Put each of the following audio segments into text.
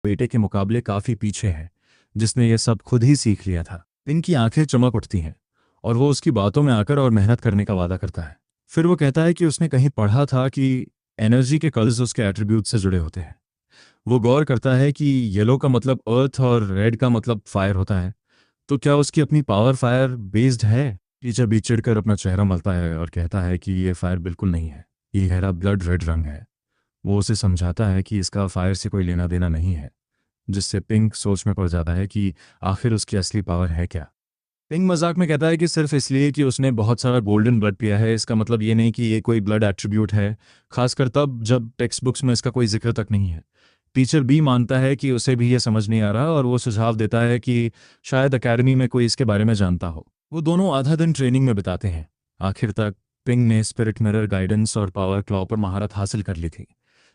बेटे के मुकाबले काफ़ी पीछे है, जिसने ये सब खुद ही सीख लिया था। पिंक की आंखें चमक उठती हैं और वो उसकी बातों में आकर और मेहनत करने का वादा करता है। फिर वो कहता है कि उसने कहीं पढ़ा था कि एनर्जी के कलर्स उसके एट्रीब्यूट से जुड़े होते हैं। वो गौर करता है कि येलो का मतलब अर्थ और रेड का मतलब फायर होता है। तो क्या उसकी अपनी पावर फायर बेस्ड है? टीचर भी चिढ़कर अपना चेहरा मलता है और कहता है कि ये फायर बिल्कुल नहीं है, ये गहरा ब्लड रेड रंग है। वो उसे समझाता है कि इसका फायर से कोई लेना देना नहीं है, जिससे पिंक सोच में पड़ जाता है कि आखिर उसकी असली पावर है क्या। पिंक मजाक में कहता है कि सिर्फ इसलिए कि उसने बहुत सारा गोल्डन ब्लड पिया है इसका मतलब ये नहीं कि ये कोई ब्लड एट्रीब्यूट है, खासकर तब जब टेक्स्ट बुक्स में इसका कोई जिक्र तक नहीं है। टीचर भी मानता है कि उसे भी ये समझ नहीं आ रहा और वो सुझाव देता है कि शायद एकेडमी में कोई इसके बारे में जानता हो। वो दोनों आधा दिन ट्रेनिंग में बिताते हैं। आखिर तक पिंक ने स्पिरिट मिरर गाइडेंस और पावर क्लॉ पर महारत हासिल कर ली थी,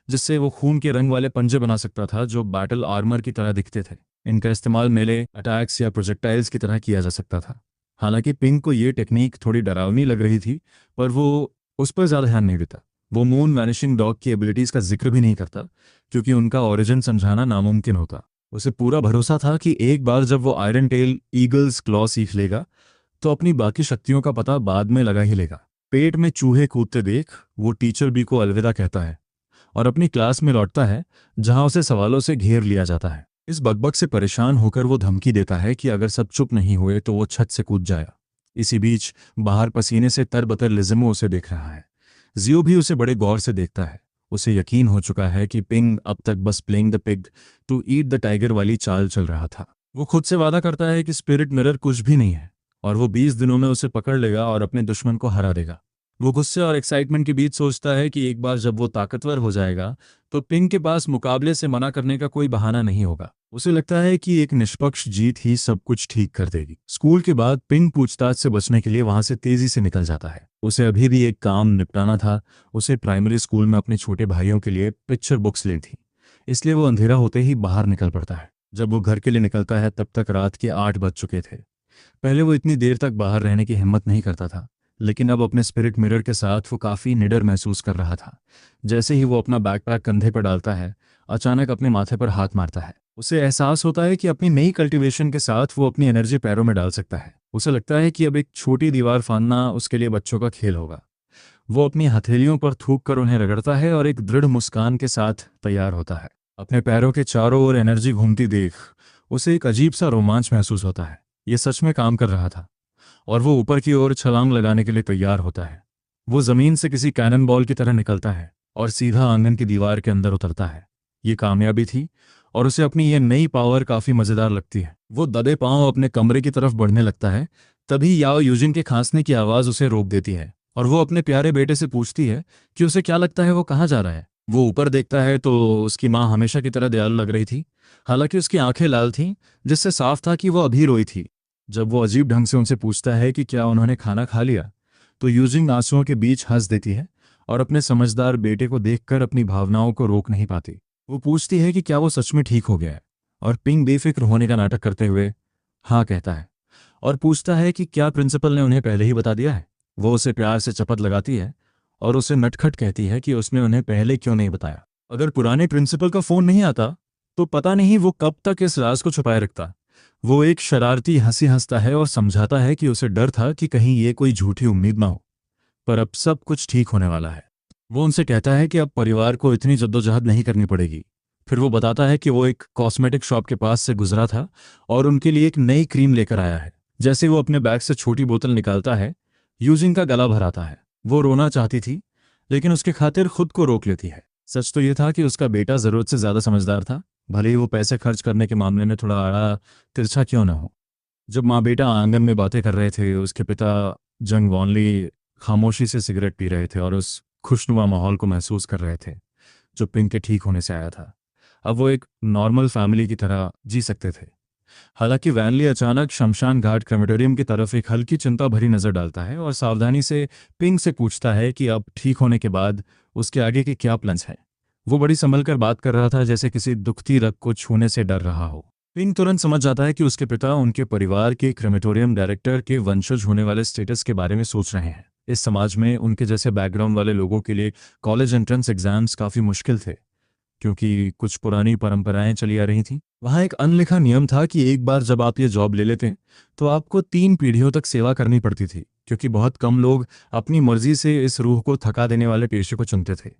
जिससे वो खून के रंग वाले पंजे बना सकता था जो बैटल आर्मर की तरह दिखते थे। इनका इस्तेमाल मेले अटैक्स या प्रोजेक्टाइल्स की तरह किया जा सकता था। हालांकि पिंक को ये टेक्निक थोड़ी डरावनी लग रही थी, पर वो उस पर ज़्यादा ध्यान नहीं देता। वो मून वैनिशिंग डॉग की एबिलिटीज़ का जिक्र भी नहीं करता, क्योंकि उनका ओरिजिन समझाना नामुमकिन होता। उसे पूरा भरोसा था कि एक बार जब वो आयरन टेल ईगल्स क्लॉ सीख लेगा तो अपनी बाकी शक्तियों का पता बाद में लगा ही लेगा। पेट में चूहे कूदते देख वो टीचर बी को अलविदा कहता है और अपनी क्लास में लौटता है, जहां उसे सवालों से घेर लिया जाता है। इस बकबक से परेशान होकर वो धमकी देता है कि अगर सब चुप नहीं हुए तो वो छत से कूद जाएगा। इसी बीच बाहर पसीने से तरबतर लिज़िमो उसे देख रहा है। जियो भी उसे बड़े गौर से देखता है। उसे यकीन हो चुका है कि पिंग अब तक बस playing the pig to eat the tiger वाली चाल चल रहा था। वो खुद से वादा करता है कि स्पिरिट मिरर कुछ भी नहीं है और वो 20 दिनों में उसे पकड़ लेगा और अपने दुश्मन को हरा देगा। वो गुस्से और एक्साइटमेंट के बीच सोचता है कि एक बार जब वो ताकतवर हो जाएगा तो पिंग के पास मुकाबले से मना करने का कोई बहाना नहीं होगा। उसे लगता है कि एक निष्पक्ष जीत ही सब कुछ ठीक कर देगी। स्कूल के बाद पिंग पूछताछ से बचने के लिए वहां से तेजी से निकल जाता है। उसे अभी भी एक काम निपटाना था। उसे प्राइमरी स्कूल में अपने छोटे भाइयों के लिए पिक्चर बुक्स ली थी, इसलिए वो अंधेरा होते ही बाहर निकल पड़ता है। जब वो घर के लिए निकलता है तब तक रात के 8 बज चुके थे। पहले वो इतनी देर तक बाहर रहने की हिम्मत नहीं करता था, लेकिन अब अपने स्पिरिट मिरर के साथ वो काफ़ी निडर महसूस कर रहा था। जैसे ही वो अपना बैकपैक कंधे पर डालता है, अचानक अपने माथे पर हाथ मारता है। उसे एहसास होता है कि अपनी नई कल्टीवेशन के साथ वो अपनी एनर्जी पैरों में डाल सकता है। उसे लगता है कि अब एक छोटी दीवार फांदना उसके लिए बच्चों का खेल होगा। वो अपनी हथेलियों पर थूक कर उन्हें रगड़ता है और एक दृढ़ मुस्कान के साथ तैयार होता है। अपने पैरों के चारों ओर एनर्जी घूमती देख उसे एक अजीब सा रोमांच महसूस होता है। ये सच में काम कर रहा था और वो ऊपर की ओर छलांग लगाने के लिए तैयार होता है। वो जमीन से किसी कैनन बॉल की तरह निकलता है और सीधा आंगन की दीवार के अंदर उतरता है। ये कामयाबी थी और उसे अपनी ये नई पावर काफी मजेदार लगती है। वो दबे पांव अपने कमरे की तरफ बढ़ने लगता है। तभी याओ यूजिन के खांसने की आवाज उसे रोक देती है और वो अपने प्यारे बेटे से पूछती है कि उसे क्या लगता है वो कहाँ जा रहा है। वो ऊपर देखता है तो उसकी माँ हमेशा की तरह दयालु लग रही थी, हालांकि उसकी आंखें लाल थीं, जिससे साफ था कि वो अभी रोई थी। जब वो अजीब ढंग से उनसे पूछता है कि क्या उन्होंने खाना खा लिया, तो यूजिंग आंसुओं के बीच हंस देती है और अपने समझदार बेटे को देखकर अपनी भावनाओं को रोक नहीं पाती। वो पूछती है कि क्या वो सच में ठीक हो गया है, और पिंग बेफिक्र होने का नाटक करते हुए हाँ कहता है और पूछता है कि क्या प्रिंसिपल ने उन्हें पहले ही बता दिया है। वो उसे प्यार से चपत लगाती है और उसे नटखट कहती है कि उसने उन्हें पहले क्यों नहीं बताया। अगर पुराने प्रिंसिपल का फ़ोन नहीं आता तो पता नहीं वो कब तक इस राज को छुपाए रखता। वो एक शरारती हंसी हंसता है और समझाता है कि उसे डर था कि कहीं ये कोई झूठी उम्मीद ना हो, पर अब सब कुछ ठीक होने वाला है। वो उनसे कहता है कि अब परिवार को इतनी जद्दोजहद नहीं करनी पड़ेगी। फिर वो बताता है कि वो एक कॉस्मेटिक शॉप के पास से गुजरा था और उनके लिए एक नई क्रीम लेकर आया है। जैसे वो अपने बैग से छोटी बोतल निकालता है, यूजिन का गला भर आता है। वो रोना चाहती थी, लेकिन उसके खातिर खुद को रोक लेती है। सच तो ये था कि उसका बेटा ज़रूरत से ज़्यादा समझदार था, भले ही वो पैसे खर्च करने के मामले में थोड़ा आड़ा तिरछा क्यों ना हो। जब माँ बेटा आंगन में बातें कर रहे थे, उसके पिता जंग वॉनली खामोशी से सिगरेट पी रहे थे और उस खुशनुमा माहौल को महसूस कर रहे थे जो पिंक के ठीक होने से आया था। अब वो एक नॉर्मल फैमिली की तरह जी सकते थे। हालांकि वैनली अचानक शमशान घाट क्रेमेटोरियम की तरफ एक हल्की चिंता भरी नजर डालता है और सावधानी से पिंक से पूछता है कि अब ठीक होने के बाद उसके आगे के क्या प्लान्स हैं। वो बड़ी संभल कर बात कर रहा था, जैसे किसी दुखती रग को छूने से डर रहा हो। पिंक तुरंत समझ जाता है कि उसके पिता उनके परिवार के क्रेमेटोरियम डायरेक्टर के वंशज होने वाले स्टेटस के बारे में सोच रहे हैं। इस समाज में उनके जैसे बैकग्राउंड वाले लोगों के लिए कॉलेज एंट्रेंस एग्जाम्स काफ़ी मुश्किल थे, क्योंकि कुछ पुरानी परंपराएं चली आ रही थीं। वहाँ एक अनलिखा नियम था कि एक बार जब आप ये जॉब ले लेते तो आपको 3 पीढ़ियों तक सेवा करनी पड़ती थी, क्योंकि बहुत कम लोग अपनी मर्जी से इस रूह को थका देने वाले पेशे को चुनते थे।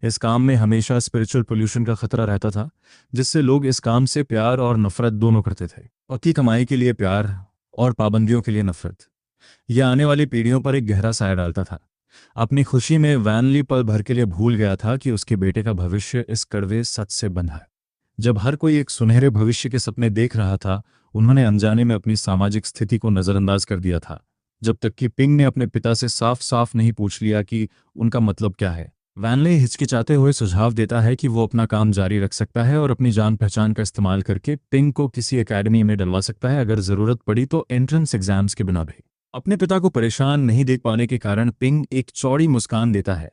इस काम में हमेशा स्पिरिचुअल पोल्यूशन का खतरा रहता था, जिससे लोग इस काम से प्यार और नफरत दोनों करते थे। पक्की कमाई के लिए प्यार और पाबंदियों के लिए नफरत, यह आने वाली पीढ़ियों पर एक गहरा साया डालता था। अपनी खुशी में वैनली पल भर के लिए भूल गया था कि उसके बेटे का भविष्य इस कड़वे सच से बंधा है। जब हर कोई एक सुनहरे भविष्य के सपने देख रहा था, उन्होंने अनजाने में अपनी सामाजिक स्थिति को नजरअंदाज कर दिया था, जब तक कि पिंग ने अपने पिता से साफ साफ नहीं पूछ लिया कि उनका मतलब क्या है। वैनले हिचकिचाते हुए सुझाव देता है कि वो अपना काम जारी रख सकता है और अपनी जान पहचान का इस्तेमाल करके पिंग को किसी एकेडमी में डलवा सकता है, अगर जरूरत पड़ी तो एंट्रेंस एग्जाम्स के बिना भी। अपने पिता को परेशान नहीं देख पाने के कारण पिंग एक चौड़ी मुस्कान देता है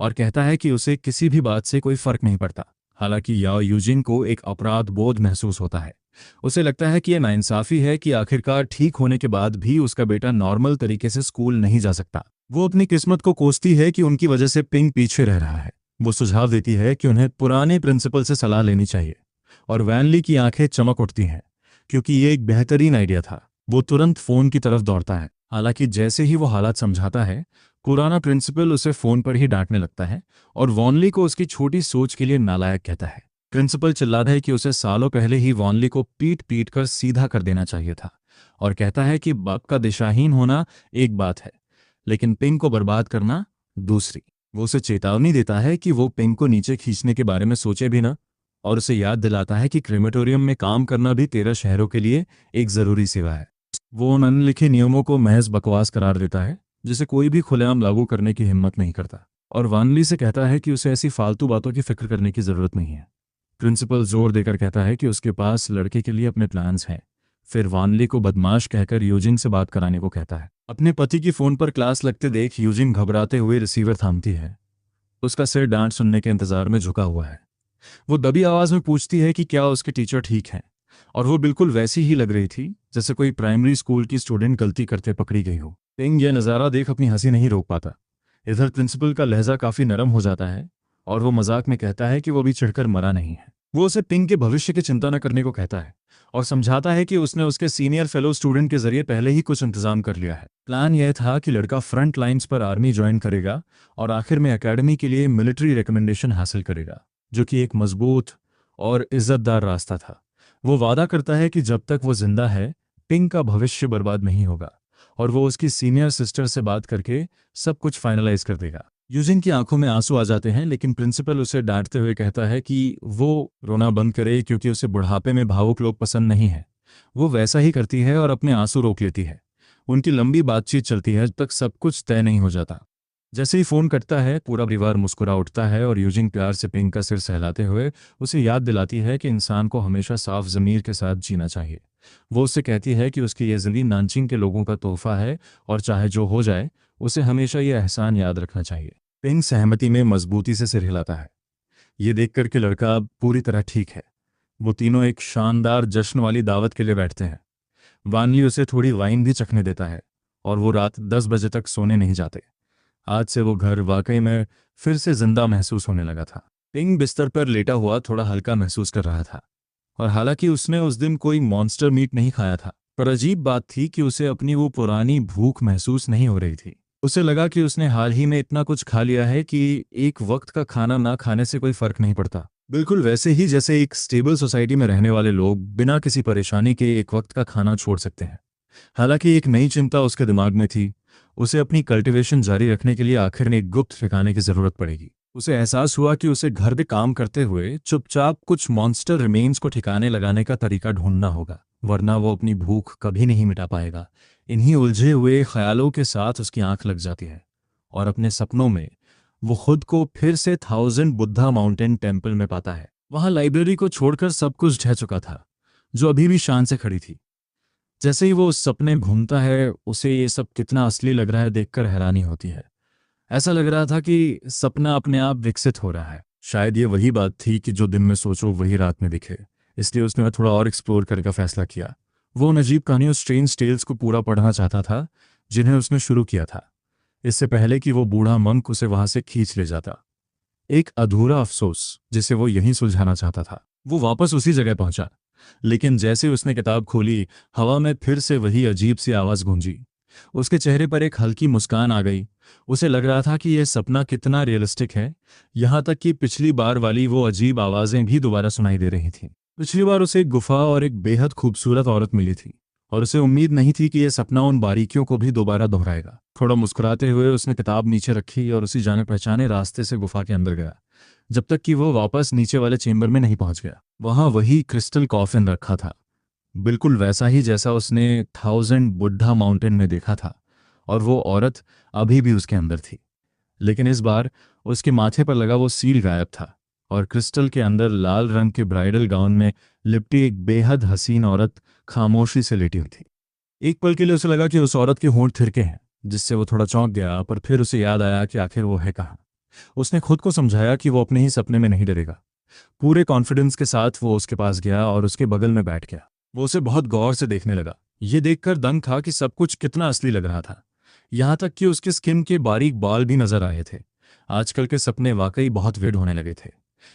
और कहता है कि उसे किसी भी बात से कोई फर्क नहीं पड़ता। हालांकि याओ यूजिन को एक अपराध बोध महसूस होता है। उसे लगता है कि यह नाइंसाफी है कि आखिरकार ठीक होने के बाद भी उसका बेटा नॉर्मल तरीके से स्कूल नहीं जा सकता। वो अपनी किस्मत को कोसती है कि उनकी वजह से पिंग पीछे रह रहा है। वो सुझाव देती है कि उन्हें पुराने प्रिंसिपल से सलाह लेनी चाहिए, और वैनली की आंखें चमक उठती हैं, क्योंकि ये एक बेहतरीन आइडिया था। वो तुरंत फोन की तरफ दौड़ता है। हालांकि जैसे ही वो हालात समझाता है, पुराना प्रिंसिपल उसे फोन पर ही डांटने लगता है और वॉनली को उसकी छोटी सोच के लिए नालायक कहता है। प्रिंसिपल चिल्लाता है कि उसे सालों पहले ही वॉनली को पीट पीट कर सीधा कर देना चाहिए था, और कहता है कि बाप का दिशाहीन होना एक बात है, लेकिन पिंग को बर्बाद करना दूसरी। वो उसे चेतावनी देता है कि वो पिंग को नीचे खींचने के बारे में सोचे भी ना, और उसे याद दिलाता है कि क्रेमेटोरियम में काम करना भी 13 शहरों के लिए एक जरूरी सेवा है। वो उन अनलिखे नियमों को महज बकवास करार देता है, जिसे कोई भी खुलेआम लागू करने की हिम्मत नहीं करता, और वानली से कहता है कि उसे ऐसी फालतू बातों की फिक्र करने की जरूरत नहीं है। प्रिंसिपल जोर देकर कहता है कि उसके पास लड़के के लिए अपने प्लान्स हैं। फिर वानली को बदमाश कहकर यूजिन से बात कराने को कहता है। अपने पति की फोन पर क्लास लगते देख यूजिन घबराते हुए रिसीवर थामती है। उसका सिर डांट सुनने के इंतजार में झुका हुआ है। वो दबी आवाज में पूछती है कि क्या उसके टीचर ठीक हैं, और वो बिल्कुल वैसी ही लग रही थी जैसे कोई प्राइमरी स्कूल की स्टूडेंट गलती करते पकड़ी गई हो। पिंग यह नज़ारा देख अपनी हंसी नहीं रोक पाता। इधर प्रिंसिपल का लहजा काफी नरम हो जाता है और वो मजाक में कहता है कि वो भी चिढ़कर मरा नहीं है। वो उसे पिंग के भविष्य की चिंता न करने को कहता है और समझाता है कि उसने उसके सीनियर फेलो स्टूडेंट के जरिए पहले ही कुछ इंतजाम कर लिया है। प्लान यह था कि लड़का फ्रंट लाइंस पर आर्मी ज्वाइन करेगा और आखिर में एकेडमी के लिए मिलिट्री रिकमेंडेशन हासिल करेगा, जो कि एक मजबूत और इज्जतदार रास्ता था। वो वादा करता है कि जब तक वो जिंदा है, पिंग का भविष्य बर्बाद नहीं होगा, और वो उसकी सीनियर सिस्टर से बात करके सब कुछ फाइनलाइज कर देगा। यूजिन की आंखों में आंसू आ जाते हैं, लेकिन प्रिंसिपल उसे डांटते हुए कहता है कि वो रोना बंद करे, क्योंकि उसे बुढ़ापे में भावुक लोग पसंद नहीं है। वो वैसा ही करती है और अपने आंसू रोक लेती है। उनकी लंबी बातचीत चलती है जब तक सब कुछ तय नहीं हो जाता। जैसे ही फोन कटता है, पूरा परिवार मुस्कुरा उठता है और यूजिन प्यार से पिंग का सिर सहलाते हुए उसे याद दिलाती है कि इंसान को हमेशा साफ ज़मीर के साथ जीना चाहिए। वो उससे कहती है कि उसकी यह ज़िंदगी नानचिंग के लोगों का तोहफा है, और चाहे जो हो जाए उसे हमेशा यह एहसान याद रखना चाहिए। पिंग सहमति में मजबूती से सिर हिलाता है। ये देख कर के लड़का अब पूरी तरह ठीक है। वो तीनों एक शानदार जश्न वाली दावत के लिए बैठते हैं। वानली उसे थोड़ी वाइन भी चखने देता है और वो रात 10 बजे तक सोने नहीं जाते। आज से वो घर वाकई में फिर से जिंदा महसूस होने लगा था। पिंग बिस्तर पर लेटा हुआ थोड़ा हल्का महसूस कर रहा था, और हालांकि उसने उस दिन कोई मॉन्स्टर मीट नहीं खाया था, पर अजीब बात थी कि उसे अपनी वो पुरानी भूख महसूस नहीं हो रही थी। उसे लगा कि उसने हाल ही में इतना कुछ खा लिया है कि एक वक्त का खाना ना खाने से कोई फर्क नहीं पड़ता। बिल्कुल वैसे ही जैसे एक स्टेबल सोसाइटी में रहने वाले लोग बिना किसी परेशानी के एक वक्त का खाना छोड़ सकते हैं। हालांकि एक नई चिंता उसके दिमाग में थी। उसे अपनी कल्टीवेशन जारी रखने के लिए आखिर में एक गुप्त ठिकाने की जरूरत पड़ेगी। उसे एहसास हुआ कि उसे घर पे काम करते हुए चुपचाप कुछ मॉन्स्टर रिमेन्स को ठिकाने लगाने का तरीका ढूंढना होगा, वरना वो अपनी भूख कभी नहीं मिटा पाएगा। इन्हीं उलझे हुए ख्यालों के साथ उसकी आंख लग जाती है और अपने सपनों में वो खुद को फिर से 1000 बुद्धा माउंटेन टेम्पल में पाता है। वहां लाइब्रेरी को छोड़कर सब कुछ ढह चुका था, जो अभी भी शान से खड़ी थी। जैसे ही वो उस सपने घूमता है, उसे ये सब कितना असली लग रहा है देखकर हैरानी होती है। ऐसा लग रहा था कि सपना अपने आप विकसित हो रहा है। शायद ये वही बात थी कि जो दिन में सोचो वही रात में दिखे, इसलिए उसने थोड़ा और एक्सप्लोर करने का फैसला किया। वो उन अजीब कहानियों स्ट्रेंज टेल्स को पूरा पढ़ना चाहता था जिन्हें उसने शुरू किया था, इससे पहले कि वो बूढ़ा मंक उसे वहां से खींच ले जाता। एक अधूरा अफसोस जिसे वो यहीं सुलझाना चाहता था। वो वापस उसी जगह पहुंचा, लेकिन जैसे उसने किताब खोली, हवा में फिर से वही अजीब सी आवाज गूंजी। उसके चेहरे पर एक हल्की मुस्कान आ गई। उसे लग रहा था कि यह सपना कितना रियलिस्टिक है, यहाँ तक कि पिछली बार वाली वो अजीब आवाजें भी दोबारा सुनाई दे रही थीं। पिछली बार उसे एक गुफा और एक बेहद खूबसूरत औरत मिली थी, और उसे उम्मीद नहीं थी कि यह सपना उन बारीकियों को भी दोबारा दोहराएगा। थोड़ा मुस्कुराते हुए उसने किताब नीचे रखी और उसी जाने पहचाने रास्ते से गुफा के अंदर गया, जब तक कि वो वापस नीचे वाले चेंबर में नहीं पहुंच गया। वहां वही क्रिस्टल कॉफिन रखा था, बिल्कुल वैसा ही जैसा उसने थाउजेंड बुद्धा माउंटेन में देखा था, और वो औरत अभी भी उसके अंदर थी। लेकिन इस बार उसके माथे पर लगा वो सील गायब था, और क्रिस्टल के अंदर लाल रंग के ब्राइडल गाउन में लिपटी एक बेहद हसीन औरत खामोशी से लेटी हुई थी। एक पल के लिए उसे लगा कि उस औरत के होंठ थिरके हैं, जिससे वो थोड़ा चौंक गया, पर फिर उसे याद आया कि आखिर वो है कहाँ। उसने खुद को समझाया कि वो अपने ही सपने में नहीं डरेगा। पूरे कॉन्फिडेंस के साथ वो उसके पास गया और उसके बगल में बैठ गया। वो उसे बहुत गौर से देखने लगा। ये देखकर दंग था कि सब कुछ कितना असली लग रहा था, यहाँ तक कि उसके स्किन के बारीक बाल भी नजर आए थे। आजकल के सपने वाकई बहुत विड होने लगे थे।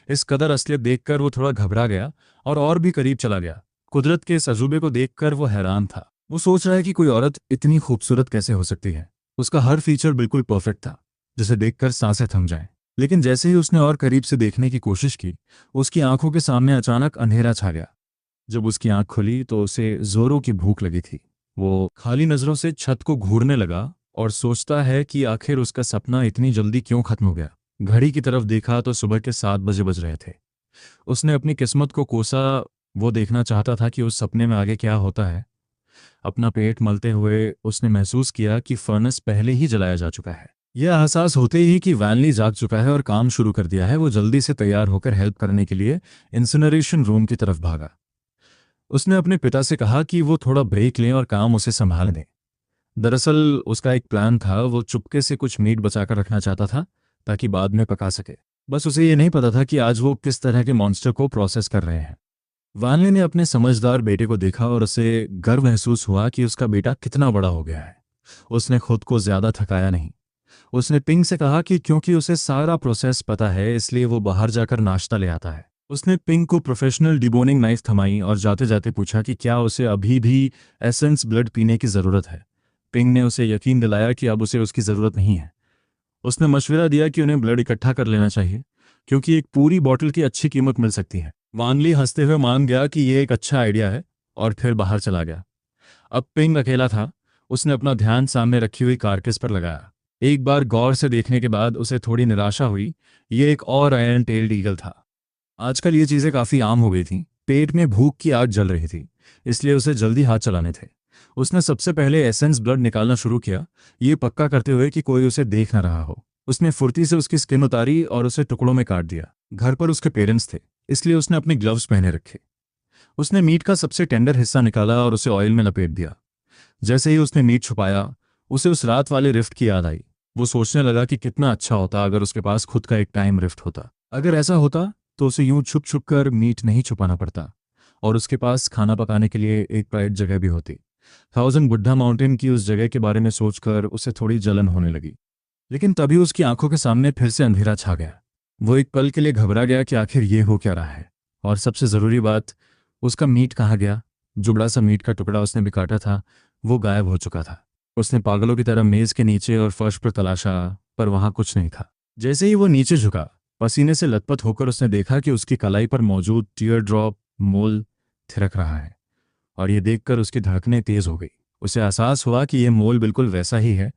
इस कदर असलियत देखकर वो थोड़ा घबरा गया और भी करीब चला गया। कुदरत के इस अजूबे को देखकर वो हैरान था। वो सोच रहा है कि कोई औरत इतनी खूबसूरत कैसे हो सकती है। उसका हर फीचर बिल्कुल परफेक्ट था, जिसे देखकर सांसें थम जाएं। लेकिन जैसे ही उसने और करीब से देखने की कोशिश की, उसकी आंखों के सामने अचानक अंधेरा छा गया। जब उसकी आंख खुली तो उसे जोरों की भूख लगी थी। वो खाली नजरों से छत को घूरने लगा और सोचता है कि आखिर उसका सपना इतनी जल्दी क्यों खत्म हो गया। घड़ी की तरफ देखा तो सुबह के 7 बजे बज रहे थे। उसने अपनी किस्मत को कोसा। वो देखना चाहता था कि उस सपने में आगे क्या होता है। अपना पेट मलते हुए उसने महसूस किया कि फर्नेस पहले ही जलाया जा चुका है। यह एहसास होते ही कि वैनली जाग चुका है और काम शुरू कर दिया है, वो जल्दी से तैयार होकर हेल्प करने के लिए इंसिनरेशन रूम की तरफ भागा। उसने अपने पिता से कहा कि वो थोड़ा ब्रेक लें और काम उसे संभाल दें। दरअसल उसका एक प्लान था। वो चुपके से कुछ मीट बचाकर रखना चाहता था ताकि बाद में पका सके। बस उसे ये नहीं पता था कि आज वो किस तरह के मॉन्स्टर को प्रोसेस कर रहे हैं। वानले ने अपने समझदार बेटे को देखा और उसे गर्व महसूस हुआ कि उसका बेटा कितना बड़ा हो गया है। उसने खुद को ज्यादा थकाया नहीं। उसने पिंग से कहा कि क्योंकि उसे सारा प्रोसेस पता है, इसलिए वो बाहर जाकर नाश्ता ले आता है। उसने पिंग को प्रोफेशनल डिबोनिंग नाइफ थमाई और जाते जाते पूछा कि क्या उसे अभी भी एसेंस ब्लड पीने की ज़रूरत है। पिंग ने उसे यकीन दिलाया कि अब उसे उसकी ज़रूरत नहीं है। उसने मशवरा दिया कि उन्हें ब्लड इकट्ठा कर लेना चाहिए, क्योंकि एक पूरी बॉटल की अच्छी कीमत मिल सकती है। वानली हंसते हुए मान गया कि यह एक अच्छा आइडिया है और फिर बाहर चला गया। अब पिंग अकेला था। उसने अपना ध्यान सामने रखी हुई कारकेस पर लगाया। एक बार गौर से देखने के बाद उसे थोड़ी निराशा हुई। ये एक और आयरन टेल्ड ईगल था। आजकल ये चीज़ें काफ़ी आम हो गई थीं। पेट में भूख की आग जल रही थी, इसलिए उसे जल्दी हाथ चलाने थे। उसने सबसे पहले एसेंस ब्लड निकालना शुरू किया, ये पक्का करते हुए कि कोई उसे देख न रहा हो। उसने फुर्ती से उसकी स्किन उतारी और उसे टुकड़ों में काट दिया। घर पर उसके पेरेंट्स थे, इसलिए उसने अपने ग्लव्स पहने रखे। उसने मीट का सबसे टेंडर हिस्सा निकाला और उसे ऑयल में लपेट दिया। जैसे ही उसने मीट छुपाया, उसे उस रात वाले रिफ्ट की याद आई। वो सोचने लगा कि कितना अच्छा होता अगर उसके पास खुद का एक टाइम रिफ्ट होता। अगर ऐसा होता तो उसे यूं छुप छुप कर मीट नहीं छुपाना पड़ता, और उसके पास खाना पकाने के लिए एक प्राइवेट जगह भी होती। थाउजेंड बुद्धा माउंटेन की उस जगह के बारे में सोचकर उसे थोड़ी जलन होने लगी। लेकिन तभी उसकी आंखों के सामने फिर से अंधेरा छा गया। वो एक पल के लिए घबरा गया कि आखिर ये हो क्या रहा है, और सबसे ज़रूरी बात, उसका मीट कहाँ गया। जो बड़ा सा मीट का टुकड़ा उसने भी काटा था, वो गायब हो चुका था। उसने पागलों की तरह मेज़ के नीचे और फर्श पर तलाशा, पर वहाँ कुछ नहीं था। जैसे ही वो नीचे झुका, पसीने से लथपथ होकर उसने देखा कि उसकी कलाई पर मौजूद टीयर ड्रॉप मोल थिरक रहा है, और ये देखकर उसकी धड़कनें तेज हो गई। उसे एहसास हुआ कि यह मोल बिल्कुल वैसा ही है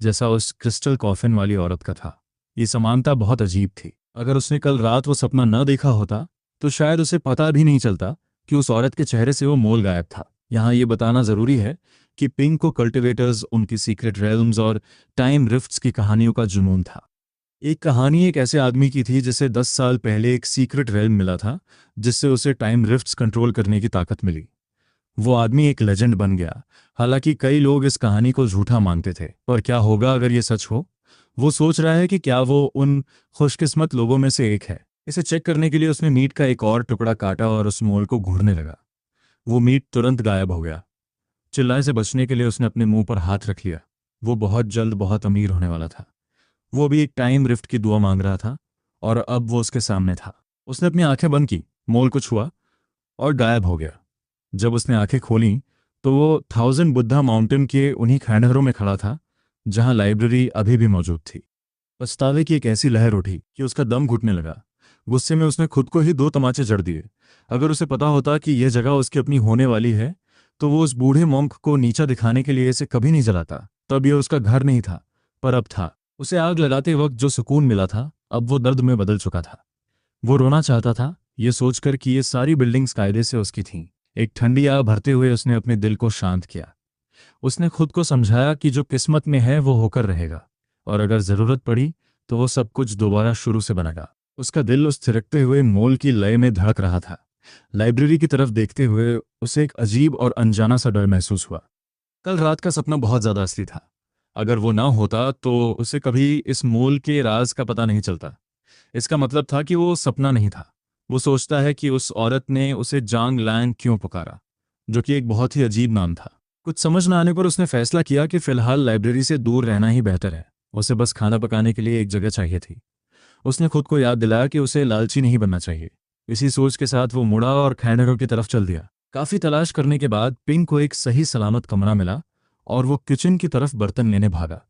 जैसा उस क्रिस्टल कॉफिन वाली औरत का था। ये समानता बहुत अजीब थी। अगर उसने कल रात वो सपना न देखा होता तो शायद उसे पता भी नहीं चलता कि उस औरत के चेहरे से वो मोल गायब था। यहाँ ये बताना ज़रूरी है कि पिंग को कल्टिवेटर्स, उनकी सीक्रेट रेल्म्स और टाइम रिफ्ट्स की कहानियों का जुनून था। एक कहानी एक ऐसे आदमी की थी जिसे 10 साल पहले एक सीक्रेट रेल्म मिला था, जिससे उसे टाइम रिफ्ट्स कंट्रोल करने की ताकत मिली। वो आदमी एक लेजेंड बन गया। हालांकि कई लोग इस कहानी को झूठा मानते थे, पर क्या होगा अगर ये सच हो? वो सोच रहा है कि क्या वो उन खुशकिस्मत लोगों में से एक है। इसे चेक करने के लिए उसने मीट का एक और टुकड़ा काटा और उस मोल को घूरने लगा। वो मीट तुरंत गायब हो गया। चिल्लाए से बचने के लिए उसने अपने मुंह पर हाथ रख लिया। वो बहुत जल्द बहुत अमीर होने वाला था। वो भी एक टाइम रिफ्ट की दुआ मांग रहा था, और अब वो उसके सामने था। उसने अपनी आंखें बंद की, मोल को छुआ और गायब हो गया। जब उसने आंखें खोली तो वो थाउजेंड बुद्धा माउंटेन के उन्हीं खंडहरों में खड़ा था जहां लाइब्रेरी अभी भी मौजूद थी। पछतावे की एक ऐसी लहर उठी कि उसका दम घुटने लगा। गुस्से में उसने खुद को ही दो तमाचे जड़ दिए। अगर उसे पता होता कि यह जगह उसकी अपनी होने वाली है तो वो उस बूढ़े मॉन्क को नीचा दिखाने के लिए इसे कभी नहीं जलाता। तब यह उसका घर नहीं था, पर अब था। उसे आग लगाते वक्त जो सुकून मिला था अब वो दर्द में बदल चुका था। वो रोना चाहता था, ये सोचकर कि ये सारी बिल्डिंग्स कायदे से उसकी थीं। एक ठंडी आग भरते हुए उसने अपने दिल को शांत किया। उसने खुद को समझाया कि जो किस्मत में है वो होकर रहेगा, और अगर जरूरत पड़ी तो वो सब कुछ दोबारा शुरू से बनेगा। उसका दिल उस थिरकते हुए मोल की लय में धड़क रहा था। लाइब्रेरी की तरफ देखते हुए उसे एक अजीब और अनजाना सा डर महसूस हुआ। कल रात का सपना बहुत ज्यादा असली था। अगर वो ना होता तो उसे कभी इस मोल के राज का पता नहीं चलता। इसका मतलब था कि वो सपना नहीं था। वो सोचता है कि उस औरत ने उसे जांग लैंग क्यों पुकारा, जो कि एक बहुत ही अजीब नाम था। कुछ समझ न आने पर उसने फैसला किया कि फिलहाल लाइब्रेरी से दूर रहना ही बेहतर है। उसे बस खाना पकाने के लिए एक जगह चाहिए थी। उसने खुद को याद दिलाया कि उसे लालची नहीं बनना चाहिए। इसी सोच के साथ वो मुड़ा और खैनरों की तरफ चल दिया। काफी तलाश करने के बाद पिंक को एक सही सलामत कमरा मिला और वो किचन की तरफ बर्तन लेने भागा।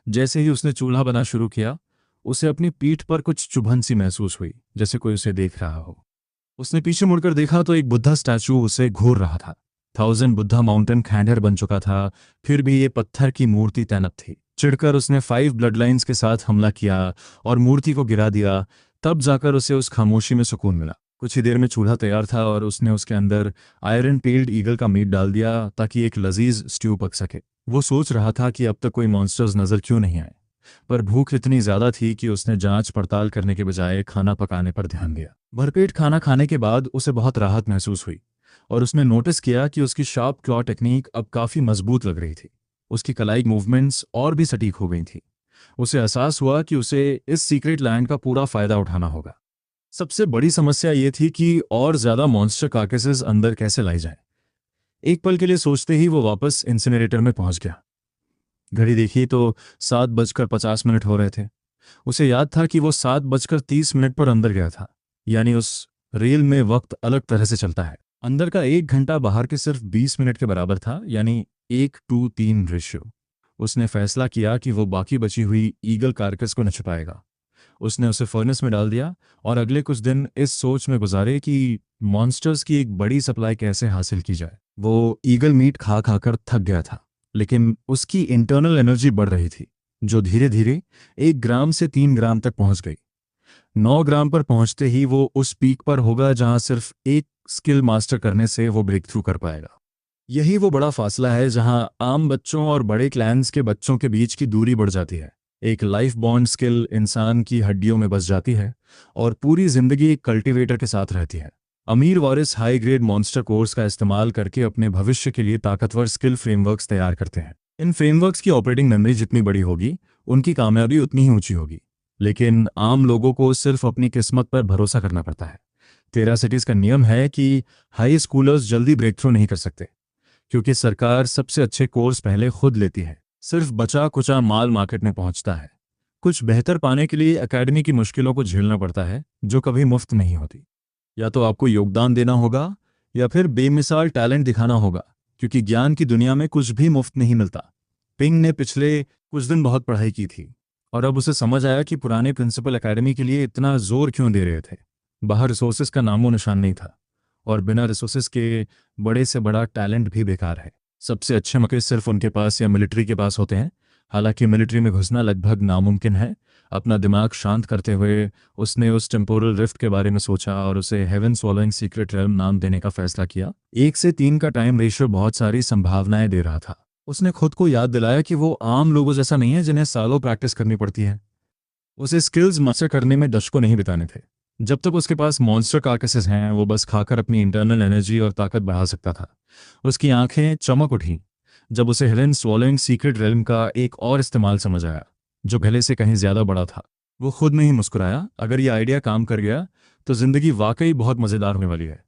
जैसे ही उसने चूल्हा बना शुरू किया, उसे अपनी पीठ पर कुछ चुभन सी महसूस हुई, जैसे कोई उसे देख रहा हो। उसने पीछे मुड़कर देखा तो एक बुद्धा स्टैचू उसे घूर रहा था। थाउजेंड बुद्धा माउंटेन खंडहर बन चुका था, फिर भी ये पत्थर की मूर्ति तैनात थी। चिढ़कर उसने 5 ब्लड लाइन्स के साथ हमला किया और मूर्ति को गिरा दिया। तब जाकर उसे उस खामोशी में सुकून मिला। कुछ ही देर में चूल्हा तैयार था और उसने उसके अंदर आयरन टेल्ड ईगल का मीट डाल दिया ताकि एक लजीज स्ट्यू पक सके। वो सोच रहा था कि अब तक कोई मॉन्स्टर्स नजर क्यों नहीं आए, पर भूख इतनी ज्यादा थी कि उसने जांच पड़ताल करने के बजाय खाना पकाने पर ध्यान दिया। भरपेट खाना खाने के बाद उसे बहुत राहत महसूस हुई और उसने नोटिस किया कि उसकी शार्प क्लॉ टेक्निक अब काफी मजबूत लग रही थी। उसकी कलाई मूवमेंट्स और भी सटीक हो गई थी। उसे एहसास हुआ कि उसे इस सीक्रेट लैंड का पूरा फायदा उठाना होगा। सबसे बड़ी समस्या ये थी कि और ज्यादा मॉन्स्टर कार्केसेस अंदर कैसे लाई जाए। एक पल के लिए सोचते ही वो वापस इंसिनरेटर में पहुंच गया। घड़ी देखी तो 7:50 हो रहे थे। उसे याद था कि वो 7:30 पर अंदर गया था, यानी उस रेल में वक्त अलग तरह से चलता है। अंदर का 1 घंटा बाहर के सिर्फ 20 मिनट के बराबर था, यानी 1:3 रेशियो। उसने फैसला किया कि वो बाकी बची हुई ईगल कार्कस को न छुपाएगा। उसने उसे फर्नेस में डाल दिया और अगले कुछ दिन इस सोच में गुजारे कि मॉन्स्टर्स की एक बड़ी सप्लाई कैसे हासिल की जाए। वो ईगल मीट खा खाकर थक गया था, लेकिन उसकी इंटरनल एनर्जी बढ़ रही थी, जो धीरे धीरे 1 ग्राम से 3 ग्राम तक पहुंच गई। 9 ग्राम पर पहुंचते ही वो उस पीक पर होगा जहां सिर्फ एक स्किल मास्टर करने से वो ब्रेक थ्रू कर पाएगा। यही वो बड़ा फासला है जहां आम बच्चों और बड़े क्लैंस के बच्चों के बीच की दूरी बढ़ जाती है। एक लाइफ बॉन्ड स्किल इंसान की हड्डियों में बस जाती है और पूरी जिंदगी एक कल्टीवेटर के साथ रहती है। अमीर वारिस हाई ग्रेड मॉन्स्टर कोर्स का इस्तेमाल करके अपने भविष्य के लिए ताकतवर स्किल फ्रेमवर्क्स तैयार करते हैं। इन फ्रेमवर्क्स की ऑपरेटिंग मेमोरी जितनी बड़ी होगी, उनकी कामयाबी उतनी ही ऊंची होगी। लेकिन आम लोगों को सिर्फ अपनी किस्मत पर भरोसा करना पड़ता है। टेरासिटीज का नियम है कि हाई स्कूलर्स जल्दी ब्रेक थ्रू नहीं कर सकते, क्योंकि सरकार सबसे अच्छे कोर्स पहले खुद लेती है। सिर्फ बचा कुचा माल मार्केट में पहुंचता है। कुछ बेहतर पाने के लिए एकेडमी की मुश्किलों को झेलना पड़ता है, जो कभी मुफ्त नहीं होती। या तो आपको योगदान देना होगा या फिर बेमिसाल टैलेंट दिखाना होगा, क्योंकि ज्ञान की दुनिया में कुछ भी मुफ्त नहीं मिलता। पिंग ने पिछले कुछ दिन बहुत पढ़ाई की थी और अब उसे समझ आया कि पुराने प्रिंसिपल एकेडमी के लिए इतना जोर क्यों दे रहे थे। बाहर रिसोर्सेज का नामो निशान नहीं था, और बिना रिसोर्सेज के बड़े से बड़ा टैलेंट भी बेकार है। सबसे अच्छे मौके सिर्फ उनके पास या मिलिट्री के पास होते हैं। हालांकि मिलिट्री में घुसना लगभग नामुमकिन है। अपना दिमाग शांत करते हुए उसने उस टेम्पोरल रिफ्ट के बारे में सोचा और उसे हेवन स्वॉलोइंग सीक्रेट रेल्म नाम देने का फैसला किया। 1 से 3 का टाइम रेशियो बहुत सारी संभावनाएं दे रहा था। उसने खुद को याद दिलाया कि वो आम लोगों जैसा नहीं है जिन्हें सालों प्रैक्टिस करनी पड़ती है। उसे स्किल्स मास्टर करने में दशकों नहीं बिताने थे। जब तक उसके पास मॉन्स्टर कार्कसेस हैं, वो बस खाकर अपनी इंटरनल एनर्जी और ताकत बढ़ा सकता था। उसकी आंखें चमक उठी जब उसे हेवन स्वॉलोइंग सीक्रेट रेल्म का एक और इस्तेमाल समझ आया, जो पहले से कहीं ज्यादा बड़ा था। वो खुद में ही मुस्कुराया। अगर ये आइडिया काम कर गया तो जिंदगी वाकई बहुत मजेदार होने वाली है।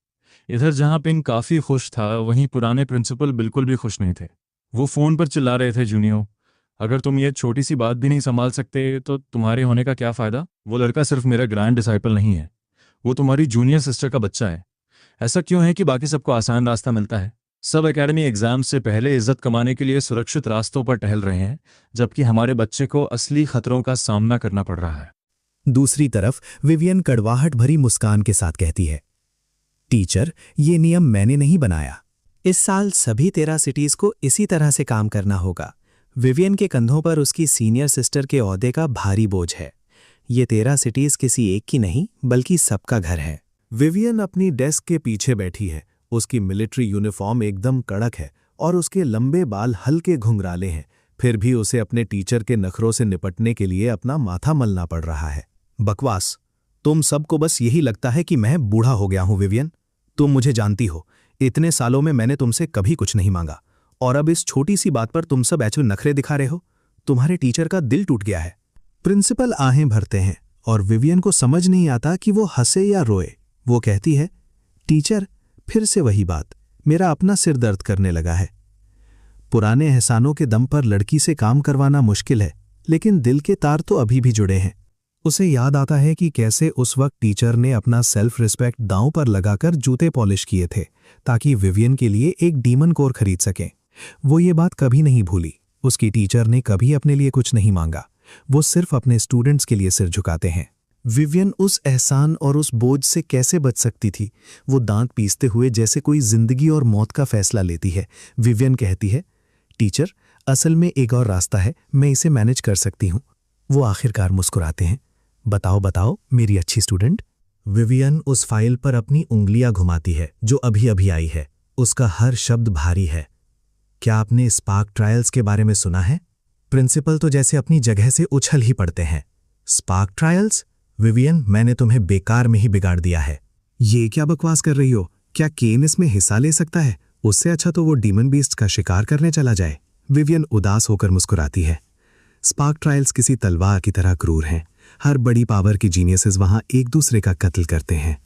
इधर जहां पिंग काफी खुश था, वहीं पुराने प्रिंसिपल बिल्कुल भी खुश नहीं थे। वो फोन पर चिल्ला रहे थे, जूनियो अगर तुम ये छोटी सी बात भी नहीं संभाल सकते तो तुम्हारे होने का क्या फ़ायदा? वो लड़का सिर्फ मेरा ग्रैंड डिसाइपल नहीं है, वो तुम्हारी जूनियर सिस्टर का बच्चा है। ऐसा क्यों है कि बाकी सबको आसान रास्ता मिलता है? सब एकेडमी एग्जाम से पहले इज्जत कमाने के लिए सुरक्षित रास्तों पर टहल रहे हैं, जबकि हमारे बच्चे को असली खतरों का सामना करना पड़ रहा है। दूसरी तरफ विवियन कड़वाहट भरी मुस्कान के साथ कहती है, टीचर, ये नियम मैंने नहीं बनाया। इस साल सभी 13 सिटीज को इसी तरह से काम करना होगा। विवियन के कंधों पर उसकी सीनियर सिस्टर के ओहदे का भारी बोझ है। ये 13 सिटीज किसी एक की नहीं बल्कि सबका घर है। विवियन अपनी डेस्क के पीछे बैठी है। उसकी मिलिट्री यूनिफॉर्म एकदम कड़क है और उसके लंबे बाल हल्के घुंघराले हैं। फिर भी उसे अपने टीचर के नखरों से निपटने के लिए अपना माथा मलना पड़ रहा है। बकवास। तुम सबको बस यही लगता है कि मैं बूढ़ा हो गया हूं विवियन। तुम मुझे जानती हो, इतने सालों में मैंने तुमसे कभी कुछ नहीं मांगा, और अब इस छोटी सी बात पर तुम सब ऐसे नखरे दिखा रहे हो। तुम्हारे टीचर का दिल टूट गया है। प्रिंसिपल आहें भरते हैं और विवियन को समझ नहीं आता कि वो हंसे या रोए। वो कहती है, टीचर, फिर से वही बात, मेरा अपना सिर दर्द करने लगा है। पुराने एहसानों के दम पर लड़की से काम करवाना मुश्किल है, लेकिन दिल के तार तो अभी भी जुड़े हैं। उसे याद आता है कि कैसे उस वक्त टीचर ने अपना सेल्फ रिस्पेक्ट दांव पर लगाकर जूते पॉलिश किए थे ताकि विवियन के लिए एक डीमन कोर खरीद सकें। वो ये बात कभी नहीं भूली। उसकी टीचर ने कभी अपने लिए कुछ नहीं मांगा, वो सिर्फ अपने स्टूडेंट्स के लिए सिर झुकाते हैं। विवियन उस एहसान और उस बोझ से कैसे बच सकती थी? वो दांत पीसते हुए जैसे कोई जिंदगी और मौत का फैसला लेती है। विवियन कहती है, टीचर, असल में एक और रास्ता है, मैं इसे मैनेज कर सकती हूँ। वो आखिरकार मुस्कुराते हैं। बताओ बताओ मेरी अच्छी स्टूडेंट। विवियन उस फाइल पर अपनी उंगलियां घुमाती है जो अभी अभी आई है। उसका हर शब्द भारी है। क्या आपने स्पार्क ट्रायल्स के बारे में सुना है? प्रिंसिपल तो जैसे अपनी जगह से उछल ही पड़ते हैं। Spark trials? विवियन, मैंने तुम्हें बेकार में ही बिगाड़ दिया है। ये क्या बकवास कर रही हो? क्या केन इसमें हिस्सा ले सकता है? उससे अच्छा तो वो डीमन बीस्ट का शिकार करने चला जाए। विवियन उदास होकर मुस्कुराती है। स्पार्क ट्रायल्स किसी तलवार की तरह क्रूर हैं। हर बड़ी पावर की जीनियसेस वहां एक दूसरे का कत्ल करते हैं।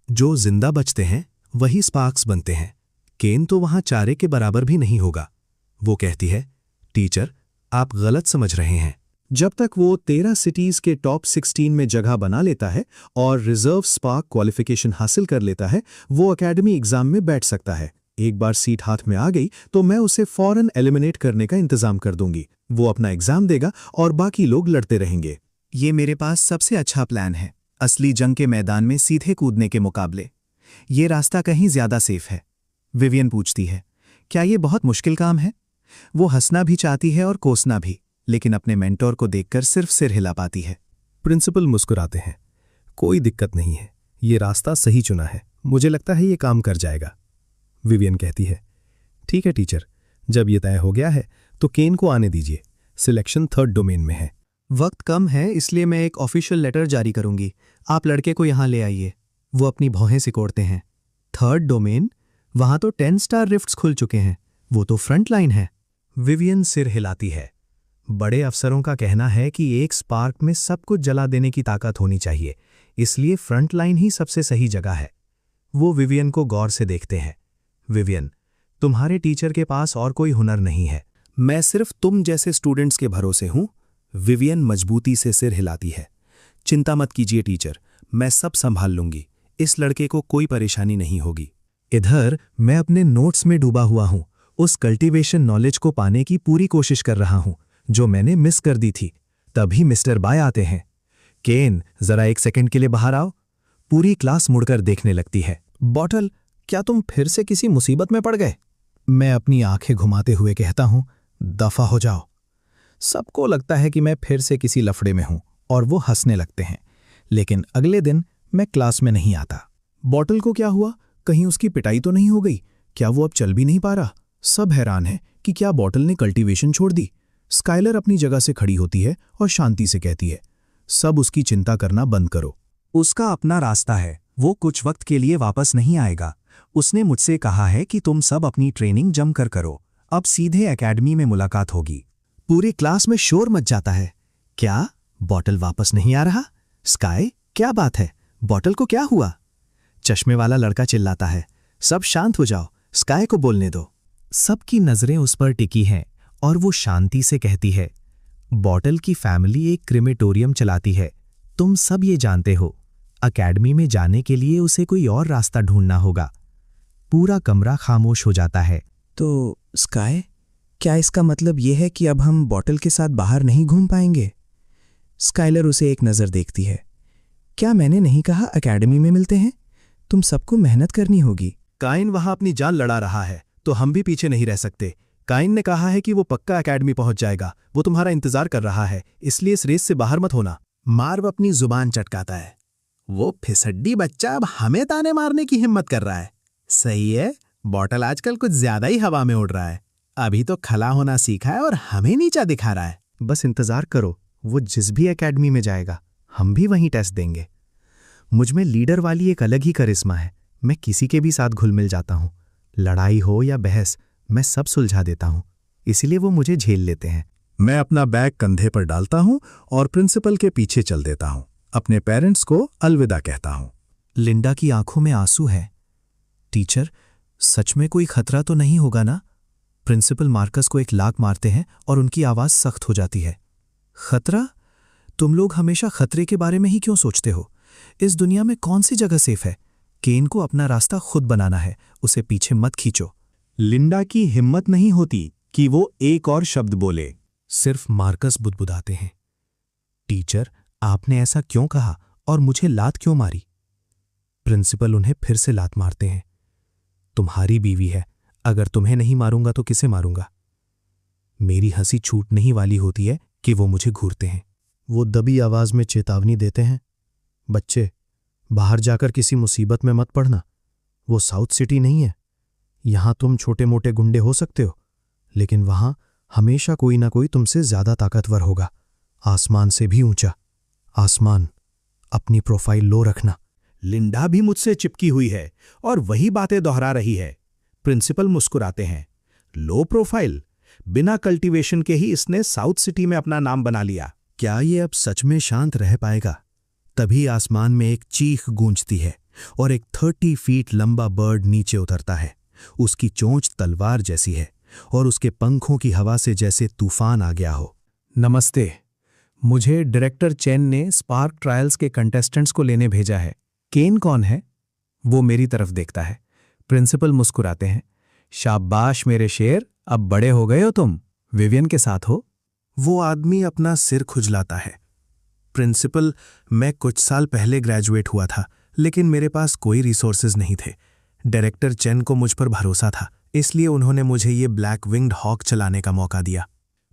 जो जिंदा बचते हैं वही स्पार्क्स बनते हैं। केन तो वहां चारे के बराबर भी नहीं होगा। वो कहती है, टीचर, आप गलत समझ रहे हैं। जब तक वो 13 सिटीज के टॉप 16 में जगह बना लेता है और रिजर्व स्पार्क क्वालिफिकेशन हासिल कर लेता है, वो एकेडमी एग्जाम में बैठ सकता है। एक बार सीट हाथ में आ गई तो मैं उसे फौरन एलिमिनेट करने का इंतजाम कर दूंगी। वो अपना एग्जाम देगा और बाकी लोग लड़ते रहेंगे। ये मेरे पास सबसे अच्छा प्लान है, असली जंग के मैदान में सीधे कूदने के मुकाबले। ये रास्ता कहीं ज्यादा सेफ है। विवियन पूछती है, क्या ये बहुत मुश्किल काम है? वो हंसना भी चाहती है और कोसना भी, लेकिन अपने मेंटोर को देखकर सिर्फ सिर हिला पाती है। प्रिंसिपल मुस्कुराते हैं। कोई दिक्कत नहीं है, ये रास्ता सही चुना है। मुझे लगता है ये काम कर जाएगा। विवियन कहती है, ठीक है टीचर, जब ये तय हो गया है तो केन को आने दीजिए। सिलेक्शन 3rd डोमेन में है। वक्त कम है, इसलिए मैं एक ऑफिशियल लेटर जारी करूंगी। आप लड़के को यहां ले आइए। वो अपनी भौहें सिकोड़ते हैं। 3rd domain? वहां तो 10 स्टार रिफ्ट्स खुल चुके हैं। वो तो फ्रंट लाइन है। विवियन सिर हिलाती है। बड़े अफसरों का कहना है कि एक स्पार्क में सब कुछ जला देने की ताकत होनी चाहिए, इसलिए फ्रंट लाइन ही सबसे सही जगह है। वो विवियन को गौर से देखते हैं। विवियन, तुम्हारे टीचर के पास और कोई हुनर नहीं है, मैं सिर्फ तुम जैसे स्टूडेंट्स के भरोसे हूं। विवियन मजबूती से सिर हिलाती है। चिंता मत कीजिए टीचर, मैं सब संभाल लूंगी। इस लड़के को कोई परेशानी नहीं होगी। इधर मैं अपने नोट्स में डूबा हुआ हूं, उस कल्टीवेशन नॉलेज को पाने की पूरी कोशिश कर रहा हूं जो मैंने मिस कर दी थी। तभी मिस्टर बाय आते हैं। केन, जरा 1 सेकंड के लिए बाहर आओ। पूरी क्लास मुड़कर देखने लगती है। बॉटल, क्या तुम फिर से किसी मुसीबत में पड़ गए? मैं अपनी आंखें घुमाते हुए कहता हूं, दफा हो जाओ। सबको लगता है कि मैं फिर से किसी लफड़े में हूं और वो हंसने लगते हैं। लेकिन अगले दिन मैं क्लास में नहीं आता। बॉटल को क्या हुआ? कहीं उसकी पिटाई तो नहीं हो गई? क्या वो अब चल भी नहीं पा रहा? सब हैरान है कि क्या बॉटल ने कल्टीवेशन छोड़ दी। स्काइलर अपनी जगह से खड़ी होती है और शांति से कहती है, सब उसकी चिंता करना बंद करो। उसका अपना रास्ता है, वो कुछ वक्त के लिए वापस नहीं आएगा। उसने मुझसे कहा है कि तुम सब अपनी ट्रेनिंग जमकर करो। अब सीधे एकेडमी में मुलाकात होगी। पूरी क्लास में शोर मच जाता है। क्या बॉटल वापस नहीं आ रहा? स्काई, क्या बात है? बॉटल को क्या हुआ? चश्मे वाला लड़का चिल्लाता है, सब शांत हो जाओ, स्काई को बोलने दो। सबकी नजरें उस पर टिकी हैं और वो शांति से कहती है, बॉटल की फैमिली एक क्रिमेटोरियम चलाती है, तुम सब ये जानते हो। अकेडमी में जाने के लिए उसे कोई और रास्ता ढूंढना होगा। पूरा कमरा खामोश हो जाता है। तो स्काई, क्या इसका मतलब यह है कि अब हम बॉटल के साथ बाहर नहीं घूम पाएंगे? स्काइलर उसे एक नज़र देखती है। क्या मैंने नहीं कहा अकेडमी में मिलते हैं? तुम सबको मेहनत करनी होगी। काइन वहां अपनी जान लड़ा रहा है, तो हम भी पीछे नहीं रह सकते। काइन ने कहा है कि वो पक्का अकेडमी पहुंच जाएगा। वो तुम्हारा इंतजार कर रहा है, इसलिए इस रेस से बाहर मत होना। मार्व अपनी जुबान चटकाता है। वो फिसड्डी बच्चा अब हमें ताने मारने की हिम्मत कर रहा है। सही है, बॉटल आजकल कुछ ज्यादा ही हवा में उड़ रहा है। अभी तो खला होना सीखा है और हमें नीचा दिखा रहा है। बस इंतजार करो, वो जिस भी एकेडमी में जाएगा हम भी वहीं टेस्ट देंगे। मुझ में लीडर वाली एक अलग ही करिश्मा है। मैं किसी के भी साथ घुल मिल जाता हूँ। लड़ाई हो या बहस, मैं सब सुलझा देता हूँ, इसीलिए वो मुझे झेल लेते हैं। मैं अपना बैग कंधे पर डालता हूँ और प्रिंसिपल के पीछे चल देता हूँ। अपने पेरेंट्स को अलविदा कहता हूँ। लिंडा की आंखों में आंसू है। टीचर, सच में कोई खतरा तो नहीं होगा ना? प्रिंसिपल मार्कस को एक लात मारते हैं और उनकी आवाज सख्त हो जाती है। खतरा? तुम लोग हमेशा खतरे के बारे में ही क्यों सोचते हो? इस दुनिया में कौन सी जगह सेफ है? केन को अपना रास्ता खुद बनाना है, उसे पीछे मत खींचो। लिंडा की हिम्मत नहीं होती कि वो एक और शब्द बोले। सिर्फ मार्कस बुदबुदाते हैं। टीचर, आपने ऐसा क्यों कहा और मुझे लात क्यों मारी? प्रिंसिपल उन्हें फिर से लात मारते हैं। तुम्हारी बीवी है, अगर तुम्हें नहीं मारूंगा तो किसे मारूंगा? मेरी हंसी छूटने ही वाली होती है कि वो मुझे घूरते हैं। वो दबी आवाज में चेतावनी देते हैं, बच्चे, बाहर जाकर किसी मुसीबत में मत पड़ना। वो साउथ सिटी नहीं है। यहां तुम छोटे मोटे गुंडे हो सकते हो, लेकिन वहां हमेशा कोई ना कोई तुमसे ज्यादा ताकतवर होगा, आसमान से भी ऊंचा। आसमान। अपनी प्रोफाइल लो रखना। लिंडा भी मुझसे चिपकी हुई है और वही बातें दोहरा रही है। प्रिंसिपल मुस्कुराते हैं। Low profile? बिना कल्टीवेशन के ही इसने साउथ सिटी में अपना नाम बना लिया। क्या ये अब सच में शांत रह पाएगा? तभी आसमान में एक चीख गूंजती है और एक 30 फीट लंबा बर्ड नीचे उतरता है। उसकी चोंच तलवार जैसी है और उसके पंखों की हवा से जैसे तूफान आ गया हो। नमस्ते, मुझे डायरेक्टर चेन ने स्पार्क ट्रायल्स के कंटेस्टेंट्स को लेने भेजा है। केन कौन है? वो मेरी तरफ देखता है। प्रिंसिपल मुस्कुराते हैं। शाबाश मेरे शेर, अब बड़े हो गए हो तुम, विवियन के साथ हो। वो आदमी अपना सिर खुजलाता है। प्रिंसिपल, मैं कुछ साल पहले ग्रेजुएट हुआ था, लेकिन मेरे पास कोई रिसोर्सेज नहीं थे। डायरेक्टर चेन को मुझ पर भरोसा था, इसलिए उन्होंने मुझे ये ब्लैक विंग्ड हॉक चलाने का मौका दिया।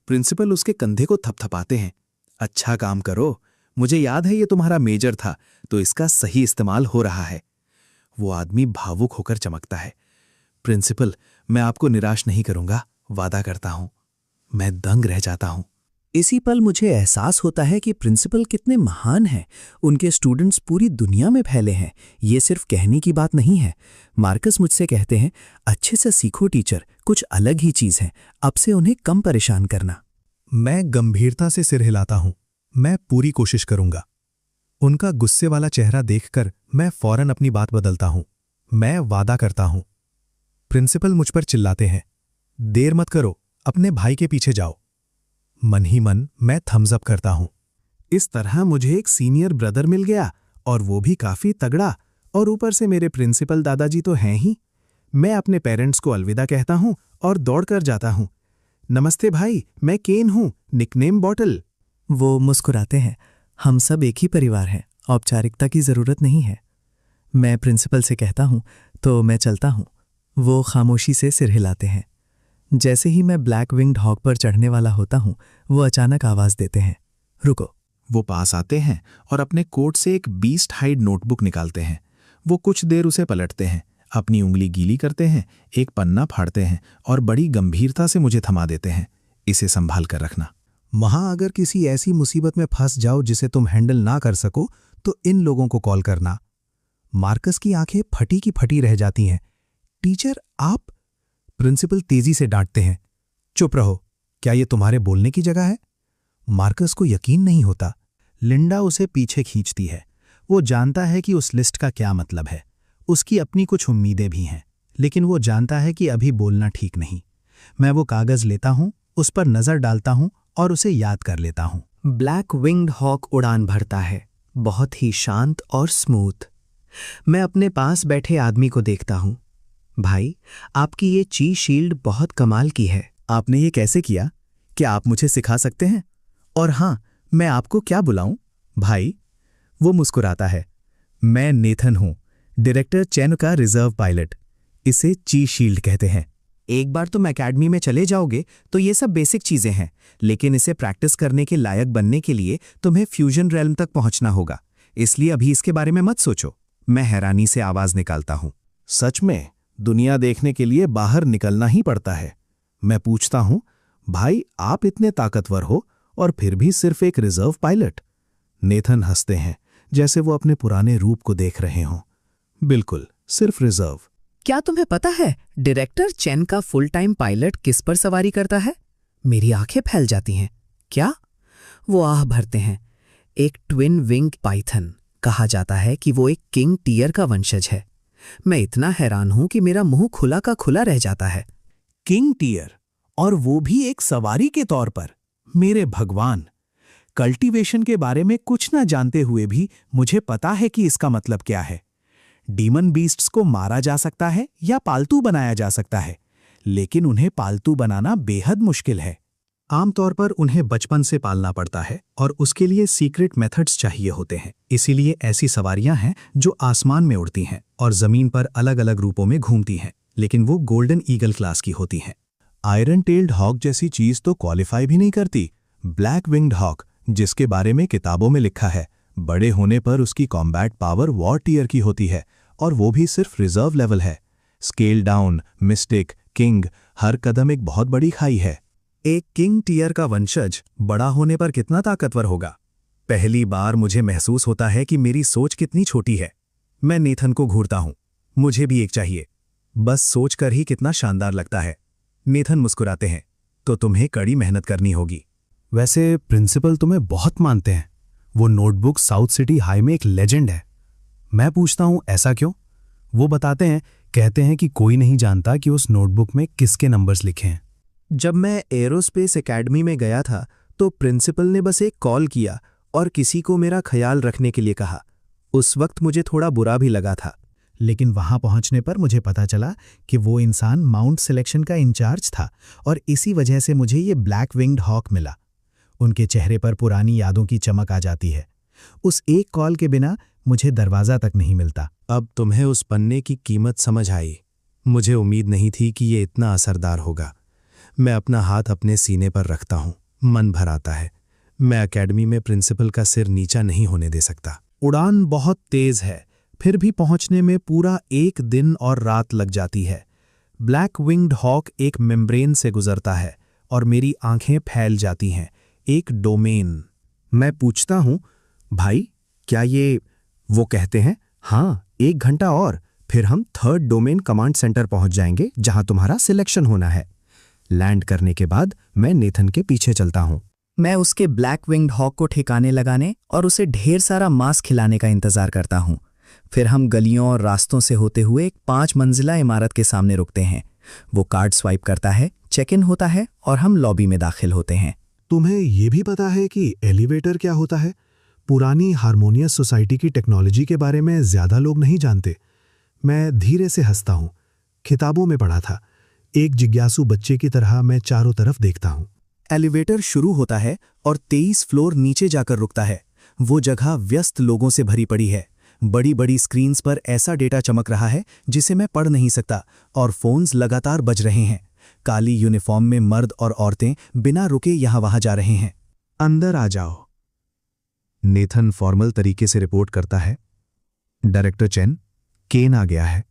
प्रिंसिपल उसके कंधे को थपथपाते हैं। अच्छा काम करो, मुझे याद है ये तुम्हारा मेजर था, तो इसका सही इस्तेमाल हो रहा है। वो आदमी भावुक होकर चमकता है। प्रिंसिपल, मैं आपको निराश नहीं करूंगा, वादा करता हूं। मैं दंग रह जाता हूं। इसी पल मुझे एहसास होता है कि प्रिंसिपल कितने महान हैं। उनके स्टूडेंट्स पूरी दुनिया में फैले हैं। ये सिर्फ कहने की बात नहीं है। मार्कस मुझसे कहते हैं, अच्छे से सीखो टीचर, कुछ अलग ही चीज है, अब से उन्हें कम परेशान करना। मैं गंभीरता से सिर हिलाता हूं। मैं पूरी कोशिश करूंगा। उनका गुस्से वाला चेहरा देखकर मैं फौरन अपनी बात बदलता हूं। मैं वादा करता हूं। प्रिंसिपल मुझ पर चिल्लाते हैं, देर मत करो, अपने भाई के पीछे जाओ। मन ही मन मैं थम्स अप करता हूं। इस तरह मुझे एक सीनियर ब्रदर मिल गया, और वो भी काफी तगड़ा, और ऊपर से मेरे प्रिंसिपल दादाजी तो हैं ही। मैं अपने पेरेंट्स को अलविदा कहता हूं और दौड़कर जाता हूं। नमस्ते भाई, मैं केन हूं, निकनेम बॉटल। वो मुस्कुराते हैं। हम सब एक ही परिवार हैं, औपचारिकता की जरूरत नहीं है। मैं प्रिंसिपल से कहता हूं, तो मैं चलता हूं। वो खामोशी से सिर हिलाते हैं। जैसे ही मैं ब्लैक विंग्ड हॉक पर चढ़ने वाला होता हूं, वो अचानक आवाज देते हैं, रुको। वो पास आते हैं और अपने कोट से एक बीस्ट हाइड नोटबुक निकालते हैं। वो कुछ देर उसे पलटते हैं, अपनी उंगली गीली करते हैं, एक पन्ना फाड़ते हैं और बड़ी गंभीरता से मुझे थमा देते हैं, इसे संभाल कर रखना। वहां अगर किसी ऐसी मुसीबत में फंस जाओ जिसे तुम हैंडल ना कर सको, तो इन लोगों को कॉल करना। मार्कस की आंखें फटी की फटी रह जाती हैं। टीचर, आप? प्रिंसिपल तेजी से डांटते हैं, चुप रहो, क्या ये तुम्हारे बोलने की जगह है? मार्कस को यकीन नहीं होता। लिंडा उसे पीछे खींचती है। वो जानता है कि उस लिस्ट का क्या मतलब है। उसकी अपनी कुछ उम्मीदें भी हैं, लेकिन वो जानता है कि अभी बोलना ठीक नहीं। मैं वो कागज लेता हूं, उस पर नजर डालता हूं और उसे याद कर लेता हूँ। ब्लैक विंग्ड हॉक उड़ान भरता है, बहुत ही शांत और स्मूथ। मैं अपने पास बैठे आदमी को देखता हूँ। भाई, आपकी ये ची शील्ड बहुत कमाल की है। आपने ये कैसे किया? क्या आप मुझे सिखा सकते हैं? और हाँ, मैं आपको क्या बुलाऊं? भाई। वो मुस्कुराता है। मैं नेथन हूं, डायरेक्टर चैन का रिजर्व पायलट। इसे ची शील्ड कहते हैं। एक बार तुम एकेडमी में चले जाओगे तो ये सब बेसिक चीजें हैं, लेकिन इसे प्रैक्टिस करने के लायक बनने के लिए तुम्हें फ्यूजन रेल्म तक पहुंचना होगा। इसलिए अभी इसके बारे में मत सोचो। मैं हैरानी से आवाज निकालता हूं। सच में दुनिया देखने के लिए बाहर निकलना ही पड़ता है। मैं पूछता हूं, भाई आप इतने ताकतवर हो और फिर भी सिर्फ एक रिजर्व पायलट? नेथन हंसते हैं, जैसे वो अपने पुराने रूप को देख रहे हों। बिल्कुल, सिर्फ रिजर्व। क्या तुम्हें पता है डायरेक्टर चैन का फुल टाइम पायलट किस पर सवारी करता है? मेरी आंखें फैल जाती हैं। क्या? वो आह भरते हैं। एक ट्विन विंग पाइथन। कहा जाता है कि वो एक किंग टियर का वंशज है। मैं इतना हैरान हूं कि मेरा मुंह खुला का खुला रह जाता है। किंग टियर, और वो भी एक सवारी के तौर पर। मेरे भगवान, कल्टीवेशन के बारे में कुछ ना जानते हुए भी मुझे पता है कि इसका मतलब क्या है। डीमन बीस्ट्स को मारा जा सकता है या पालतू बनाया जा सकता है, लेकिन उन्हें पालतू बनाना बेहद मुश्किल है। आमतौर पर उन्हें बचपन से पालना पड़ता है और उसके लिए सीक्रेट मेथड्स चाहिए होते हैं। इसीलिए ऐसी सवारियां हैं जो आसमान में उड़ती हैं और जमीन पर अलग अलग रूपों में घूमती हैं, लेकिन वो गोल्डन ईगल क्लास की होती हैं। आयरन टेल्ड हॉक जैसी चीज तो क्वालिफाई भी नहीं करती। ब्लैक विंग्ड हॉक, जिसके बारे में किताबों में लिखा है, बड़े होने पर उसकी कॉम्बैट पावर वॉर टियर की होती है, और वो भी सिर्फ रिजर्व लेवल है। स्केल डाउन, मिस्टिक, किंग, हर कदम एक बहुत बड़ी खाई है। एक किंग टियर का वंशज बड़ा होने पर कितना ताकतवर होगा? पहली बार मुझे महसूस होता है कि मेरी सोच कितनी छोटी है। मैं नेथन को घूरता हूं। मुझे भी एक चाहिए। बस सोचकर ही कितना शानदार लगता है। नेथन मुस्कुराते हैं। तो तुम्हें कड़ी मेहनत करनी होगी। वैसे प्रिंसिपल तुम्हें बहुत मानते हैं। वो नोटबुक साउथ सिटी हाई में एक लेजेंड है। मैं पूछता हूं, ऐसा क्यों? वो बताते हैं, कहते हैं कि कोई नहीं जानता कि उस नोटबुक में किसके नंबर्स लिखे हैं। जब मैं एरोस्पेस एकेडमी में गया था तो प्रिंसिपल ने बस एक कॉल किया और किसी को मेरा ख्याल रखने के लिए कहा। उस वक्त मुझे थोड़ा बुरा भी लगा था, लेकिन वहां पहुंचने पर मुझे पता चला कि वो इंसान माउंट सिलेक्शन का इंचार्ज था और इसी वजह से मुझे ये ब्लैक विंग्ड हॉक मिला। उनके चेहरे पर पुरानी यादों की चमक आ जाती है। उस एक कॉल के बिना मुझे दरवाज़ा तक नहीं मिलता। अब तुम्हें उस पन्ने की कीमत समझ आई। मुझे उम्मीद नहीं थी कि ये इतना असरदार होगा। मैं अपना हाथ अपने सीने पर रखता हूँ। मन भर आता है। मैं एकेडमी में प्रिंसिपल का सिर नीचा नहीं होने दे सकता। उड़ान बहुत तेज है, फिर भी पहुंचने में पूरा एक दिन और रात लग जाती है। ब्लैक विंग्ड हॉक एक मेम्ब्रेन से गुजरता है और मेरी आंखें फैल जाती हैं। एक डोमेन। मैं पूछता हूं, भाई क्या ये? वो कहते हैं, हाँ, 1 घंटा और फिर हम 3rd डोमेन कमांड सेंटर पहुंच जाएंगे जहां तुम्हारा सिलेक्शन होना है। लैंड करने के बाद मैं नेथन के पीछे चलता हूं। मैं उसके ब्लैक विंग्ड हॉक को ठिकाने लगाने और उसे ढेर सारा मांस खिलाने का इंतजार करता हूं। फिर हम गलियों और रास्तों से होते हुए एक 5 मंजिला इमारत के सामने रुकते हैं। वो कार्ड स्वाइप करता है, चेक इन होता है और हम लॉबी में दाखिल होते हैं। तुम्हें ये भी पता है कि एलिवेटर क्या होता है? पुरानी हारमोनियस सोसाइटी की टेक्नोलॉजी के बारे में ज्यादा लोग नहीं जानते। मैं धीरे से हंसता हूं। किताबों में पढ़ा था। एक जिज्ञासु बच्चे की तरह मैं चारों तरफ देखता हूं। एलिवेटर शुरू होता है और 23 फ्लोर नीचे जाकर रुकता है। वो जगह व्यस्त लोगों से भरी पड़ी है। बड़ी बड़ी स्क्रीन्स पर ऐसा डेटा चमक रहा है जिसे मैं पढ़ नहीं सकता और फोन्स लगातार बज रहे हैं। काली यूनिफॉर्म में मर्द और औरतें बिना रुके यहां वहां जा रहे हैं। अंदर आ जाओ, नेथन फॉर्मल तरीके से रिपोर्ट करता है। डायरेक्टर चेन, केन आ गया है।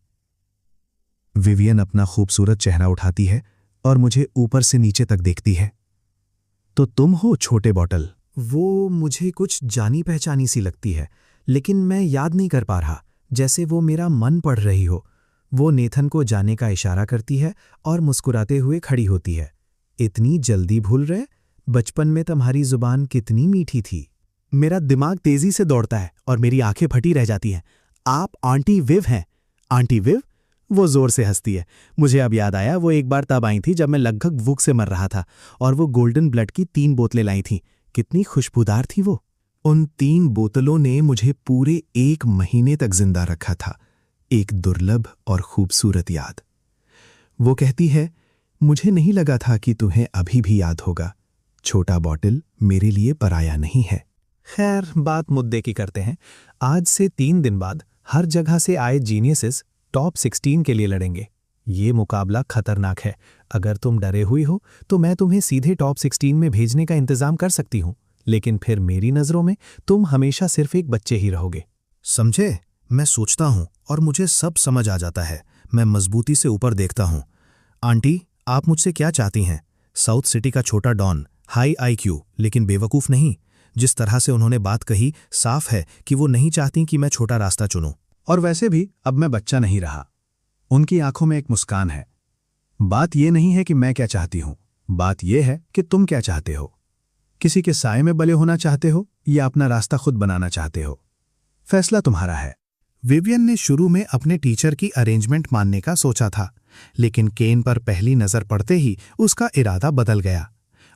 विवियन अपना खूबसूरत चेहरा उठाती है और मुझे ऊपर से नीचे तक देखती है। तो तुम हो छोटे बॉटल? वो मुझे कुछ जानी पहचानी सी लगती है, लेकिन मैं याद नहीं कर पा रहा, जैसे वो मेरा मन पढ़ रही हो। वो नेथन को जाने का इशारा करती है और मुस्कुराते हुए खड़ी होती है। इतनी जल्दी भूल रहे? बचपन में तुम्हारी जुबान कितनी मीठी थी। मेरा दिमाग तेजी से दौड़ता है और मेरी आंखें फटी रह जाती हैं। आप आंटी विव हैं? आंटी विव? वो जोर से हंसती है। मुझे अब याद आया, वो एक बार तब आई थी जब मैं लगभग भूख से मर रहा था और वो गोल्डन ब्लड की 3 बोतलें लाई थीं। कितनी खुशबूदार थी वो। उन 3 बोतलों ने मुझे पूरे 1 महीने तक जिंदा रखा था। एक दुर्लभ और खूबसूरत याद। वो कहती है, मुझे नहीं लगा था कि तुम्हें अभी भी याद होगा। छोटा बॉटल मेरे लिए पराया नहीं है। खैर, बात मुद्दे की करते हैं। आज से 3 दिन बाद हर जगह से आए जीनियसेस टॉप 16 के लिए लड़ेंगे। ये मुकाबला खतरनाक है। अगर तुम डरे हुई हो तो मैं तुम्हें सीधे टॉप 16 में भेजने का इंतजाम कर सकती हूँ, लेकिन फिर मेरी नज़रों में तुम हमेशा सिर्फ एक बच्चे ही रहोगे। समझे? मैं सोचता हूँ और मुझे सब समझ आ जाता है। मैं मजबूती से ऊपर देखता हूँ। आंटी, आप मुझसे क्या चाहती हैं? साउथ सिटी का छोटा डॉन, हाई IQ लेकिन बेवकूफ़ नहीं। जिस तरह से उन्होंने बात कही, साफ है कि वो नहीं चाहती कि मैं छोटा रास्ता चुनूं। और वैसे भी अब मैं बच्चा नहीं रहा। उनकी आंखों में एक मुस्कान है। बात यह नहीं है कि मैं क्या चाहती हूं, बात यह है कि तुम क्या चाहते हो। किसी के साए में बले होना चाहते हो या अपना रास्ता खुद बनाना चाहते हो, फैसला तुम्हारा है। विवियन ने शुरू में अपने टीचर की अरेंजमेंट मानने का सोचा था, लेकिन केन पर पहली नजर पड़ते ही उसका इरादा बदल गया।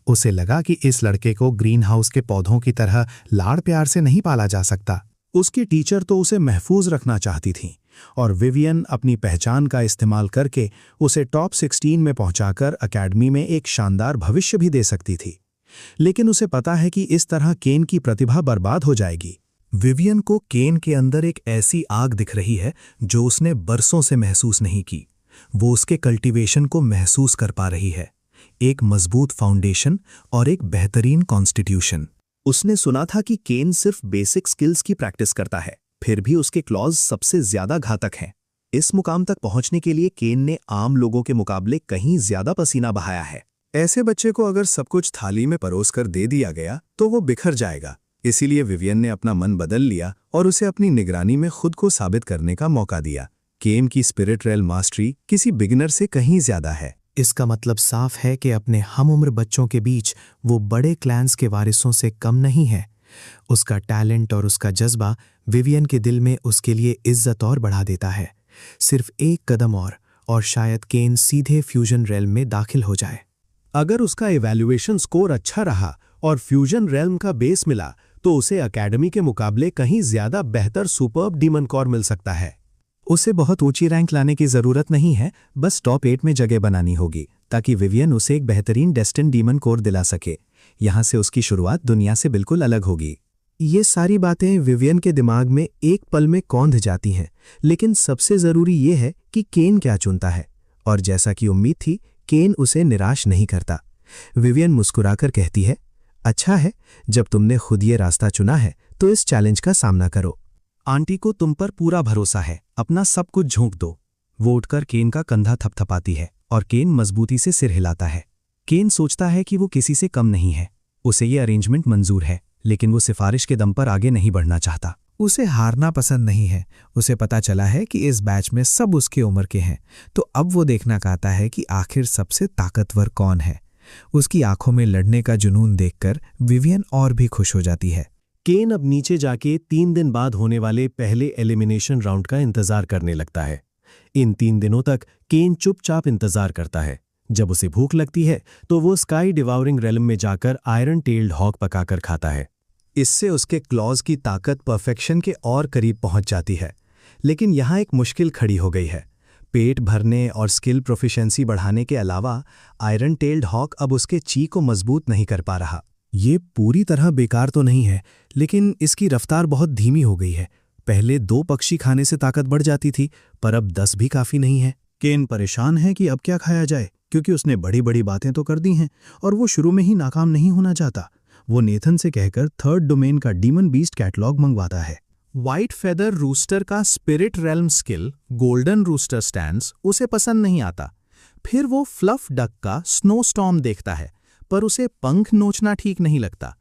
उसे लगा कि इस लड़के को ग्रीन हाउस के पौधों की तरह लाड़ प्यार से नहीं पाला जा सकता। उसकी टीचर तो उसे महफूज रखना चाहती थीं और विवियन अपनी पहचान का इस्तेमाल करके उसे टॉप 16 में पहुंचाकर अकेडमी में एक शानदार भविष्य भी दे सकती थी। लेकिन उसे पता है कि इस तरह केन की प्रतिभा बर्बाद हो जाएगी। विवियन को केन के अंदर एक ऐसी आग दिख रही है जो उसने बरसों से महसूस नहीं की। वो उसके कल्टीवेशन को महसूस कर पा रही है, एक मजबूत फाउंडेशन और एक बेहतरीन कॉन्स्टिट्यूशन। उसने सुना था कि केन सिर्फ बेसिक स्किल्स की प्रैक्टिस करता है, फिर भी उसके क्लॉज सबसे ज्यादा घातक हैं। इस मुकाम तक पहुंचने के लिए केन ने आम लोगों के मुकाबले कहीं ज्यादा पसीना बहाया है। ऐसे बच्चे को अगर सब कुछ थाली में परोस कर दे दिया गया तो वो बिखर जाएगा। इसीलिए विवियन ने अपना मन बदल लिया और उसे अपनी निगरानी में खुद को साबित करने का मौका दिया। केन की स्पिरिट रेल मास्टरी किसी बिगिनर से कहीं ज्यादा है। इसका मतलब साफ है कि अपने हम उम्र बच्चों के बीच वो बड़े क्लैंस के वारिसों से कम नहीं है। उसका टैलेंट और उसका जज्बा विवियन के दिल में उसके लिए इज्जत और बढ़ा देता है। सिर्फ एक कदम और शायद केन सीधे फ्यूजन रेल्म में दाखिल हो जाए। अगर उसका इवैल्यूएशन स्कोर अच्छा रहा और फ्यूजन रेल्म का बेस मिला तो उसे एकेडमी के मुकाबले कहीं ज्यादा बेहतर सुपर्ब डीमन कोर मिल सकता है। उसे बहुत ऊंची रैंक लाने की जरूरत नहीं है, बस टॉप 8 में जगह बनानी होगी ताकि विवियन उसे एक बेहतरीन डेस्टिन डीमन कोर दिला सके। यहां से उसकी शुरुआत दुनिया से बिल्कुल अलग होगी। ये सारी बातें विवियन के दिमाग में एक पल में कौंध जाती हैं, लेकिन सबसे जरूरी ये है कि केन क्या चुनता है। और जैसा कि उम्मीद थी, केन उसे निराश नहीं करता। विवियन मुस्कुराकर कहती है, अच्छा है, जब तुमने खुद ये रास्ता चुना है तो इस चैलेंज का सामना करो। आंटी को तुम पर पूरा भरोसा है, अपना सब कुछ झोंक दो। वो उठकर केन का कंधा थपथपाती है और केन मजबूती से सिर हिलाता है। केन सोचता है कि वो किसी से कम नहीं है। उसे ये अरेंजमेंट मंजूर है, लेकिन वो सिफारिश के दम पर आगे नहीं बढ़ना चाहता। उसे हारना पसंद नहीं है। उसे पता चला है कि इस बैच में सब उसके उम्र के हैं, तो अब वो देखना चाहता है कि आखिर सबसे ताकतवर कौन है। उसकी आंखों में लड़ने का जुनून देखकर विवियन और भी खुश हो जाती है। केन अब नीचे जाके 3 दिन बाद होने वाले पहले एलिमिनेशन राउंड का इंतजार करने लगता है। इन 3 दिनों तक केन चुपचाप इंतजार करता है। जब उसे भूख लगती है तो वो स्काई डिवाउरिंग रेलम में जाकर आयरन टेल्ड हॉक पकाकर खाता है। इससे उसके क्लॉज की ताकत परफेक्शन के और करीब पहुंच जाती है। लेकिन यहाँ एक मुश्किल खड़ी हो गई है। पेट भरने और स्किल प्रोफिशिएंसी बढ़ाने के अलावा आयरन टेल्ड हॉक अब उसके ची को मजबूत नहीं कर पा रहा। ये पूरी तरह बेकार तो नहीं है, लेकिन इसकी रफ्तार बहुत धीमी हो गई है। पहले 2 पक्षी खाने से ताकत बढ़ जाती थी, पर अब 10 भी काफी नहीं है। केन परेशान है कि अब क्या खाया जाए, क्योंकि उसने बड़ी बड़ी बातें तो कर दी हैं और वो शुरू में ही नाकाम नहीं होना चाहता। वो नेथन से कहकर 3rd डोमेन का डीमन बीस्ट कैटलॉग मंगवाता है। व्हाइट फेदर रूस्टर का spirit realm skill golden rooster stands उसे पसंद नहीं आता। फिर वो फ्लफ डक का स्नो स्टॉर्म देखता है, पर उसे पंख नोचना ठीक नहीं लगता।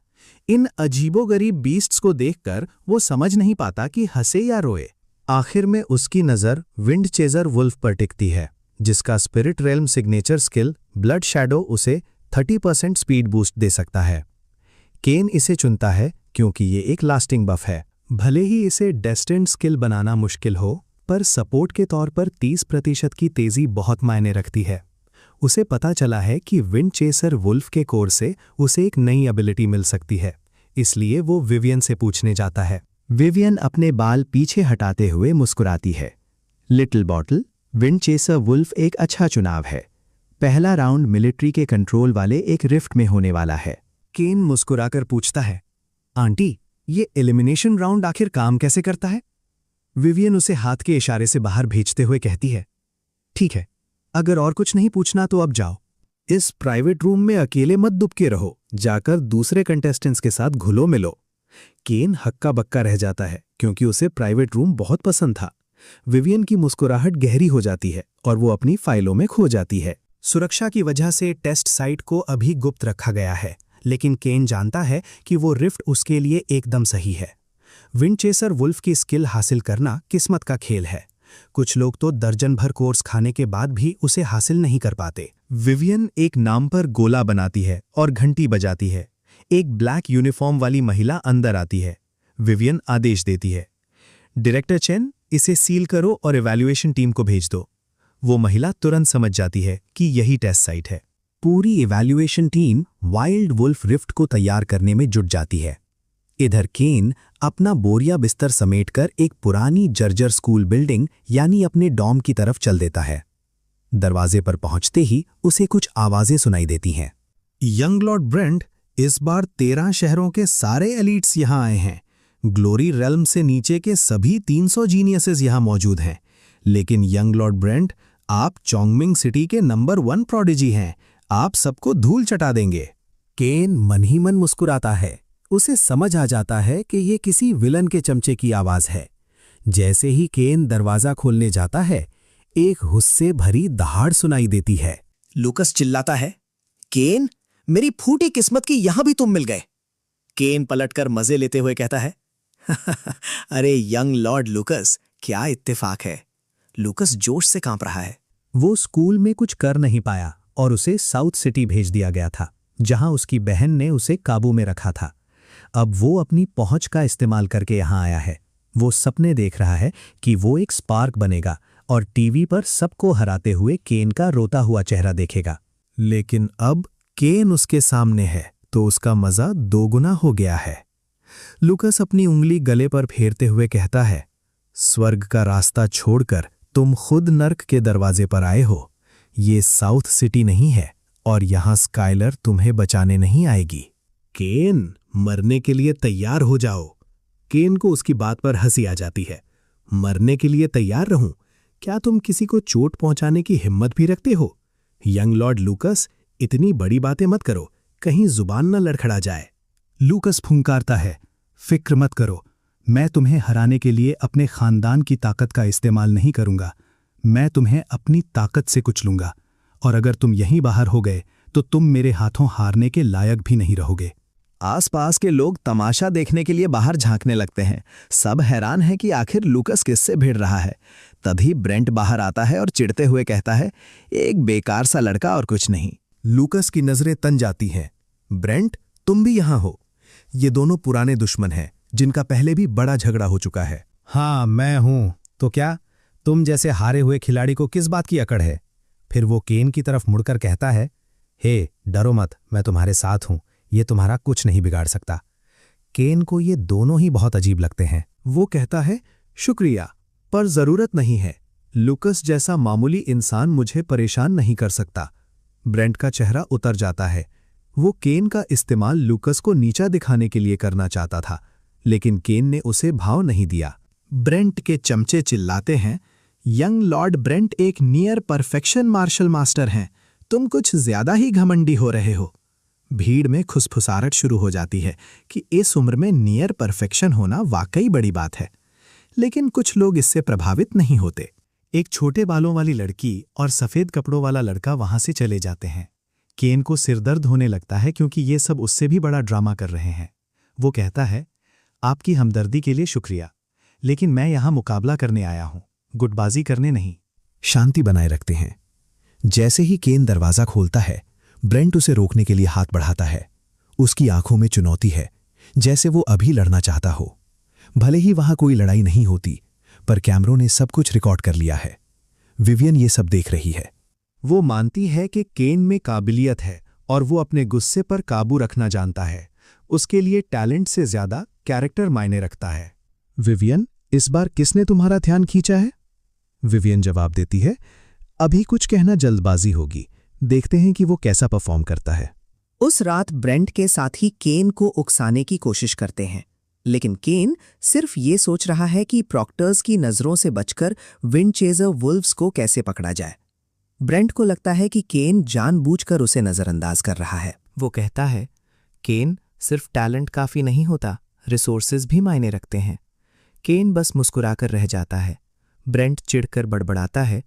इन अजीबोगरीब बीस्ट्स को देखकर वो समझ नहीं पाता कि हंसे या रोए। आखिर में उसकी नज़र विंड चेजर वुल्फ पर टिकती है, जिसका spirit realm signature skill blood shadow उसे 30% स्पीड बूस्ट दे सकता है। केन इसे चुनता है क्योंकि ये एक लास्टिंग बफ है। भले ही इसे डेस्टिन्ड स्किल बनाना मुश्किल हो, पर सपोर्ट के तौर पर 30% की तेजी बहुत मायने रखती है। उसे पता चला है कि विंड चेसर वुल्फ के कोर से उसे एक नई एबिलिटी मिल सकती है, इसलिए वो विवियन से पूछने जाता है। विवियन अपने बाल पीछे हटाते हुए मुस्कुराती है। Little bottle, wind chaser wolf एक अच्छा चुनाव है। पहला राउंड मिलिट्री के कंट्रोल वाले एक रिफ्ट में होने वाला है। केन मुस्कुराकर पूछता है, आंटी, ये एलिमिनेशन राउंड आखिर काम कैसे करता है? विवियन उसे हाथ के इशारे से बाहर भेजते हुए कहती है, ठीक है, अगर और कुछ नहीं पूछना तो अब जाओ। इस प्राइवेट रूम में अकेले मत दुबके रहो, जाकर दूसरे कंटेस्टेंट्स के साथ घुलो मिलो। केन हक्का बक्का रह जाता है क्योंकि उसे प्राइवेट रूम बहुत पसंद था। विवियन की मुस्कुराहट गहरी हो जाती है और वो अपनी फाइलों में खो जाती है। सुरक्षा की वजह से टेस्ट साइट को अभी गुप्त रखा गया है, लेकिन केन जानता है कि वो रिफ्ट उसके लिए एकदम सही है। विंड चेसर वुल्फ की स्किल हासिल करना किस्मत का खेल है। कुछ लोग तो दर्जन भर कोर्स खाने के बाद भी उसे हासिल नहीं कर पाते। विवियन एक नाम पर गोला बनाती है और घंटी बजाती है। एक ब्लैक यूनिफॉर्म वाली महिला अंदर आती है। विवियन आदेश देती है, डायरेक्टर चेन, इसे सील करो और इवैल्यूएशन टीम को भेज दो। वो महिला तुरंत समझ जाती है कि यही टेस्ट साइट है। पूरी evaluation team wild wolf rift को तैयार करने में जुट जाती है। इधर केन अपना बोरिया बिस्तर समेटकर एक पुरानी जर्जर स्कूल बिल्डिंग यानी अपने डॉम की तरफ चल देता है। दरवाजे पर पहुंचते ही उसे कुछ आवाजें सुनाई देती हैं। यंग लॉर्ड ब्रेंट, इस बार 13 शहरों के सारे एलीट्स यहां आए हैं। ग्लोरी रेल्म से नीचे के सभी 300 जीनियसेस यहां मौजूद हैं। लेकिन यंग लॉर्ड ब्रेंट, आप चोंगमिंग सिटी के नंबर 1 प्रोडिजी हैं। आप सबको धूल चटा देंगे। केन मन ही मन मुस्कुराता है। उसे समझ आ जाता है कि ये किसी विलन के चमचे की आवाज है। जैसे ही केन दरवाजा खोलने जाता है, एक गुस्से भरी दहाड़ सुनाई देती है। लूकस चिल्लाता है, केन, मेरी फूटी किस्मत की यहां भी तुम मिल गए। केन पलटकर मजे लेते हुए कहता है, अरे यंग लॉर्ड लूकस, क्या इत्तेफाक है। लूकस जोश से कांप रहा है। वो स्कूल में कुछ कर नहीं पाया और उसे साउथ सिटी भेज दिया गया था, जहां उसकी बहन ने उसे काबू में रखा था। अब वो अपनी पहुंच का इस्तेमाल करके यहां आया है। वो सपने देख रहा है कि वो एक स्पार्क बनेगा और टीवी पर सबको हराते हुए केन का रोता हुआ चेहरा देखेगा। लेकिन अब केन उसके सामने है तो उसका मजा दोगुना हो गया है। लूकस अपनी उंगली गले पर फेरते हुए कहता है, स्वर्ग का रास्ता छोड़कर तुम खुद नर्क के दरवाजे पर आए हो। ये साउथ सिटी नहीं है और यहां स्काइलर तुम्हें बचाने नहीं आएगी। केन, मरने के लिए तैयार हो जाओ। केन को उसकी बात पर हंसी आ जाती है। मरने के लिए तैयार रहूं? क्या तुम किसी को चोट पहुंचाने की हिम्मत भी रखते हो? यंग लॉर्ड लूकस, इतनी बड़ी बातें मत करो, कहीं जुबान न लड़खड़ा जाए। लूकस फुंकारता है, फिक्र मत करो, मैं तुम्हें हराने के लिए अपने खानदान की ताकत का इस्तेमाल नहीं करूंगा। मैं तुम्हें अपनी ताकत से कुचलूंगा और अगर तुम यहीं बाहर हो गए तो तुम मेरे हाथों हारने के लायक भी नहीं रहोगे। आसपास के लोग तमाशा देखने के लिए बाहर झांकने लगते हैं। सब हैरान हैं कि आखिर लूकस किससे भिड़ रहा है। तभी ब्रेंट बाहर आता है और चिढ़ते हुए कहता है, एक बेकार सा लड़का और कुछ नहीं। लूकस की नजरें तन जाती हैं। ब्रेंट, तुम भी यहां हो। ये दोनों पुराने दुश्मन हैं जिनका पहले भी बड़ा झगड़ा हो चुका है। हाँ, मैं हूं। तो क्या तुम जैसे हारे हुए खिलाड़ी को किस बात की अकड़ है? फिर वो केन की तरफ मुड़कर कहता है, हे, डरो मत, मैं तुम्हारे साथ हूं। ये तुम्हारा कुछ नहीं बिगाड़ सकता। केन को ये दोनों ही बहुत अजीब लगते हैं। वो कहता है, शुक्रिया, पर जरूरत नहीं है। लूकस जैसा मामूली इंसान मुझे परेशान नहीं कर सकता। ब्रेंट का चेहरा उतर जाता है। वो केन का इस्तेमाल लूकस को नीचा दिखाने के लिए करना चाहता था, लेकिन केन ने उसे भाव नहीं दिया। ब्रेंट के चमचे चिल्लाते हैं, यंग लॉर्ड ब्रेंट एक नियर परफेक्शन मार्शल मास्टर हैं। तुम कुछ ज्यादा ही घमंडी हो रहे हो। भीड़ में खुसफुसाहट शुरू हो जाती है कि इस उम्र में नियर परफेक्शन होना वाकई बड़ी बात है, लेकिन कुछ लोग इससे प्रभावित नहीं होते। एक छोटे बालों वाली लड़की और सफेद कपड़ों वाला लड़का वहां से चले जाते हैं। केन को सिरदर्द होने लगता है क्योंकि ये सब उससे भी बड़ा ड्रामा कर रहे हैं। वो कहता है, आपकी हमदर्दी के लिए शुक्रिया, लेकिन मैं यहां मुकाबला करने आया हूं, गुटबाजी करने नहीं। शांति बनाए रखते हैं। जैसे ही केन दरवाजा खोलता है, ब्रेंट उसे रोकने के लिए हाथ बढ़ाता है। उसकी आंखों में चुनौती है, जैसे वो अभी लड़ना चाहता हो। भले ही वहां कोई लड़ाई नहीं होती, पर कैमरों ने सब कुछ रिकॉर्ड कर लिया है। विवियन ये सब देख रही है। वो मानती है कि केन में काबिलियत है और वो अपने गुस्से पर काबू रखना जानता है। उसके लिए टैलेंट से ज्यादा कैरेक्टर मायने रखता है। विवियन, इस बार किसने तुम्हारा ध्यान खींचा है? विवियन जवाब देती है, अभी कुछ कहना जल्दबाजी होगी, देखते हैं कि वो कैसा परफॉर्म करता है। उस रात ब्रेंट के साथी केन को उकसाने की कोशिश करते हैं, लेकिन केन सिर्फ ये सोच रहा है कि प्रॉक्टर्स की नजरों से बचकर विंडचेजर वुल्व्स को कैसे पकड़ा जाए। ब्रेंट को लगता है कि केन जानबूझकर उसे नजरअंदाज कर रहा है। वो कहता है, केन, सिर्फ टैलेंट काफी नहीं होता, रिसोर्सेज भी मायने रखते हैं। केन बस मुस्कुराकर रह जाता है। ब्रेंट चिढ़कर बड़बड़ाता है,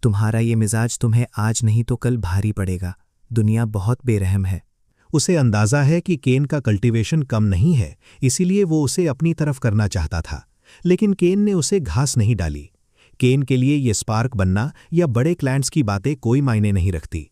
तुम्हारा ये मिजाज तुम्हें आज नहीं तो कल भारी पड़ेगा। दुनिया बहुत बेरहम है। उसे अंदाजा है कि केन का कल्टीवेशन कम नहीं है, इसीलिए वो उसे अपनी तरफ करना चाहता था, लेकिन केन ने उसे घास नहीं डाली। केन के लिए ये स्पार्क बनना या बड़े क्लाइंट्स की बातें कोई मायने नहीं रखती।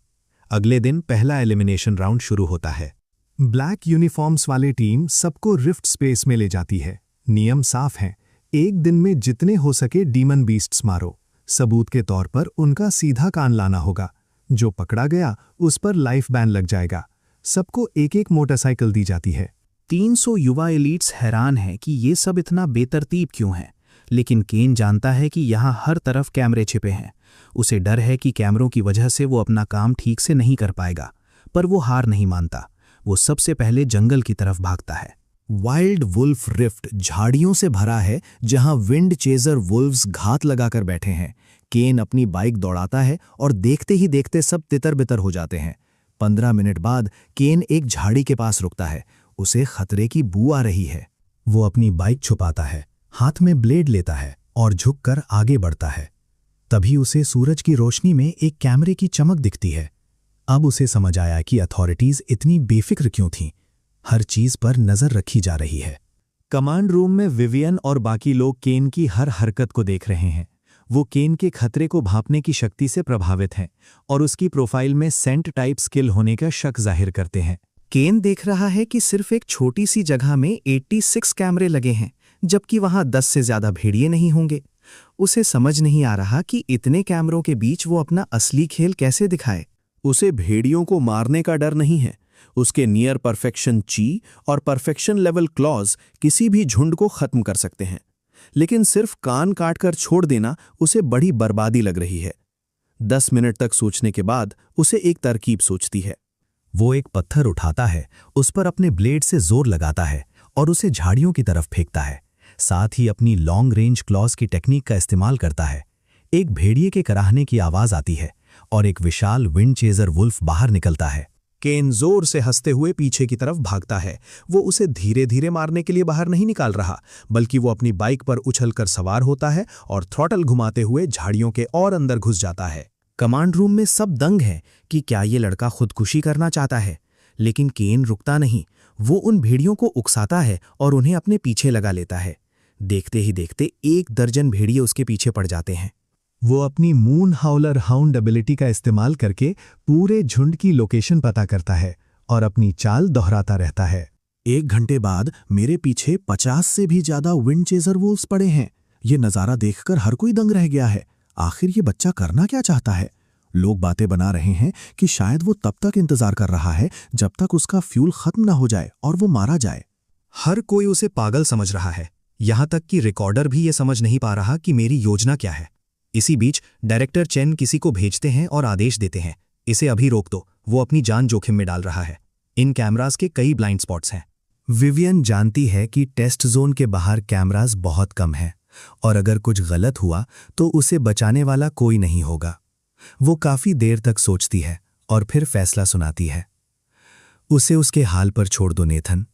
अगले दिन पहला एलिमिनेशन राउंड शुरू होता है। ब्लैक यूनिफॉर्म्स वाली टीम सबको रिफ्ट स्पेस में ले जाती है। नियम साफ हैं, एक दिन में जितने हो सके डीमन बीस्ट्स मारो। सबूत के तौर पर उनका सीधा कान लाना होगा। जो पकड़ा गया उस पर लाइफ बैन लग जाएगा। सबको एक एक मोटरसाइकिल दी जाती है। 300 युवा एलीट्स हैरान हैं कि ये सब इतना बेतरतीब क्यों है, लेकिन केन जानता है कि यहाँ हर तरफ कैमरे छिपे हैं। उसे डर है कि कैमरों की वजह से वो अपना काम ठीक से नहीं कर पाएगा, पर वो हार नहीं मानता। वो सबसे पहले जंगल की तरफ भागता है। वाइल्ड वुल्फ रिफ्ट झाड़ियों से भरा है, जहां विंड चेजर वुल्व्स घात लगाकर बैठे हैं। केन अपनी बाइक दौड़ाता है और देखते ही देखते सब तितर-बितर हो जाते हैं। 15 मिनट बाद केन एक झाड़ी के पास रुकता है। उसे खतरे की बू आ रही है। वो अपनी बाइक छुपाता है, हाथ में ब्लेड लेता है और झुककर आगे बढ़ता है। तभी उसे सूरज की रोशनी में एक कैमरे की चमक दिखती है। अब उसे समझ आया कि अथॉरिटीज इतनी बेफिक्र क्यों थीं। हर चीज पर नजर रखी जा रही है। कमांड रूम में विवियन और बाकी लोग केन की हर हरकत को देख रहे हैं। वो केन के खतरे को भांपने की शक्ति से प्रभावित हैं और उसकी प्रोफाइल में सेंट टाइप स्किल होने का शक जाहिर करते हैं। केन देख रहा है कि सिर्फ एक छोटी सी जगह में 86 कैमरे लगे हैं, जबकि वहां 10 से ज्यादा भेड़िए नहीं होंगे। उसे समझ नहीं आ रहा कि इतने कैमरों के बीच वो अपना असली खेल कैसे दिखाए। उसे भेड़ियों को मारने का डर नहीं है। उसके नियर परफेक्शन ची और परफेक्शन लेवल क्लॉज किसी भी झुंड को खत्म कर सकते हैं, लेकिन सिर्फ कान काटकर छोड़ देना उसे बड़ी बर्बादी लग रही है। 10 मिनट तक सोचने के बाद उसे एक तरकीब सोचती है। वो एक पत्थर उठाता है, उस पर अपने ब्लेड से जोर लगाता है और उसे झाड़ियों की तरफ फेंकता है। साथ ही अपनी लॉन्ग रेंज क्लॉज की टेक्निक का इस्तेमाल करता है। एक भेड़िए के कराहने की आवाज आती है और एक विशाल विंड चेजर वुल्फ बाहर निकलता है। केन जोर से हंसते हुए पीछे की तरफ भागता है। वो उसे धीरे धीरे मारने के लिए बाहर नहीं निकाल रहा, बल्कि वो अपनी बाइक पर उछलकर सवार होता है और थ्रॉटल घुमाते हुए झाड़ियों के और अंदर घुस जाता है। कमांड रूम में सब दंग है कि क्या ये लड़का खुदकुशी करना चाहता है, लेकिन केन रुकता नहीं। वो उन भेड़ियों को उकसाता है और उन्हें अपने पीछे लगा लेता है। देखते ही देखते 1 दर्जन भेड़िए उसके पीछे पड़ जाते हैं। वो अपनी मून हाउलर हाउंड एबिलिटी का इस्तेमाल करके पूरे झुंड की लोकेशन पता करता है और अपनी चाल दोहराता रहता है। 1 घंटे बाद मेरे पीछे 50 से भी ज्यादा विंड चेजर वुल्व्स पड़े हैं। ये नज़ारा देखकर हर कोई दंग रह गया है। आखिर ये बच्चा करना क्या चाहता है? लोग बातें बना रहे हैं कि शायद वो तब तक इंतजार कर रहा है जब तक उसका फ्यूल खत्म ना हो जाए और वो मारा जाए। हर कोई उसे पागल समझ रहा है, यहां तक कि रिकॉर्डर भी ये समझ नहीं पा रहा कि मेरी योजना क्या है। इसी बीच डायरेक्टर चेन किसी को भेजते हैं और आदेश देते हैं, इसे अभी रोक दो, वो अपनी जान जोखिम में डाल रहा है। इन कैमरास के कई ब्लाइंड स्पॉट्स हैं। विवियन जानती है कि टेस्ट जोन के बाहर कैमरास बहुत कम हैं और अगर कुछ गलत हुआ तो उसे बचाने वाला कोई नहीं होगा। वो काफी देर तक सोचती है और फिर फैसला सुनाती है। उसे उसके हाल पर छोड़ दो नेथन,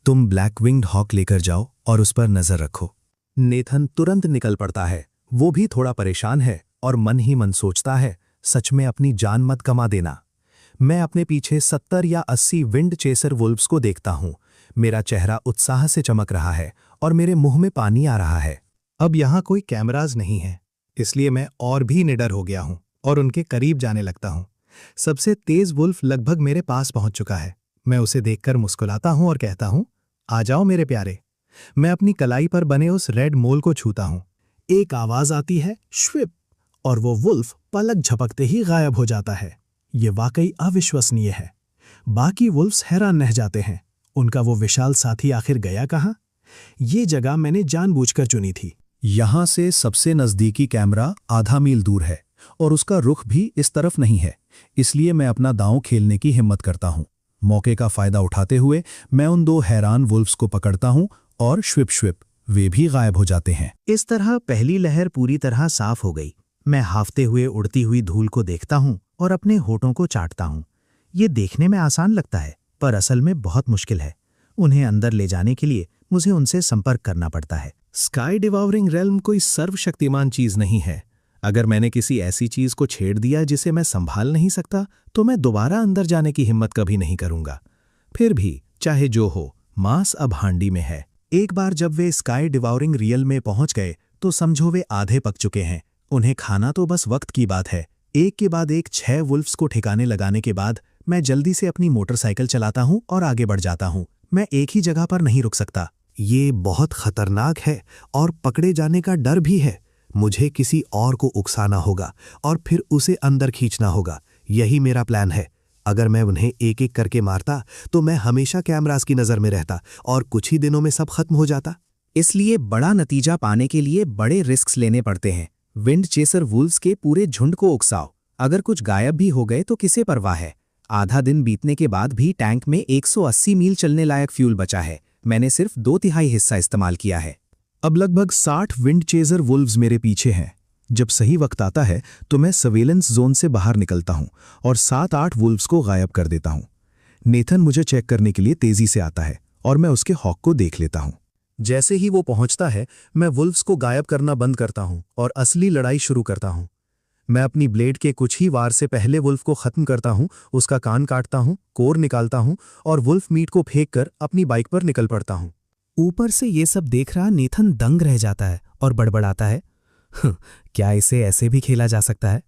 तुम ब्लैक विंग्ड हॉक लेकर जाओ और उस पर नजर रखो। नेथन तुरंत निकल पड़ता है। वो भी थोड़ा परेशान है और मन ही मन सोचता है, सच में अपनी जान मत गंवा देना। मैं अपने पीछे 70 या 80 विंड चेसर वुल्व्स को देखता हूं। मेरा चेहरा उत्साह से चमक रहा है और मेरे मुंह में पानी आ रहा है। अब यहां कोई कैमराज नहीं है, इसलिए मैं और भी निडर हो गया हूं और उनके करीब जाने लगता हूं। सबसे तेज वुल्फ लगभग मेरे पास पहुंच चुका है। मैं उसे देखकर मुस्कुराता हूं और कहता हूं, आ जाओ मेरे प्यारे। मैं अपनी कलाई पर बने उस रेड मोल को छूता हूं। एक आवाज आती है, श्विप, और वो वुल्फ पलक झपकते ही गायब हो जाता है। ये वाकई अविश्वसनीय है। बाकी वुल्फ्स हैरान रह जाते हैं। उनका वो विशाल साथी आखिर गया कहाँ? ये जगह मैंने जानबूझकर चुनी थी। यहां से सबसे नजदीकी कैमरा आधा मील दूर है और उसका रुख भी इस तरफ नहीं है, इसलिए मैं अपना दांव खेलने की हिम्मत करता हूं। मौके का फायदा उठाते हुए मैं उन दो हैरान वुल्फ्स को पकड़ता हूं और श्विप श्विप वे भी गायब हो जाते हैं। इस तरह पहली लहर पूरी तरह साफ हो गई। मैं हाफते हुए उड़ती हुई धूल को देखता हूं और अपने होठों को चाटता हूं। ये देखने में आसान लगता है, पर असल में बहुत मुश्किल है। उन्हें अंदर ले जाने के लिए मुझे उनसे संपर्क करना पड़ता है। स्काई डिवावरिंग रेल्म कोई सर्वशक्तिमान चीज नहीं है। अगर मैंने किसी ऐसी चीज को छेड़ दिया जिसे मैं संभाल नहीं सकता, तो मैं दोबारा अंदर जाने की हिम्मत कभी नहीं करूंगा। फिर भी चाहे जो हो, मांस अब हांडी में है। एक बार जब वे स्काई डिवावरिंग रियल में पहुंच गए तो समझो वे आधे पक चुके हैं। उन्हें खाना तो बस वक्त की बात है। एक के बाद एक 6 वुल्फ्स को ठिकाने लगाने के बाद मैं जल्दी से अपनी मोटरसाइकिल चलाता हूं और आगे बढ़ जाता हूं। मैं एक ही जगह पर नहीं रुक सकता। ये बहुत खतरनाक है और पकड़े जाने का डर भी है। मुझे किसी और को उकसाना होगा और फिर उसे अंदर खींचना होगा। यही मेरा प्लान है। अगर मैं उन्हें एक एक करके मारता तो मैं हमेशा कैमरास की नज़र में रहता और कुछ ही दिनों में सब खत्म हो जाता। इसलिए बड़ा नतीजा पाने के लिए बड़े रिस्क्स लेने पड़ते हैं। विंड चेसर वुल्व्स के पूरे झुंड को उकसाओ। अगर कुछ गायब भी हो गए तो किसे परवाह है। आधा दिन बीतने के बाद भी टैंक में 180 मील चलने लायक फ्यूल बचा है। मैंने सिर्फ 2/3 हिस्सा इस्तेमाल किया है। अब लगभग 60 विंड चेजर वुल्व्स मेरे पीछे हैं। जब सही वक्त आता है तो मैं सर्वेलेंस जोन से बाहर निकलता हूं और 7-8 वुल्व्स को गायब कर देता हूं। नेथन मुझे चेक करने के लिए तेजी से आता है और मैं उसके हॉक को देख लेता हूं। जैसे ही वो पहुंचता है, मैं वुल्व्स को गायब करना बंद करता हूं और असली लड़ाई शुरू करता हूं। मैं अपनी ब्लेड के कुछ ही वार से पहले वुल्फ को खत्म करता हूं, उसका कान काटता हूं, कोर निकालता हूं और वुल्फ मीट को फेंककर अपनी बाइक पर निकल पड़ता हूं। ऊपर से ये सब देख रहा नेथन दंग रह जाता है और बड़बड़ाता है, क्या इसे ऐसे भी खेला जा सकता है?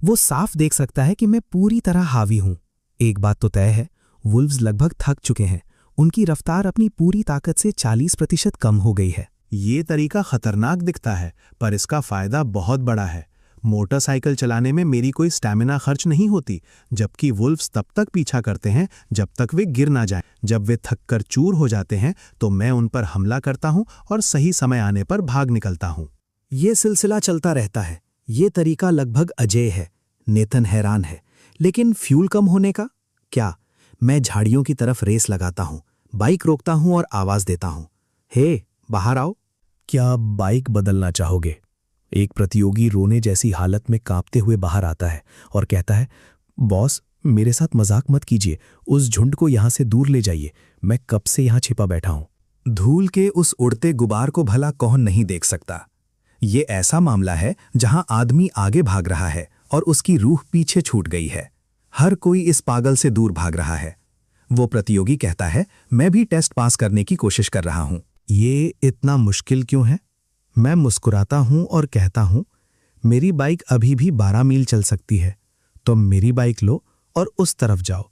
वो साफ देख सकता है कि मैं पूरी तरह हावी हूं। एक बात तो तय है, वुल्व्स लगभग थक चुके हैं। उनकी रफ्तार अपनी पूरी ताकत से 40% कम हो गई है। ये तरीका खतरनाक दिखता है, पर इसका फायदा बहुत बड़ा है। मोटरसाइकिल चलाने में मेरी कोई स्टैमिना खर्च नहीं होती, जबकि वुल्फ्स तब तक पीछा करते हैं जब तक वे गिर ना जाएं। जब वे थककर चूर हो जाते हैं तो मैं उन पर हमला करता हूं और सही समय आने पर भाग निकलता हूं। ये सिलसिला चलता रहता है। ये तरीका लगभग अजेय है। नेथन हैरान है, लेकिन फ्यूल कम होने का क्या? मैं झाड़ियों की तरफ रेस लगाता हूं, बाइक रोकता हूं और आवाज देता हूं, हे बाहर आओ। क्या बाइक बदलना चाहोगे? एक प्रतियोगी रोने जैसी हालत में कांपते हुए बाहर आता है और कहता है, बॉस मेरे साथ मजाक मत कीजिए, उस झुंड को यहां से दूर ले जाइए। मैं कब से यहां छिपा बैठा हूं। धूल के उस उड़ते गुबार को भला कौन नहीं देख सकता। ये ऐसा मामला है जहां आदमी आगे भाग रहा है और उसकी रूह पीछे छूट गई है। हर कोई इस पागल से दूर भाग रहा है। वो प्रतियोगी कहता है, मैं भी टेस्ट पास करने की कोशिश कर रहा हूं। ये इतना मुश्किल क्यों है? मैं मुस्कुराता हूं और कहता हूं, मेरी बाइक अभी भी 12 मील चल सकती है। तुम मेरी बाइक लो और उस तरफ जाओ।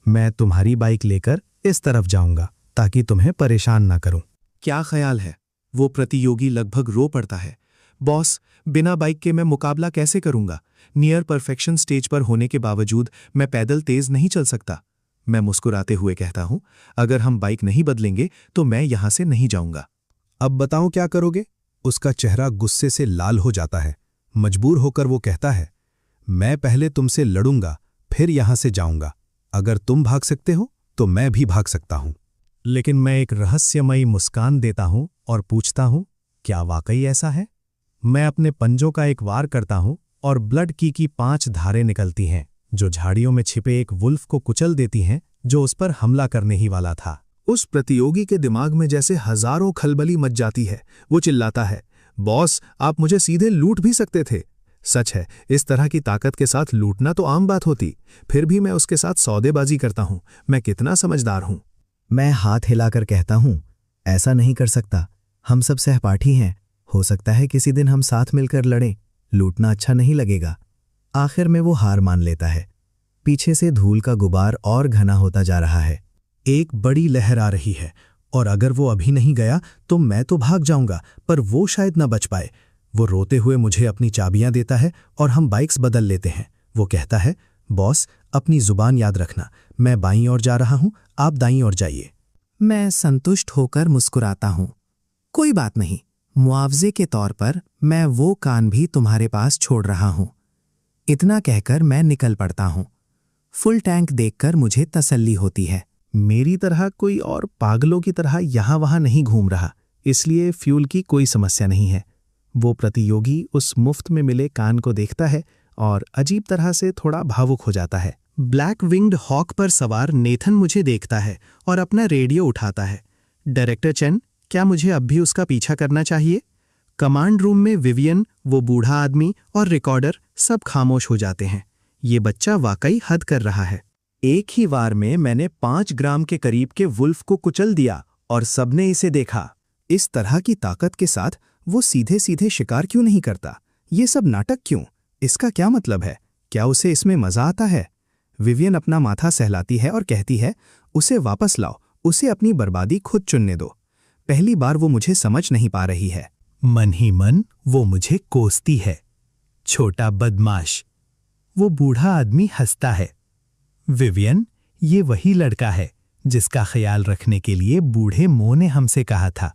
मैं तुम्हारी बाइक लेकर इस तरफ जाऊंगा ताकि तुम्हें परेशान ना करूं। क्या ख्याल है? वो प्रतियोगी लगभग रो पड़ता है। बॉस, बिना बाइक के मैं मुकाबला कैसे करूंगा? नियर परफेक्शन स्टेज पर होने के बावजूद मैं पैदल तेज नहीं चल सकता। मैं मुस्कुराते हुए कहता हूं, अगर हम बाइक नहीं बदलेंगे तो मैं यहां से नहीं जाऊंगा। अब बताओ क्या करोगे? उसका चेहरा गुस्से से लाल हो जाता है। मजबूर होकर वो कहता है, मैं पहले तुमसे लड़ूंगा, फिर यहां से जाऊंगा। अगर तुम भाग सकते हो तो मैं भी भाग सकता हूं। लेकिन मैं एक रहस्यमयी मुस्कान देता हूं और पूछता हूं, क्या वाकई ऐसा है? मैं अपने पंजों का एक वार करता हूं और ब्लड की 5 धारें निकलती हैं, जो झाड़ियों में छिपे एक वुल्फ को कुचल देती हैं, जो उस पर हमला करने ही वाला था। उस प्रतियोगी के दिमाग में जैसे हजारों खलबली मच जाती है। वो चिल्लाता है, बॉस आप मुझे सीधे लूट भी सकते थे। सच है, इस तरह की ताकत के साथ लूटना तो आम बात होती, फिर भी मैं उसके साथ सौदेबाजी करता हूं। मैं कितना समझदार हूं। मैं हाथ हिलाकर कहता हूं, ऐसा नहीं कर सकता। हम सब सहपाठी हैं। हो सकता है किसी दिन हम साथ मिलकर लड़ें। लूटना अच्छा नहीं लगेगा। आखिर में वो हार मान लेता है। पीछे से धूल का गुबार और घना होता जा रहा है। एक बड़ी लहर आ रही है और अगर वो अभी नहीं गया तो मैं तो भाग जाऊंगा, पर वो शायद न बच पाए। वो रोते हुए मुझे अपनी चाबियां देता है और हम बाइक्स बदल लेते हैं। वो कहता है, बॉस अपनी जुबान याद रखना, मैं बाईं ओर जा रहा हूं, आप दाईं ओर जाइए। मैं संतुष्ट होकर मुस्कुराता हूं। कोई बात नहीं, मुआवजे के तौर पर मैं वो कान भी तुम्हारे पास छोड़ रहा हूं। इतना कहकर मैं निकल पड़ता हूं। फुल टैंक देखकर मुझे तसल्ली होती है। मेरी तरह कोई और पागलों की तरह यहां वहां नहीं घूम रहा, इसलिए फ्यूल की कोई समस्या नहीं है। वो प्रतियोगी उस मुफ्त में मिले कान को देखता है और अजीब तरह से थोड़ा भावुक हो जाता है। ब्लैक विंग्ड हॉक पर सवार नेथन मुझे देखता है और अपना रेडियो उठाता है। डायरेक्टर चेन, क्या मुझे अब भी उसका पीछा करना चाहिए? कमांड रूम में विवियन, वो बूढ़ा आदमी और रिकॉर्डर सब खामोश हो जाते हैं। ये बच्चा वाकई हद कर रहा है। एक ही वार में मैंने 5 ग्राम के करीब के वुल्फ को कुचल दिया और सबने इसे देखा। इस तरह की ताकत के साथ वो सीधे सीधे शिकार क्यों नहीं करता? ये सब नाटक क्यों? इसका क्या मतलब है? क्या उसे इसमें मजा आता है? विवियन अपना माथा सहलाती है और कहती है, उसे वापस लाओ, उसे अपनी बर्बादी खुद चुनने दो। पहली बार वो मुझे समझ नहीं पा रही है। मन ही मन वो मुझे कोसती है। छोटा बदमाश। वो बूढ़ा आदमी हंसता है। विवियन, ये वही लड़का है जिसका ख्याल रखने के लिए बूढ़े मो ने हमसे कहा था।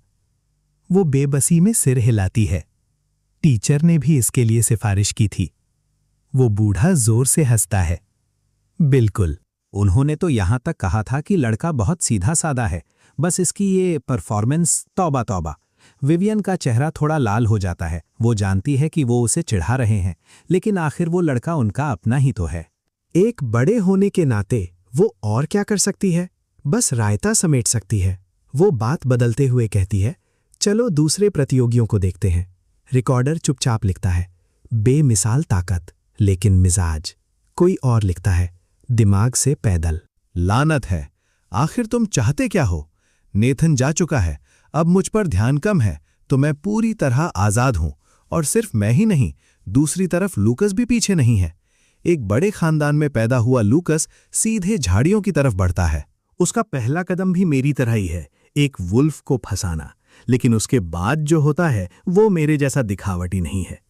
वो बेबसी में सिर हिलाती है। टीचर ने भी इसके लिए सिफारिश की थी। वो बूढ़ा जोर से हंसता है। बिल्कुल, उन्होंने तो यहां तक कहा था कि लड़का बहुत सीधा साधा है, बस इसकी ये परफॉर्मेंस तौबा तौबा। विवियन का चेहरा थोड़ा लाल हो जाता है। वो जानती है कि वो उसे चिढ़ा रहे हैं, लेकिन आखिर वो लड़का उनका अपना ही तो है। एक बड़े होने के नाते वो और क्या कर सकती है? बस रायता समेट सकती है। वो बात बदलते हुए कहती है, चलो दूसरे प्रतियोगियों को देखते हैं। रिकॉर्डर चुपचाप लिखता है, बेमिसाल ताकत लेकिन मिजाज। कोई और लिखता है, दिमाग से पैदल। लानत है, आखिर तुम चाहते क्या हो? नेथन जा चुका है, अब मुझ पर ध्यान कम है, तो मैं पूरी तरह आजाद हूं। और सिर्फ मैं ही नहीं, दूसरी तरफ लूकस भी पीछे नहीं है। एक बड़े खानदान में पैदा हुआ लूकस सीधे झाड़ियों की तरफ बढ़ता है। उसका पहला कदम भी मेरी तरह ही है, एक वुल्फ को फंसाना। लेकिन उसके बाद जो होता है वो मेरे जैसा दिखावटी नहीं है।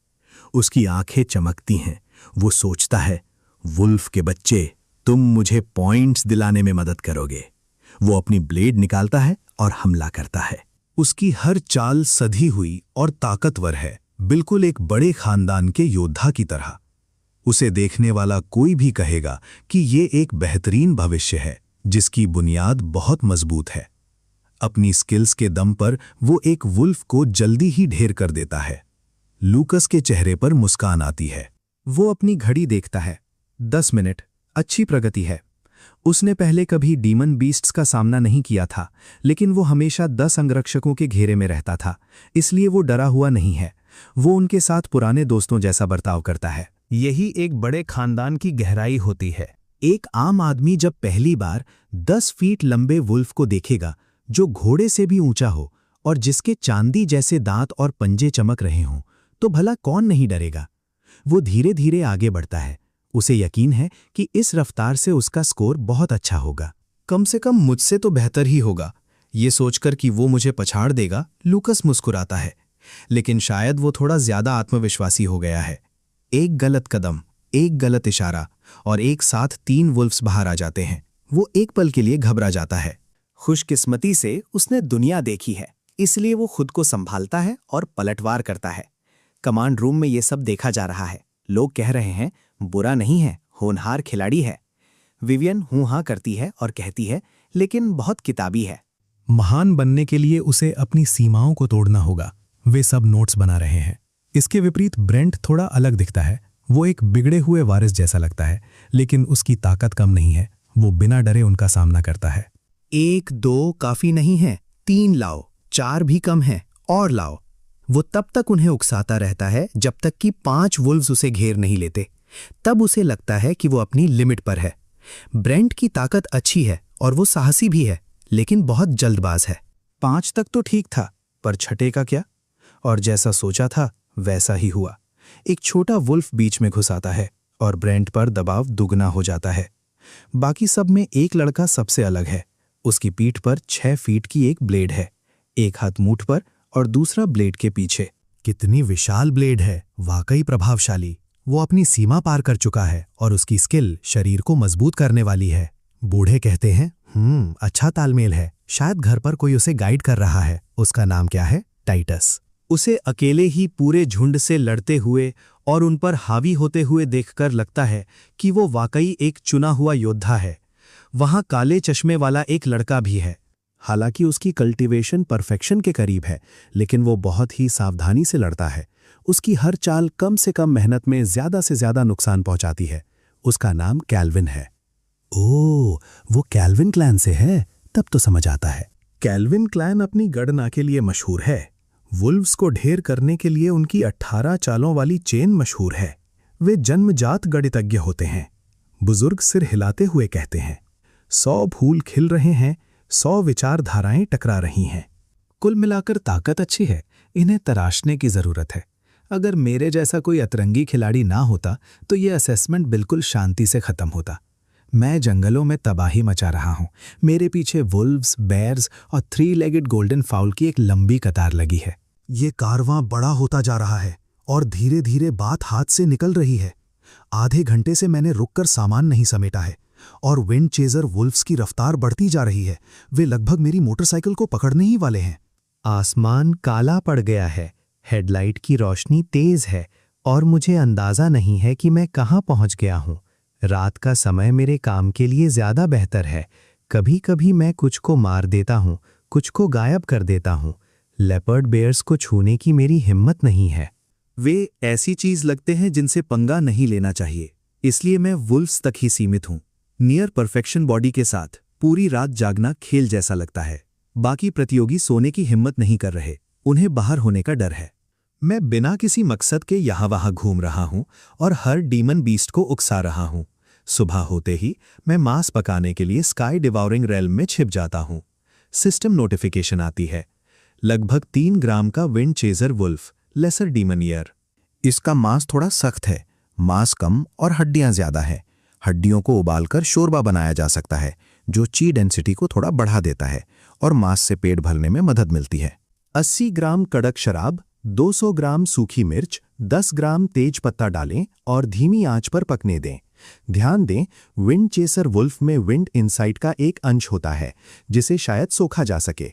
उसकी आंखें चमकती हैं। वो सोचता है, वुल्फ के बच्चे, तुम मुझे पॉइंट्स दिलाने में मदद करोगे। वो अपनी ब्लेड निकालता है और हमला करता है। उसकी हर चाल सधी हुई और ताकतवर है, बिल्कुल एक बड़े खानदान के योद्धा की तरह। उसे देखने वाला कोई भी कहेगा कि ये एक बेहतरीन भविष्य है जिसकी बुनियाद बहुत मजबूत है। अपनी स्किल्स के दम पर वो एक वुल्फ को जल्दी ही ढेर कर देता है। लूकस के चेहरे पर मुस्कान आती है। वो अपनी घड़ी देखता है। 10 मिनट, अच्छी प्रगति है। उसने पहले कभी डीमन बीस्ट्स का सामना नहीं किया था, लेकिन वो हमेशा 10 अंगरक्षकों के घेरे में रहता था, इसलिए वो डरा हुआ नहीं है। वो उनके साथ पुराने दोस्तों जैसा बर्ताव करता है। यही एक बड़े खानदान की गहराई होती है। एक आम आदमी जब पहली बार 10 फीट लंबे वुल्फ को देखेगा, जो घोड़े से भी ऊंचा हो और जिसके चांदी जैसे दांत और पंजे चमक रहे हों, तो भला कौन नहीं डरेगा? वो धीरे धीरे आगे बढ़ता है। उसे यकीन है कि इस रफ्तार से उसका स्कोर बहुत अच्छा होगा। कम से कम मुझसे तो बेहतर ही होगा। ये सोचकर कि वो मुझे पछाड़ देगा, लूकस मुस्कुराता है। लेकिन शायद वो थोड़ा ज्यादा आत्मविश्वासी हो गया है। एक गलत कदम, एक गलत इशारा और एक साथ 3 वुल्फ्स बाहर आ जाते हैं। वो एक पल के लिए घबरा जाता है। खुशकिस्मती से उसने दुनिया देखी है, इसलिए वो खुद को संभालता है और पलटवार करता है। कमांड रूम में ये सब देखा जा रहा है। लोग कह रहे हैं, बुरा नहीं है, होनहार खिलाड़ी है। विवियन हूं-हां करती है और कहती है, लेकिन बहुत किताबी है। महान बनने के लिए उसे अपनी सीमाओं को तोड़ना होगा। वे सब नोट्स बना रहे हैं। इसके विपरीत ब्रेंट थोड़ा अलग दिखता है। वो एक बिगड़े हुए वारिस जैसा लगता है, लेकिन उसकी ताकत कम नहीं है। वो बिना डरे उनका सामना करता है। 1 2 काफी नहीं है, 3 लाओ, 4 भी कम है, और लाओ। वो तब तक उन्हें उकसाता रहता है जब तक कि 5 वुल्व्स उसे घेर नहीं लेते। तब उसे लगता है कि वो अपनी लिमिट पर है। ब्रेंट की ताकत अच्छी है और वो साहसी भी है, लेकिन बहुत जल्दबाज है। 5 तक तो ठीक था, पर छठे का क्या? और जैसा सोचा था वैसा ही हुआ। एक छोटा वुल्फ बीच में घुस आता है और ब्रेंट पर दबाव दुगना हो जाता है। बाकी सब में एक लड़का सबसे अलग है। उसकी पीठ पर 6 फीट की एक ब्लेड है, एक हाथ मूठ पर और दूसरा ब्लेड के पीछे। कितनी विशाल ब्लेड है, वाकई प्रभावशाली। वो अपनी सीमा पार कर चुका है और उसकी स्किल शरीर को मजबूत करने वाली है। बूढ़े कहते हैं, अच्छा तालमेल है। शायद घर पर कोई उसे गाइड कर रहा है। उसका नाम क्या है? टाइटस। उसे अकेले ही पूरे झुंड से लड़ते हुए और उन पर हावी होते हुए देखकर लगता है कि वो वाकई एक चुना हुआ योद्धा है। वहां काले चश्मे वाला एक लड़का भी है। हालांकि उसकी कल्टीवेशन परफेक्शन के करीब है, लेकिन वो बहुत ही सावधानी से लड़ता है। उसकी हर चाल कम से कम मेहनत में ज्यादा से ज्यादा नुकसान पहुंचाती है। उसका नाम कैल्विन है। ओह, वो कैल्विन क्लैन से है। तब तो समझ आता है। कैल्विन क्लैन अपनी गणना के लिए मशहूर है। वुल्व्स को ढेर करने के लिए उनकी 18 चालों वाली चेन मशहूर है। वे जन्मजात गणितज्ञ होते हैं। बुजुर्ग सिर हिलाते हुए कहते हैं, 100 फूल खिल रहे हैं, 100 विचारधाराएं टकरा रही हैं। कुल मिलाकर ताकत अच्छी है, इन्हें तराशने की जरूरत है। अगर मेरे जैसा कोई अतरंगी खिलाड़ी ना होता तो ये असेसमेंट बिल्कुल शांति से खत्म होता। मैं जंगलों में तबाही मचा रहा हूं। मेरे पीछे वुल्व्स, बेयर्स और 3 लेगेड गोल्डन फाउल की एक लंबी कतार लगी है। ये कारवां बड़ा होता जा रहा है और धीरे धीरे बात हाथ से निकल रही है। आधे घंटे से मैंने रुककर सामान नहीं समेटा है और विंड चेजर वुल्व्स की रफ्तार बढ़ती जा रही है। वे लगभग मेरी मोटरसाइकिल को पकड़ने ही वाले हैं। आसमान काला पड़ गया है, हेडलाइट की रोशनी तेज है और मुझे अंदाजा नहीं है कि मैं कहां पहुंच गया हूं। रात का समय मेरे काम के लिए ज्यादा बेहतर है। कभी कभी मैं कुछ को मार देता हूं, कुछ को गायब कर देता हूं। लेपर्ड बेयर्स को छूने की मेरी हिम्मत नहीं है। वे ऐसी चीज लगते हैं जिनसे पंगा नहीं लेना चाहिए, इसलिए मैं वुल्व्स तक ही सीमित हूं। नियर परफेक्शन बॉडी के साथ पूरी रात जागना खेल जैसा लगता है। बाकी प्रतियोगी सोने की हिम्मत नहीं कर रहे, उन्हें बाहर होने का डर है। मैं बिना किसी मकसद के यहां वहां घूम रहा हूं और हर डीमन बीस्ट को उकसा रहा हूं। सुबह होते ही मैं मांस पकाने के लिए स्काई डिवाउरिंग रेल्म में छिप जाता हूं। सिस्टम नोटिफिकेशन आती है, लगभग 3 ग्राम का wind chaser wolf, lesser demon year. इसका मांस थोड़ा सख्त है, मांस कम और हड्डियां ज्यादा है। हड्डियों को उबालकर शोरबा बनाया जा सकता है, जो ची डेंसिटी को थोड़ा बढ़ा देता है और मांस से पेट भरने में मदद मिलती है। 80 ग्राम कड़क शराब, 200 ग्राम सूखी मिर्च, 10 ग्राम तेज पत्ता डालें और धीमी आंच पर पकने दें। ध्यान दें, विंड चेसर वुल्फ में विंड इनसाइट का एक अंश होता है जिसे शायद सोखा जा सके।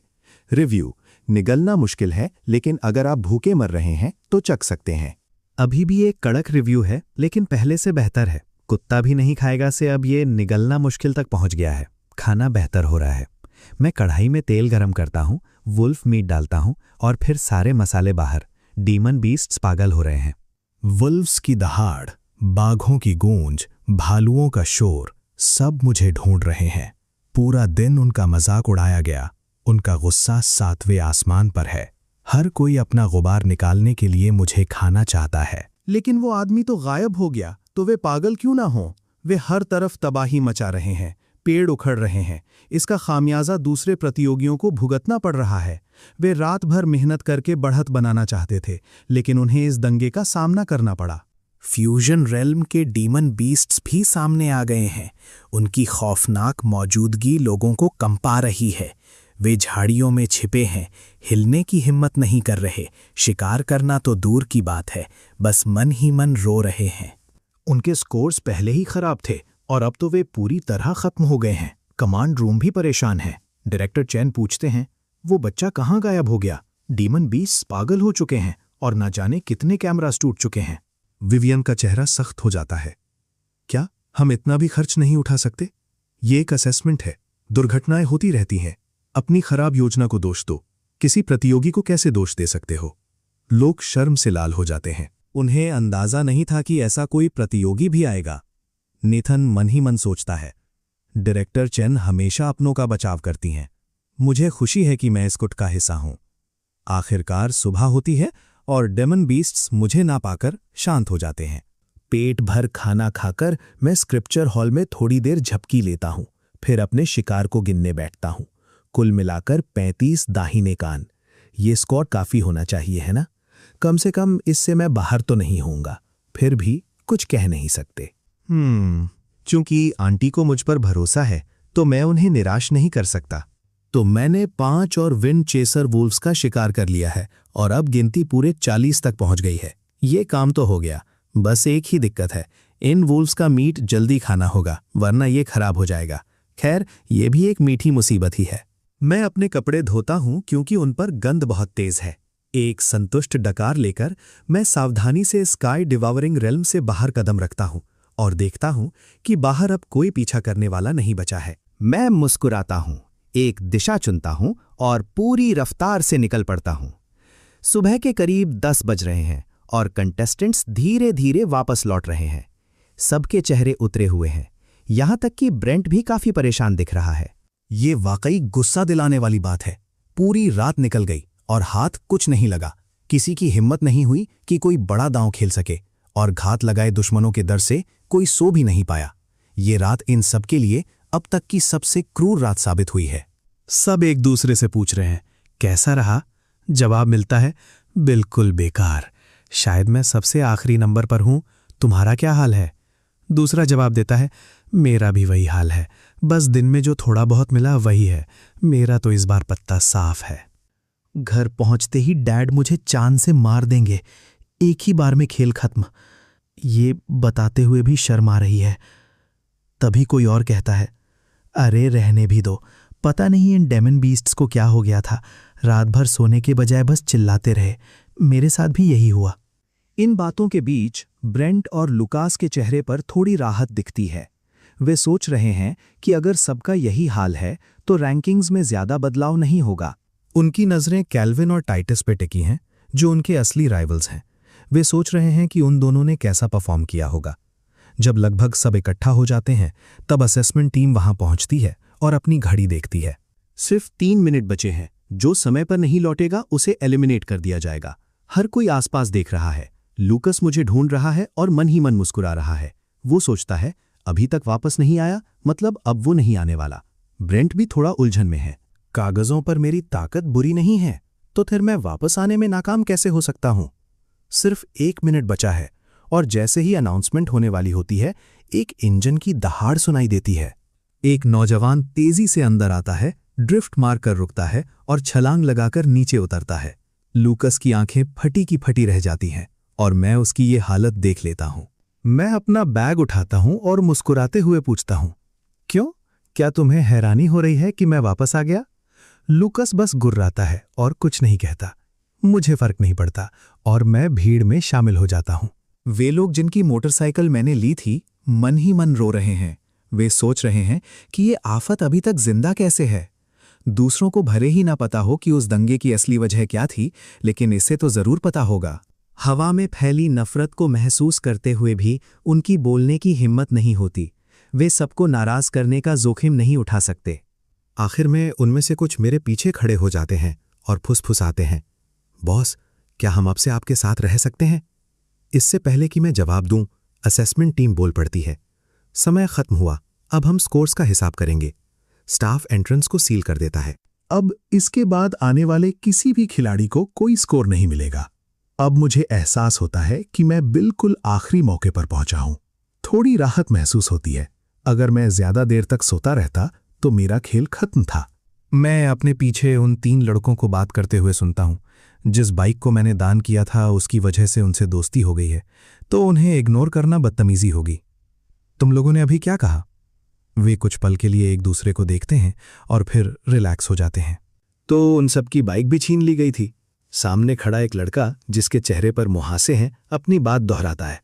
रिव्यू: निगलना मुश्किल है, लेकिन अगर आप भूखे मर रहे हैं तो चख सकते हैं। अभी भी एक कड़क रिव्यू है, लेकिन पहले से बेहतर है। कुत्ता भी नहीं खाएगा से अब ये निगलना मुश्किल तक पहुंच गया है। खाना बेहतर हो रहा है। मैं कढ़ाई में तेल गरम करता हूं, वुल्फ मीट डालता हूं और फिर सारे मसाले बाहर। डीमन बीस्ट्स पागल हो रहे हैं। वुल्व्स की दहाड़, बाघों की गूंज, भालुओं का शोर, सब मुझे ढूंढ रहे हैं। पूरा दिन उनका मजाक उड़ाया गया। उनका गुस्सा 7वें आसमान पर है। हर कोई अपना गुबार निकालने के लिए मुझे खाना चाहता है। लेकिन वो आदमी तो गायब हो गया, तो वे पागल क्यों ना हों? वे हर तरफ तबाही मचा रहे हैं, पेड़ उखड़ रहे हैं। इसका खामियाजा दूसरे प्रतियोगियों को भुगतना पड़ रहा है। वे रात भर मेहनत करके बढ़त बनाना चाहते थे, लेकिन उन्हें इस दंगे का सामना करना पड़ा। फ्यूजन रेल्म के डीमन बीस्ट्स भी सामने आ गए हैं। उनकी खौफनाक मौजूदगी लोगों को कंपा रही है। वे झाड़ियों में छिपे हैं, हिलने की हिम्मत नहीं कर रहे। शिकार करना तो दूर की बात है, बस मन ही मन रो रहे हैं। उनके स्कोर्स पहले ही खराब थे और अब तो वे पूरी तरह खत्म हो गए हैं। कमांड रूम भी परेशान है। डायरेक्टर चैन पूछते हैं, वो बच्चा कहाँ गायब हो गया? डीमन बीस्ट पागल हो चुके हैं और ना जाने कितने कैमरास टूट चुके हैं। विवियन का चेहरा सख्त हो जाता है। क्या हम इतना भी खर्च नहीं उठा सकते? ये एक असेसमेंट है, दुर्घटनाएं होती रहती हैं। अपनी खराब योजना को दोष दो, किसी प्रतियोगी को कैसे दोष दे सकते हो? लोग शर्म से लाल हो जाते हैं। उन्हें अंदाजा नहीं था कि ऐसा कोई प्रतियोगी भी आएगा। नेथन मन ही मन सोचता है। डायरेक्टर चेन हमेशा अपनों का बचाव करती हैं। मुझे खुशी है कि मैं इस गुट का हिस्सा हूं। आखिरकार सुबह होती है और डेमन बीस्ट्स मुझे ना पाकर शांत हो जाते हैं। पेट भर खाना खाकर मैं स्क्रिप्चर हॉल में थोड़ी देर झपकी लेता हूं, फिर अपने शिकार को गिनने बैठता हूं। कुल मिलाकर 35 दाहिने कान। ये स्कोर काफी होना चाहिए, है ना? कम से कम इससे मैं बाहर तो नहीं होऊंगा। फिर भी कुछ कह नहीं सकते। चूंकि आंटी को मुझ पर भरोसा है तो मैं उन्हें निराश नहीं कर सकता। तो मैंने 5 और विंड चेसर वुल्व्स का शिकार कर लिया है और अब गिनती पूरे 40 तक पहुंच गई है। ये काम तो हो गया, बस एक ही दिक्कत है, इन वुल्व्स का मीट जल्दी खाना होगा वरना ये खराब हो जाएगा। खैर, ये भी एक मीठी मुसीबत ही है। मैं अपने कपड़े धोता हूं क्योंकि उन पर गंध बहुत तेज है। एक संतुष्ट डकार लेकर मैं सावधानी से स्काई डिवावरिंग रेल्म से बाहर कदम रखता हूं और देखता हूं कि बाहर अब कोई पीछा करने वाला नहीं बचा है। मैं मुस्कुराता हूं, एक दिशा चुनता हूं और पूरी रफ्तार से निकल पड़ता हूं। सुबह के करीब 10 बज रहे हैं और कंटेस्टेंट्स धीरे धीरे वापस लौट रहे हैं। सबके चेहरे उतरे हुए हैं, यहां तक कि ब्रेंट भी काफी परेशान दिख रहा है। ये वाकई गुस्सा दिलाने वाली बात है। पूरी रात निकल गई और हाथ कुछ नहीं लगा। किसी की हिम्मत नहीं हुई कि कोई बड़ा दांव खेल सके और घात लगाए दुश्मनों के डर से कोई सो भी नहीं पाया। ये रात इन सब के लिए अब तक की सबसे क्रूर रात साबित हुई है। सब एक दूसरे से पूछ रहे हैं कैसा रहा। जवाब मिलता है बिल्कुल बेकार। शायद मैं सबसे आखिरी नंबर पर हूं, तुम्हारा क्या हाल है? दूसरा जवाब देता है मेरा भी वही हाल है, बस दिन में जो थोड़ा बहुत मिला वही है। मेरा तो इस बार पत्ता साफ है। घर पहुंचते ही डैड मुझे चांद से मार देंगे, एक ही बार में खेल खत्म। ये बताते हुए भी शर्म आ रही है। तभी कोई और कहता है अरे रहने भी दो, पता नहीं इन डेमन बीस्ट्स को क्या हो गया था, रात भर सोने के बजाय बस चिल्लाते रहे। मेरे साथ भी यही हुआ। इन बातों के बीच ब्रेंट और लुकास के चेहरे पर थोड़ी राहत दिखती है। वे सोच रहे हैं कि अगर सबका यही हाल है तो रैंकिंग्स में ज्यादा बदलाव नहीं होगा। उनकी नजरें कैल्विन और टाइटस पे टिकी हैं, जो उनके असली राइवल्स हैं। वे सोच रहे हैं कि उन दोनों ने कैसा परफॉर्म किया होगा। जब लगभग सब इकट्ठा हो जाते हैं तब असेसमेंट टीम वहां पहुंचती है और अपनी घड़ी देखती है। सिर्फ 3 मिनट बचे हैं। जो समय पर नहीं लौटेगा उसे एलिमिनेट कर दिया जाएगा। हर कोई आसपास देख रहा है। लूकस मुझे ढूंढ रहा है और मन ही मन मुस्कुरा रहा है। वो सोचता है अभी तक वापस नहीं आया, मतलब अब वो नहीं आने वाला। ब्रेंट भी थोड़ा उलझन में है। कागजों पर मेरी ताकत बुरी नहीं है, तो फिर मैं वापस आने में नाकाम कैसे हो सकता हूं? सिर्फ 1 मिनट बचा है और जैसे ही अनाउंसमेंट होने वाली होती है, एक इंजन की दहाड़ सुनाई देती है। एक नौजवान तेजी से अंदर आता है, ड्रिफ्ट मारकर रुकता है और छलांग लगाकर नीचे उतरता है। लूकस की आंखें फटी की फटी रह जाती हैं और मैं उसकी ये हालत देख लेता हूं। मैं अपना बैग उठाता हूं और मुस्कुराते हुए पूछता हूं, क्यों? क्या तुम्हें हैरानी हो रही है कि मैं वापस आ गया? लूकस बस गुर्राता है और कुछ नहीं कहता। मुझे फर्क नहीं पड़ता और मैं भीड़ में शामिल हो जाता हूं। वे लोग जिनकी मोटरसाइकिल मैंने ली थी मन ही मन रो रहे हैं। वे सोच रहे हैं कि ये आफत अभी तक जिंदा कैसे है। दूसरों को भले ही ना पता हो कि उस दंगे की असली वजह क्या थी, लेकिन इसे तो जरूर पता होगा। हवा में फैली नफरत को महसूस करते हुए भी उनकी बोलने की हिम्मत नहीं होती। वे सबको नाराज करने का जोखिम नहीं उठा सकते। आखिर में उनमें से कुछ मेरे पीछे खड़े हो जाते हैं और फुसफुसाते हैं, बॉस, क्या हम अब से आपके साथ रह सकते हैं? इससे पहले कि मैं जवाब दूं, असेसमेंट टीम बोल पड़ती है। समय खत्म हुआ, अब हम स्कोर्स का हिसाब करेंगे। स्टाफ एंट्रेंस को सील कर देता है। अब इसके बाद आने वाले किसी भी खिलाड़ी को कोई स्कोर नहीं मिलेगा। अब मुझे एहसास होता है कि मैं बिल्कुल आखिरी मौके पर पहुंचा हूं। थोड़ी राहत महसूस होती है। अगर मैं ज्यादा देर तक सोता रहता तो मेरा खेल खत्म था। मैं अपने पीछे उन 3 लड़कों को बात करते हुए सुनता हूं। जिस बाइक को मैंने दान किया था उसकी वजह से उनसे दोस्ती हो गई है, तो उन्हें इग्नोर करना बदतमीजी होगी। तुम लोगों ने अभी क्या कहा? वे कुछ पल के लिए एक दूसरे को देखते हैं और फिर रिलैक्स हो जाते हैं। तो उन सबकी बाइक भी छीन ली गई थी। सामने खड़ा एक लड़का जिसके चेहरे पर मुहासे हैं अपनी बात दोहराता है।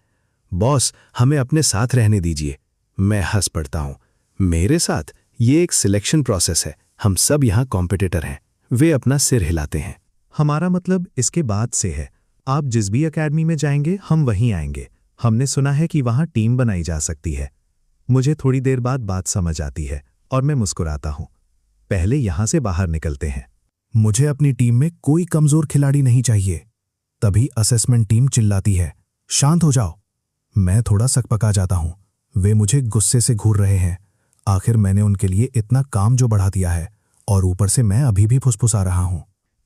बॉस, हमें अपने साथ रहने दीजिए। मैं हंस पड़ता हूं। मेरे साथ? ये एक सिलेक्शन प्रोसेस है, हम सब यहां कॉम्पिटिटर हैं। वे अपना सिर हिलाते हैं। हमारा मतलब इसके बाद से है। आप जिस भी अकेडमी में जाएंगे हम वहीं आएंगे। हमने सुना है कि वहां टीम बनाई जा सकती है। मुझे थोड़ी देर बाद बात समझ आती है और मैं मुस्कुराता हूं। पहले यहां से बाहर निकलते हैं। मुझे अपनी टीम में कोई कमजोर खिलाड़ी नहीं चाहिए। तभी असेसमेंट टीम चिल्लाती है, शांत हो जाओ। मैं थोड़ा सकपका जाता हूं। वे मुझे गुस्से से घूर रहे हैं। आखिर मैंने उनके लिए इतना काम जो बढ़ा दिया है और ऊपर से मैं अभी भी फुसफुसा रहा हूं।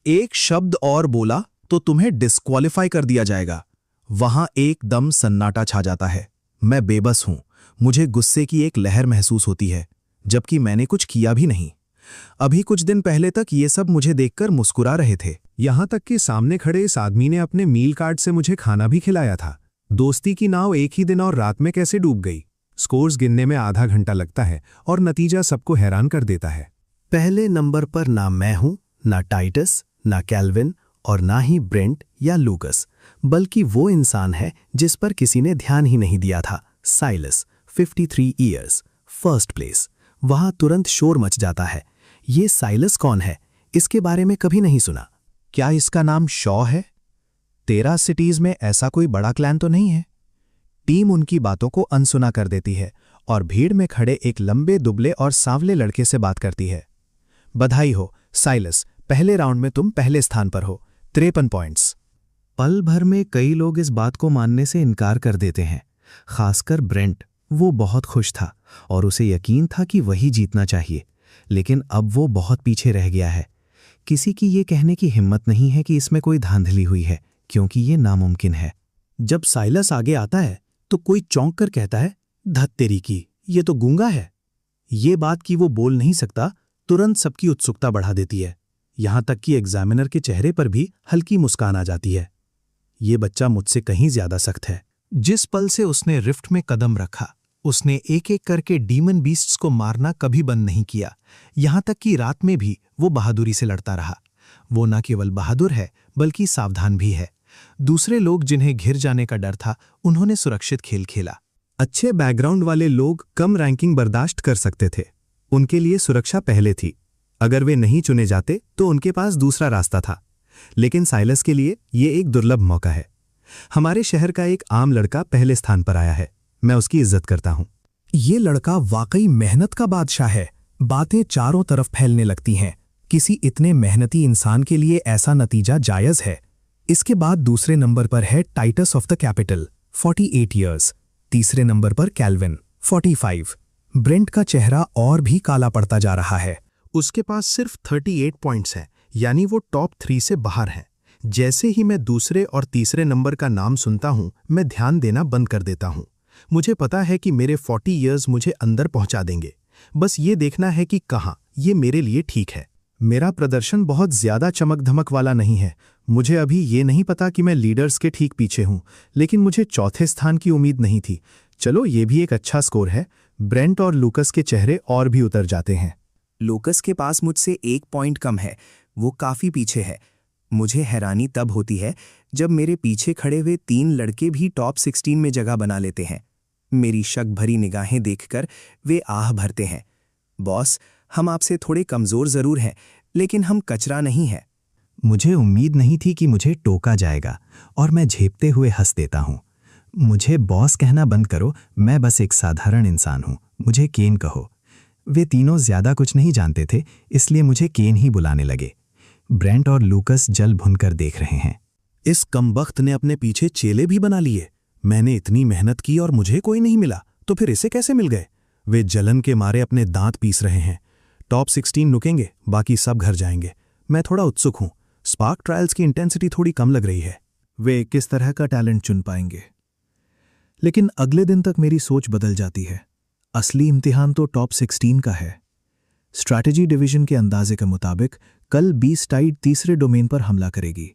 एक शब्द और बोला तो तुम्हें डिस्क्वालीफाई कर दिया जाएगा। वहां एकदम सन्नाटा छा जाता है। मैं बेबस हूं। मुझे गुस्से की एक लहर महसूस होती है, जबकि मैंने कुछ किया भी नहीं। अभी कुछ दिन पहले तक ये सब मुझे देखकर मुस्कुरा रहे थे। यहां तक कि सामने खड़े इस आदमी ने अपने मील कार्ड से मुझे खाना भी खिलाया था। दोस्ती की नाव एक ही दिन और रात में कैसे डूब गई? स्कोर्स गिनने में आधा घंटा लगता है और नतीजा सबको हैरान कर देता है। पहले नंबर पर ना मैं हूं, ना टाइटस, ना कैल्विन और ना ही ब्रेंट या लूकस, बल्कि वो इंसान है जिस पर किसी ने ध्यान ही नहीं दिया था। Silas, 53 years, first place. वहां तुरंत शोर मच जाता है। ये साइलस कौन है? इसके बारे में कभी नहीं सुना। क्या इसका नाम शॉ है? 13 सिटीज में ऐसा कोई बड़ा क्लैन तो नहीं है? टीम उनकी बातों को अनसुना कर देती है और भीड़ में खड़े एक लंबे दुबले और सांवले लड़के से बात करती है। बधाई हो साइलस, पहले राउंड में तुम पहले स्थान पर हो, 53 पॉइंट्स। पल भर में कई लोग इस बात को मानने से इनकार कर देते हैं, खासकर ब्रेंट। वो बहुत खुश था और उसे यकीन था कि वही जीतना चाहिए, लेकिन अब वो बहुत पीछे रह गया है। किसी की ये कहने की हिम्मत नहीं है कि इसमें कोई धांधली हुई है, क्योंकि ये नामुमकिन है। जब साइलस आगे आता है तो कोई चौंक कर कहता है, धत तेरी की, ये तो गूंगा है। ये बात कि वो बोल नहीं सकता तुरंत सबकी उत्सुकता बढ़ा देती है। यहां तक कि एग्जामिनर के चेहरे पर भी हल्की मुस्कान आ जाती है। ये बच्चा मुझसे कहीं ज्यादा सख्त है। जिस पल से उसने रिफ्ट में कदम रखा, उसने एक एक करके डीमन बीस्ट्स को मारना कभी बंद नहीं किया। यहां तक कि रात में भी वो बहादुरी से लड़ता रहा। वो न केवल बहादुर है बल्कि सावधान भी है। दूसरे लोग जिन्हें घिर जाने का डर था, उन्होंने सुरक्षित खेल खेला। अच्छे बैकग्राउंड वाले लोग कम रैंकिंग बर्दाश्त कर सकते थे। उनके लिए सुरक्षा पहले थी। अगर वे नहीं चुने जाते तो उनके पास दूसरा रास्ता था। लेकिन साइलस के लिए ये एक दुर्लभ मौका है। हमारे शहर का एक आम लड़का पहले स्थान पर आया है। मैं उसकी इज्जत करता हूं। ये लड़का वाकई मेहनत का बादशाह है। बातें चारों तरफ फैलने लगती हैं। किसी इतने मेहनती इंसान के लिए ऐसा नतीजा जायज है। इसके बाद दूसरे नंबर पर है Titus of the capital, 48 years. तीसरे नंबर पर कैल्विन, 45। ब्रेंट का चेहरा और भी काला पड़ता जा रहा है। उसके पास सिर्फ 38 पॉइंट्स हैं, यानी वो टॉप 3 से बाहर है। जैसे ही मैं दूसरे और तीसरे नंबर का नाम सुनता हूं, मैं ध्यान देना बंद कर देता हूं। मुझे पता है कि मेरे 40 ईयर्स मुझे अंदर पहुंचा देंगे। बस ये देखना है कि कहां ये मेरे लिए ठीक है। मेरा प्रदर्शन बहुत ज्यादा चमक धमक वाला नहीं है। मुझे अभी ये नहीं पता कि मैं लीडर्स के ठीक पीछे हूं, लेकिन मुझे चौथे स्थान की उम्मीद नहीं थी। चलो, ये भी एक अच्छा स्कोर है। ब्रेंट और लूकस के चेहरे और भी उतर जाते हैं। लूकस के पास मुझसे 1 पॉइंट कम है। वो काफी पीछे है। मुझे हैरानी तब होती है जब मेरे पीछे खड़े हुए 3 लड़के भी टॉप 16 में जगह बना लेते हैं। मेरी शक भरी निगाहें देखकर वे आह भरते हैं। बॉस, हम आपसे थोड़े कमजोर जरूर हैं, लेकिन हम कचरा नहीं है। मुझे उम्मीद नहीं थी कि मुझे टोका जाएगा और मैं झेपते हुए हंस देता हूं। मुझे बॉस कहना बंद करो, मैं बस एक साधारण इंसान हूं। मुझे केन कहो। वे तीनों ज्यादा कुछ नहीं जानते थे, इसलिए मुझे केन ही बुलाने लगे। ब्रेंट और लूकस जल भुनकर देख रहे हैं। इस कमबख्त ने अपने पीछे चेले भी बना लिए। मैंने इतनी मेहनत की और मुझे कोई नहीं मिला, तो फिर इसे कैसे मिल गए? वे जलन के मारे अपने दांत पीस रहे हैं। टॉप 16 रुकेंगे, बाकी सब घर जाएंगे। मैं थोड़ा उत्सुक हूं। स्पार्क ट्रायल्स की इंटेंसिटी थोड़ी कम लग रही है। वे किस तरह का टैलेंट चुन पाएंगे? लेकिन अगले दिन तक मेरी सोच बदल जाती है। असली इम्तिहान तो टॉप 16 का है। स्ट्रैटेजी डिवीजन के अंदाजे के मुताबिक कल 20 टाइड तीसरे डोमेन पर हमला करेगी।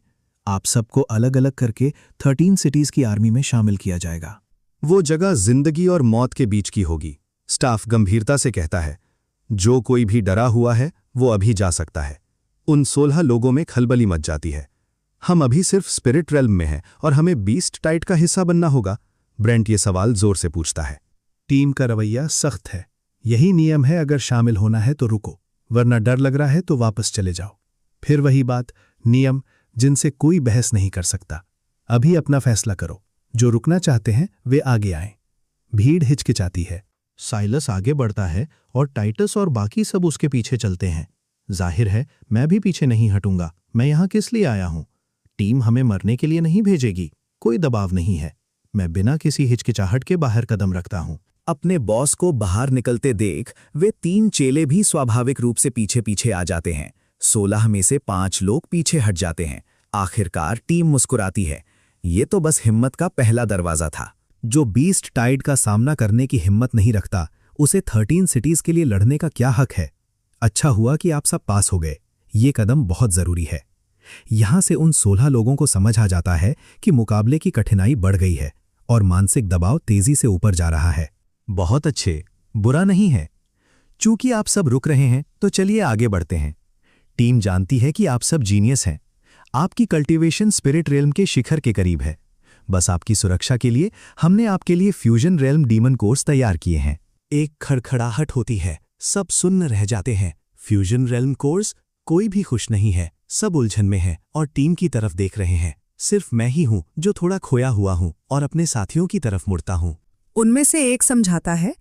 आप सबको अलग अलग करके 13 सिटीज की आर्मी में शामिल किया जाएगा। वो जगह जिंदगी और मौत के बीच की होगी। स्टाफ गंभीरता से कहता है। जो कोई भी डरा हुआ है वो अभी जा सकता है। उन 16 लोगों में खलबली मच जाती है। हम अभी सिर्फ स्पिरिट रेल्म में हैं और हमें बीस्ट टाइड का हिस्सा बनना होगा। ब्रेंट ये सवाल जोर से पूछता है। टीम का रवैया सख्त है। यही नियम है, अगर शामिल होना है तो रुको, वरना डर लग रहा है तो वापस चले जाओ। फिर वही बात, नियम जिनसे कोई बहस नहीं कर सकता। अभी अपना फैसला करो। जो रुकना चाहते हैं वे आगे आएं। भीड़ हिचकिचाती है। साइलस आगे बढ़ता है और टाइटस और बाकी सब उसके पीछे चलते हैं। जाहिर है मैं भी पीछे नहीं हटूंगा। मैं यहां किस लिए आया हूं? टीम हमें मरने के लिए नहीं भेजेगी। कोई दबाव नहीं है। मैं बिना किसी हिचकिचाहट के बाहर कदम रखता हूं। अपने बॉस को बाहर निकलते देख वे 3 चेले भी स्वाभाविक रूप से पीछे पीछे आ जाते हैं। 16 में से 5 लोग पीछे हट जाते हैं। आखिरकार टीम मुस्कुराती है। ये तो बस हिम्मत का पहला दरवाजा था। जो बीस्ट टाइड का सामना करने की हिम्मत नहीं रखता, उसे 13 सिटीज के लिए लड़ने का क्या हक है? अच्छा हुआ कि आप सब पास हो गए। ये कदम बहुत जरूरी है। यहां से उन 16 लोगों को समझ आ जाता है कि मुकाबले की कठिनाई बढ़ गई है और मानसिक दबाव तेजी से ऊपर जा रहा है। बहुत अच्छे, बुरा नहीं है। चूंकि आप सब रुक रहे हैं तो चलिए आगे बढ़ते हैं। टीम जानती है कि आप सब जीनियस हैं। आपकी कल्टीवेशन स्पिरिट रेल्म के शिखर के करीब है। बस आपकी सुरक्षा के लिए हमने आपके लिए फ्यूजन रेल्म डीमन कोर्स तैयार किए हैं। एक खड़खड़ाहट होती है, सब सुन्न रह जाते हैं। फ्यूजन रेल्म कोर्स, कोई भी खुश नहीं है, सब उलझन में है और टीम की तरफ देख रहे हैं। सिर्फ मैं ही हूं जो थोड़ा खोया हुआ हूं और अपने साथियों की तरफ मुड़ता हूं। उनमें से एक समझाता है,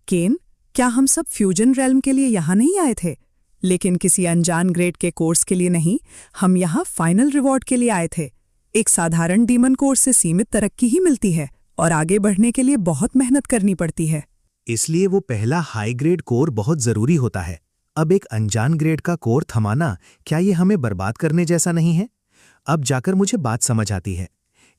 केन, क्या हम सब फ्यूजन रेल्म के लिए यहाँ नहीं आए थे? लेकिन किसी अनजान ग्रेड के कोर्स के लिए नहीं, हम यहाँ फाइनल रिवॉर्ड के लिए आए थे। एक साधारण डीमन कोर्स से सीमित तरक्की ही मिलती है और आगे बढ़ने के लिए बहुत मेहनत करनी पड़ती है। इसलिए वो पहला हाई ग्रेड कोर बहुत जरूरी होता है। अब एक अनजान ग्रेड का कोर थमाना, क्या ये हमें बर्बाद करने जैसा नहीं है? अब जाकर मुझे बात समझ आती है।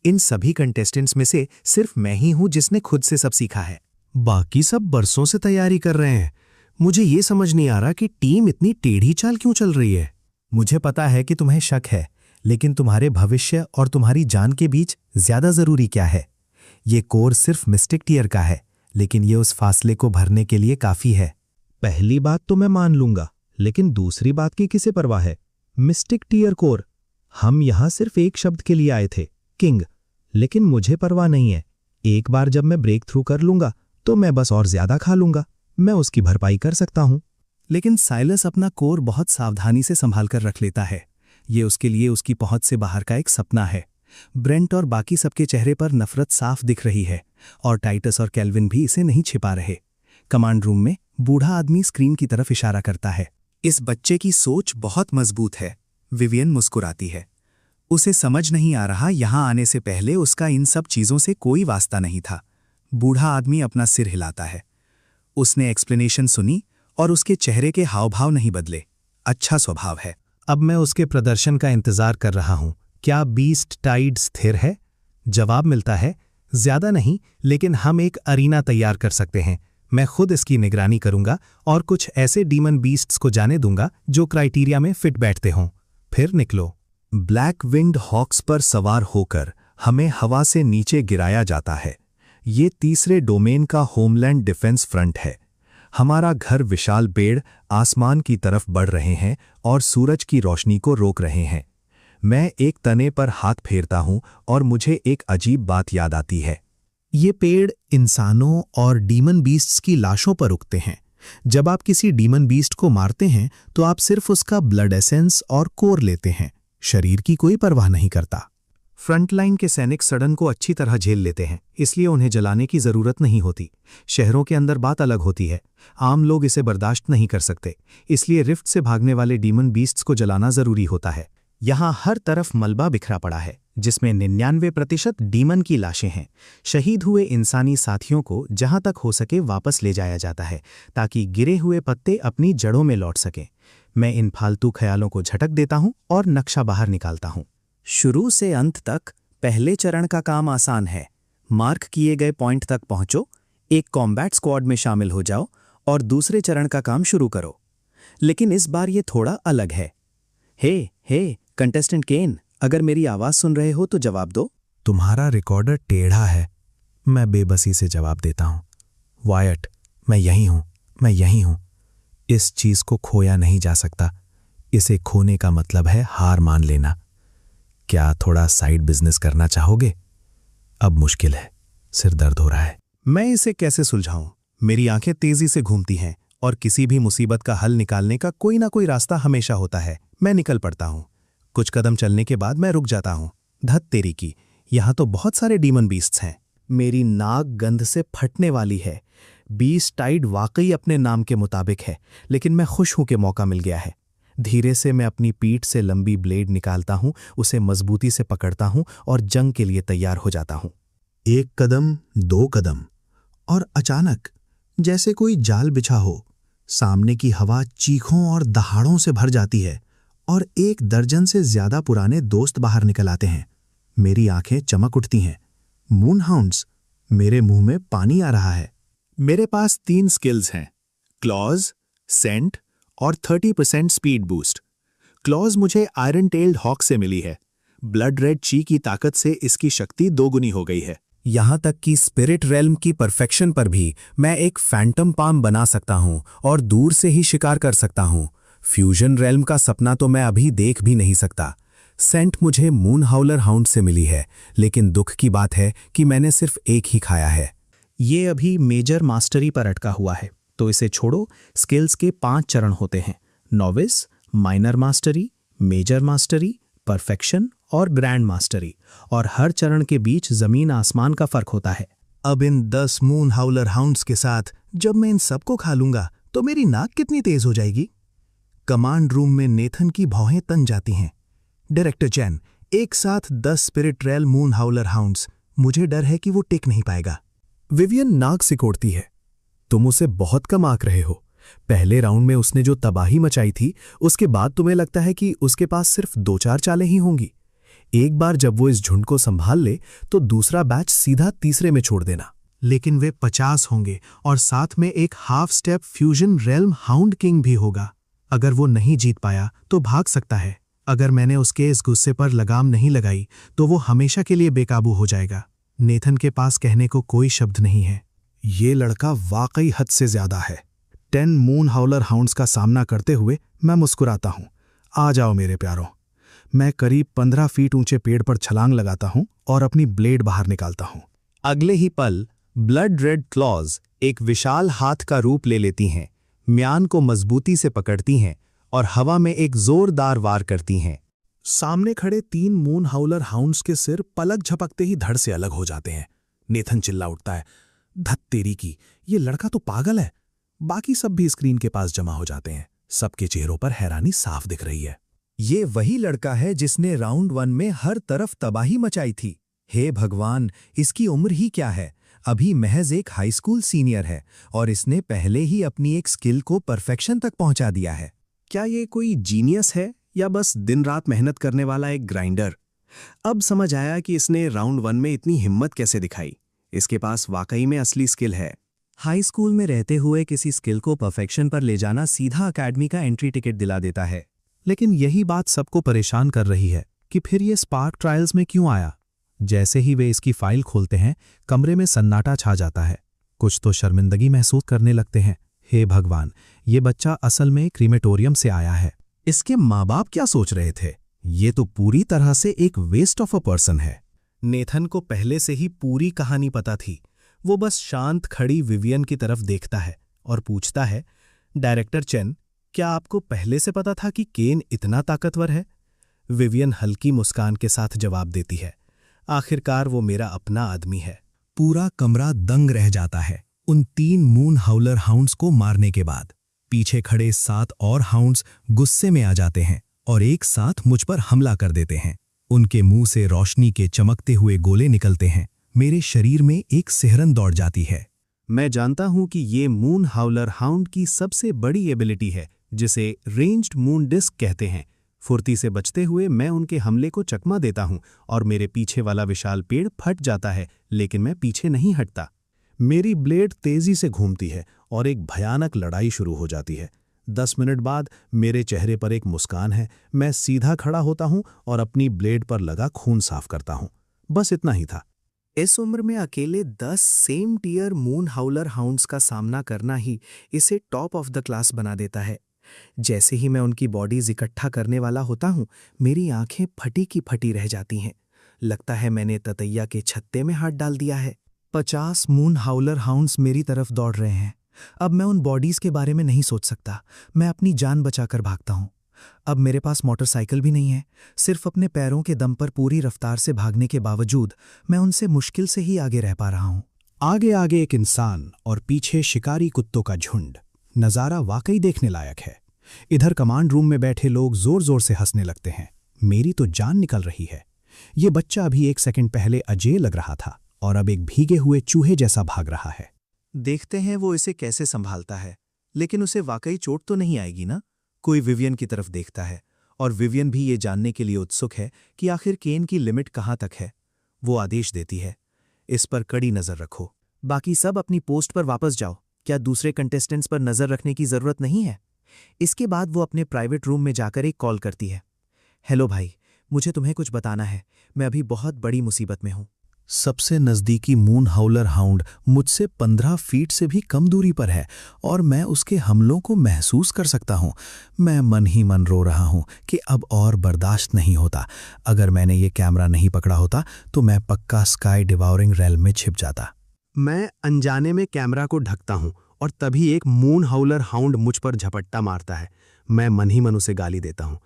इन सभी कंटेस्टेंट्स में से सिर्फ मैं ही हूं जिसने खुद से सब सीखा है। बाकी सब बरसों से तैयारी कर रहे हैं। मुझे ये समझ नहीं आ रहा कि टीम इतनी टेढ़ी चाल क्यों चल रही है। मुझे पता है कि तुम्हें शक है, लेकिन तुम्हारे भविष्य और तुम्हारी जान के बीच ज्यादा जरूरी क्या है? ये कोर सिर्फ मिस्टिक टीयर का है, लेकिन ये उस फासले को भरने के लिए काफी है। पहली बात तो मैं मान लूंगा, लेकिन दूसरी बात की किसे परवाह है? Mystic tier core. हम यहां सिर्फ एक शब्द के लिए आए थे, किंग। लेकिन मुझे परवाह नहीं है। एक बार जब मैं ब्रेक थ्रू कर लूंगा तो मैं बस और ज्यादा खा लूंगा। मैं उसकी भरपाई कर सकता हूं। लेकिन साइलस अपना कोर बहुत सावधानी से संभाल कर रख लेता है। ये उसके लिए उसकी पहुंच से बाहर का एक सपना है। ब्रेंट और बाकी सबके चेहरे पर नफरत साफ दिख रही है और टाइटस और केल्विन भी इसे नहीं छिपा रहे। कमांड रूम में बूढ़ा आदमी स्क्रीन की तरफ इशारा करता है। इस बच्चे की सोच बहुत मजबूत है। विवियन मुस्कुराती है। उसे समझ नहीं आ रहा यहां आने से पहले उसका इन सब चीजों से कोई वास्ता नहीं था। बूढ़ा आदमी अपना सिर हिलाता है। उसने एक्सप्लेनेशन सुनी और उसके चेहरे के हाव भाव नहीं बदले। अच्छा स्वभाव है। अब मैं उसके प्रदर्शन का इंतजार कर रहा हूं। क्या बीस्ट टाइड स्थिर है? जवाब मिलता है, ज्यादा नहीं, लेकिन हम एक अरीना तैयार कर सकते हैं। मैं खुद इसकी निगरानी करूंगा और कुछ ऐसे डीमन बीस्ट्स को जाने दूंगा जो क्राइटेरिया में फिट बैठते हों। फिर निकलो। ब्लैक विंग्ड हॉक्स पर सवार होकर हमें हवा से नीचे गिराया जाता है। ये तीसरे डोमेन का होमलैंड डिफेंस फ्रंट है। हमारा घर विशाल पेड़ आसमान की तरफ बढ़ रहे हैं और सूरज की रोशनी को रोक रहे हैं। मैं एक तने पर हाथ फेरता हूं और मुझे एक अजीब बात याद आती है। ये पेड़ इंसानों और डीमन बीस्ट्स की लाशों पर उगते हैं। जब आप किसी डीमन बीस्ट को मारते हैं तो आप सिर्फ उसका ब्लड एसेंस और कोर लेते हैं। शरीर की कोई परवाह नहीं करता। फ्रंटलाइन के सैनिक सड़न को अच्छी तरह झेल लेते हैं, इसलिए उन्हें जलाने की जरूरत नहीं होती। शहरों के अंदर बात अलग होती है। आम लोग इसे बर्दाश्त नहीं कर सकते, इसलिए रिफ्ट से भागने वाले डीमन बीस्ट्स को जलाना जरूरी होता है। यहाँ हर तरफ मलबा बिखरा पड़ा है, जिसमें 99% डीमन की लाशें हैं। शहीद हुए इंसानी साथियों को जहां तक हो सके वापस ले जाया जाता है, ताकि गिरे हुए पत्ते अपनी जड़ों में लौट सकें। मैं इन फालतू ख्यालों को झटक देता हूं और नक्शा बाहर निकालता हूं। शुरू से अंत तक पहले चरण का काम आसान है। मार्क किए गए पॉइंट तक पहुंचो, एक कॉम्बैट स्क्वाड में शामिल हो जाओ और दूसरे चरण का काम शुरू करो। लेकिन इस बार ये थोड़ा अलग है। हे कंटेस्टेंट केन, अगर मेरी आवाज सुन रहे हो तो जवाब दो। तुम्हारा रिकॉर्डर टेढ़ा है। मैं बेबसी से जवाब देता हूं। वायट, मैं यही हूं। इस चीज को खोया नहीं जा सकता। इसे खोने का मतलब है हार मान लेना। क्या थोड़ा साइड बिजनेस करना चाहोगे? अब मुश्किल है, सिर दर्द हो रहा है। मैं इसे कैसे सुलझाऊं? मेरी आंखें तेजी से घूमती हैं और किसी भी मुसीबत का हल निकालने का कोई ना कोई रास्ता हमेशा होता है। मैं निकल पड़ता हूं। कुछ कदम चलने के बाद मैं रुक जाता हूं। धत तेरी की, यहां तो बहुत सारे डीमन बीस्ट्स हैं। मेरी नाक गंध से फटने वाली है। बीस्ट टाइड वाकई अपने नाम के मुताबिक है, लेकिन मैं खुश हूं कि मौका मिल गया है। धीरे से मैं अपनी पीठ से लंबी ब्लेड निकालता हूं, उसे मजबूती से पकड़ता हूं और जंग के लिए तैयार हो जाता हूं। एक कदम, 2 कदम, और अचानक जैसे कोई जाल बिछा हो, सामने की हवा चीखों और दहाड़ों से भर जाती है और 1 दर्जन से ज्यादा पुराने दोस्त बाहर निकल आते हैं। मेरी आंखें चमक उठती हैं। मूनहाउंड्स। मेरे मुंह में पानी आ रहा है। मेरे पास 3 स्किल्स हैं, क्लॉज, सेंट और 30% स्पीड बूस्ट। क्लॉज मुझे आयरन टेल्ड हॉक से मिली है। ब्लड रेड ची की ताकत से इसकी शक्ति दोगुनी हो गई है। यहां तक कि स्पिरिट रेल्म की परफेक्शन पर भी मैं एक फैंटम पाम बना सकता हूं और दूर से ही शिकार कर सकता हूं। फ्यूजन रेल्म का सपना तो मैं अभी देख भी नहीं सकता। सेंट मुझे मून हाउलर हाउंड से मिली है, लेकिन दुख की बात है कि मैंने सिर्फ एक ही खाया है। ये अभी मेजर मास्टरी पर अटका हुआ है, तो इसे छोड़ो। स्किल्स के 5 चरण होते हैं: novice, minor mastery, major mastery, perfection और ग्रैंड मास्टरी, और हर चरण के बीच जमीन आसमान का फर्क होता है। अब इन 10 मून हाउलर हाउंड्स के साथ जब मैं इन सबको खा लूंगा तो मेरी नाक कितनी तेज हो जाएगी। कमांड रूम में नेथन की भौहें तन जाती हैं। डायरेक्टर चैन, एक साथ 10 spirit rail moon howler hounds, मुझे डर है कि वो टिक नहीं पाएगा। विवियन नाक सिकोड़ती है। तुम उसे बहुत कम आंक रहे हो। पहले राउंड में उसने जो तबाही मचाई थी, उसके बाद तुम्हें लगता है कि उसके पास सिर्फ 2-4 चालें ही होंगी। एक बार जब वो इस झुंड को संभाल ले तो दूसरा बैच सीधा तीसरे में छोड़ देना। लेकिन वे 50 होंगे और साथ में एक half step fusion realm hound king भी होगा। अगर वो नहीं जीत पाया तो भाग सकता है। अगर मैंने उसके इस गुस्से पर लगाम नहीं लगाई तो वो हमेशा के लिए बेकाबू हो जाएगा। नेथन के पास कहने को कोई शब्द नहीं है। ये लड़का वाकई हद से ज्यादा है। 10 मून हाउलर हाउंड्स का सामना करते हुए मैं मुस्कुराता हूं। आ जाओ मेरे प्यारों। मैं करीब 15 फीट ऊंचे पेड़ पर छलांग लगाता हूं और अपनी ब्लेड बाहर निकालता हूं। अगले ही पल ब्लड रेड क्लॉज एक विशाल हाथ का रूप ले लेती हैं, म्यान को मजबूती से पकड़ती हैं और हवा में एक जोरदार वार करती हैं। सामने खड़े 3 मून हाउलर हाउंड्स के सिर पलक झपकते ही धड़ से अलग हो जाते हैं। नेथन चिल्ला उठता है, धत तेरी की, ये लड़का तो पागल है। बाकी सब भी स्क्रीन के पास जमा हो जाते हैं। सबके चेहरों पर हैरानी साफ दिख रही है। ये वही लड़का है जिसने राउंड 1 में हर तरफ तबाही मचाई थी। हे भगवान, इसकी उम्र ही क्या है? अभी महज एक हाई स्कूल सीनियर है और इसने पहले ही अपनी एक स्किल को परफेक्शन तक पहुंचा दिया है। क्या ये कोई जीनियस है या बस दिन रात मेहनत करने वाला एक ग्राइंडर? अब समझ आया कि इसने राउंड 1 में इतनी हिम्मत कैसे दिखाई। इसके पास वाकई में असली स्किल है। हाई स्कूल में रहते हुए किसी स्किल को परफेक्शन पर ले जाना सीधा अकेडमी का एंट्री टिकट दिला देता है। लेकिन यही बात सबको परेशान कर रही है कि फिर ये स्पार्क ट्रायल्स में क्यों आया। जैसे ही वे इसकी फाइल खोलते हैं, कमरे में सन्नाटा छा जाता है। कुछ तो शर्मिंदगी महसूस करने लगते हैं। हे भगवान, ये बच्चा असल में क्रीमेटोरियम से आया है। इसके माँ बाप क्या सोच रहे थे? ये तो पूरी तरह से एक वेस्ट ऑफ अ पर्सन है। नेथन को पहले से ही पूरी कहानी पता थी। वो बस शांत खड़ी विवियन की तरफ देखता है और पूछता है, डायरेक्टर चेन, क्या आपको पहले से पता था कि केन इतना ताकतवर है? विवियन हल्की मुस्कान के साथ जवाब देती है, आखिरकार वो मेरा अपना आदमी है। पूरा कमरा दंग रह जाता है उन 3 मून हाउलर हाउंड्स को मारने के बाद। पीछे खड़े 7 और हाउंड्स गुस्से में आ जाते हैं और एक साथ मुझ पर हमला कर देते हैं। उनके मुंह से रोशनी के चमकते हुए गोले निकलते हैं। मेरे शरीर में एक सिहरन दौड़ जाती है। मैं जानता हूं कि ये मून हाउलर हाउंड की सबसे बड़ी एबिलिटी है, जिसे रेंज्ड मून डिस्क कहते हैं। फुर्ती से बचते हुए मैं उनके हमले को चकमा देता हूं और मेरे पीछे वाला विशाल पेड़ फट जाता है, लेकिन मैं पीछे नहीं हटता। मेरी ब्लेड तेजी से घूमती है और एक भयानक लड़ाई शुरू हो जाती है। 10 मिनट बाद मेरे चेहरे पर एक मुस्कान है। मैं सीधा खड़ा होता हूं और अपनी ब्लेड पर लगा खून साफ करता हूं। बस इतना ही था। इस उम्र में अकेले 10 same tier moon howler hounds का सामना करना ही इसे टॉप ऑफ द क्लास बना देता है। जैसे ही मैं उनकी बॉडीज इकट्ठा करने वाला होता हूं, मेरी आंखें फटी की फटी रह जाती हैं। लगता है मैंने ततैया के छत्ते में हाथ डाल दिया है। 50 मून हाउलर हाउंड्स मेरी तरफ दौड़ रहे हैं। अब मैं उन बॉडीज के बारे में नहीं सोच सकता। मैं अपनी जान बचाकर भागता हूं। अब मेरे पास मोटरसाइकिल भी नहीं है। सिर्फ अपने पैरों के दम पर पूरी रफ्तार से भागने के बावजूद मैं उनसे मुश्किल से ही आगे रह पा रहा हूं। आगे आगे एक इंसान और पीछे शिकारी कुत्तों का झुंड। नज़ारा वाकई देखने लायक है। इधर कमांड रूम में बैठे लोग जोर जोर से हंसने लगते हैं। मेरी तो जान निकल रही है। ये बच्चा अभी 1 सेकंड पहले अजय लग रहा था और अब एक भीगे हुए चूहे जैसा भाग रहा है। देखते हैं वो इसे कैसे संभालता है। लेकिन उसे वाकई चोट तो नहीं आएगी ना? कोई विवियन की तरफ देखता है और विवियन भी ये जानने के लिए उत्सुक है कि आखिर केन की लिमिट कहाँ तक है। वो आदेश देती है, इस पर कड़ी नजर रखो। बाकी सब अपनी पोस्ट पर वापस जाओ। क्या दूसरे कंटेस्टेंट्स पर नजर रखने की जरूरत नहीं है? इसके बाद वो अपने प्राइवेट रूम में जाकर एक कॉल करती है। हेलो भाई, मुझे तुम्हें कुछ बताना है, मैं अभी बहुत बड़ी मुसीबत में हूं। सबसे नज़दीकी मून हाउलर हाउंड मुझसे 15 फीट से भी कम दूरी पर है और मैं उसके हमलों को महसूस कर सकता हूँ। मैं मन ही मन रो रहा हूँ कि अब और बर्दाश्त नहीं होता। अगर मैंने ये कैमरा नहीं पकड़ा होता तो मैं पक्का स्काई डिवाउरिंग रेल्म में छिप जाता। मैं अनजाने में कैमरा को ढकता हूं और तभी एक मून हाउलर हाउंड मुझ पर झपट्टा मारता है। मैं मन ही मन उसे गाली देता हूं,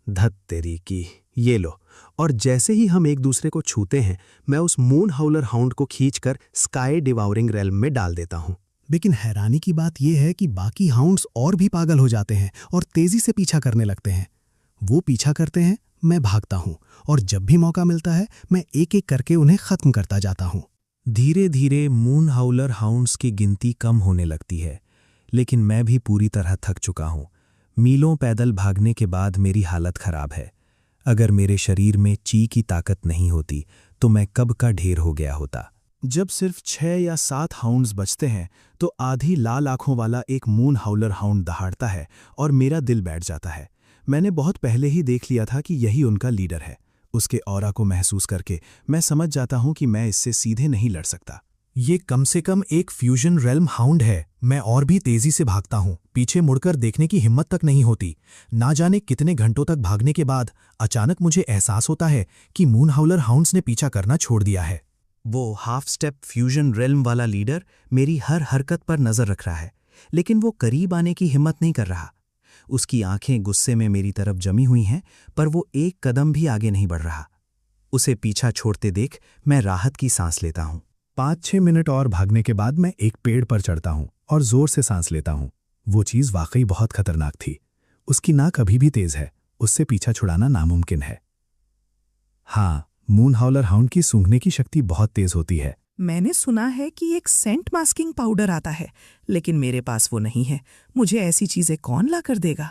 धत तेरी की, ये लो। और जैसे ही हम एक दूसरे को छूते हैं, मैं उस मून हाउलर हाउंड को खींचकर स्काई डिवाउरिंग रेल्म में डाल देता हूं। लेकिन हैरानी की बात यह है कि बाकी हाउंड्स और भी पागल हो जाते हैं और तेजी से पीछा करने लगते हैं। वो पीछा करते हैं, मैं भागता हूं और जब भी मौका मिलता है मैं एक एक करके उन्हें खत्म करता जाता हूं। धीरे धीरे मून हाउलर हाउंड्स की गिनती कम होने लगती है, लेकिन मैं भी पूरी तरह थक चुका हूं। मीलों पैदल भागने के बाद मेरी हालत खराब है। अगर मेरे शरीर में ची की ताकत नहीं होती तो मैं कब का ढेर हो गया होता। जब सिर्फ 6 या 7 हाउंड्स बचते हैं तो आधी लाल आंखों वाला एक मून हाउलर हाउंड दहाड़ता है और मेरा दिल बैठ जाता है। मैंने बहुत पहले ही देख लिया था कि यही उनका लीडर है। उसके ऑरा को महसूस करके मैं समझ जाता हूं कि मैं इससे सीधे नहीं लड़ सकता। ये कम से कम एक फ्यूजन रेल्म हाउंड है। मैं और भी तेजी से भागता हूं, पीछे मुड़कर देखने की हिम्मत तक नहीं होती। ना जाने कितने घंटों तक भागने के बाद अचानक मुझे एहसास होता है कि मून हाउलर हाउंड्स ने पीछा करना छोड़ दिया है। वो हाफ स्टेप फ्यूजन रेल्म वाला लीडर मेरी हर हरकत पर नजर रख रहा है, लेकिन वो करीब आने की हिम्मत नहीं कर रहा। उसकी आंखें गुस्से में मेरी तरफ जमी हुई हैं, पर वो एक कदम भी आगे नहीं बढ़ रहा। उसे पीछा छोड़ते देख मैं राहत की सांस लेता हूं। 5-6 मिनट और भागने के बाद मैं एक पेड़ पर चढ़ता हूं और जोर से सांस लेता हूं। वो चीज वाकई बहुत खतरनाक थी। उसकी नाक अभी भी तेज है, उससे पीछा छुड़ाना नामुमकिन है। हाँ, मून हाउलर हाउंड की सूंघने की शक्ति बहुत तेज होती है। मैंने सुना है कि एक सेंट मास्किंग पाउडर आता है, लेकिन मेरे पास वो नहीं है। मुझे ऐसी चीजें कौन ला कर देगा?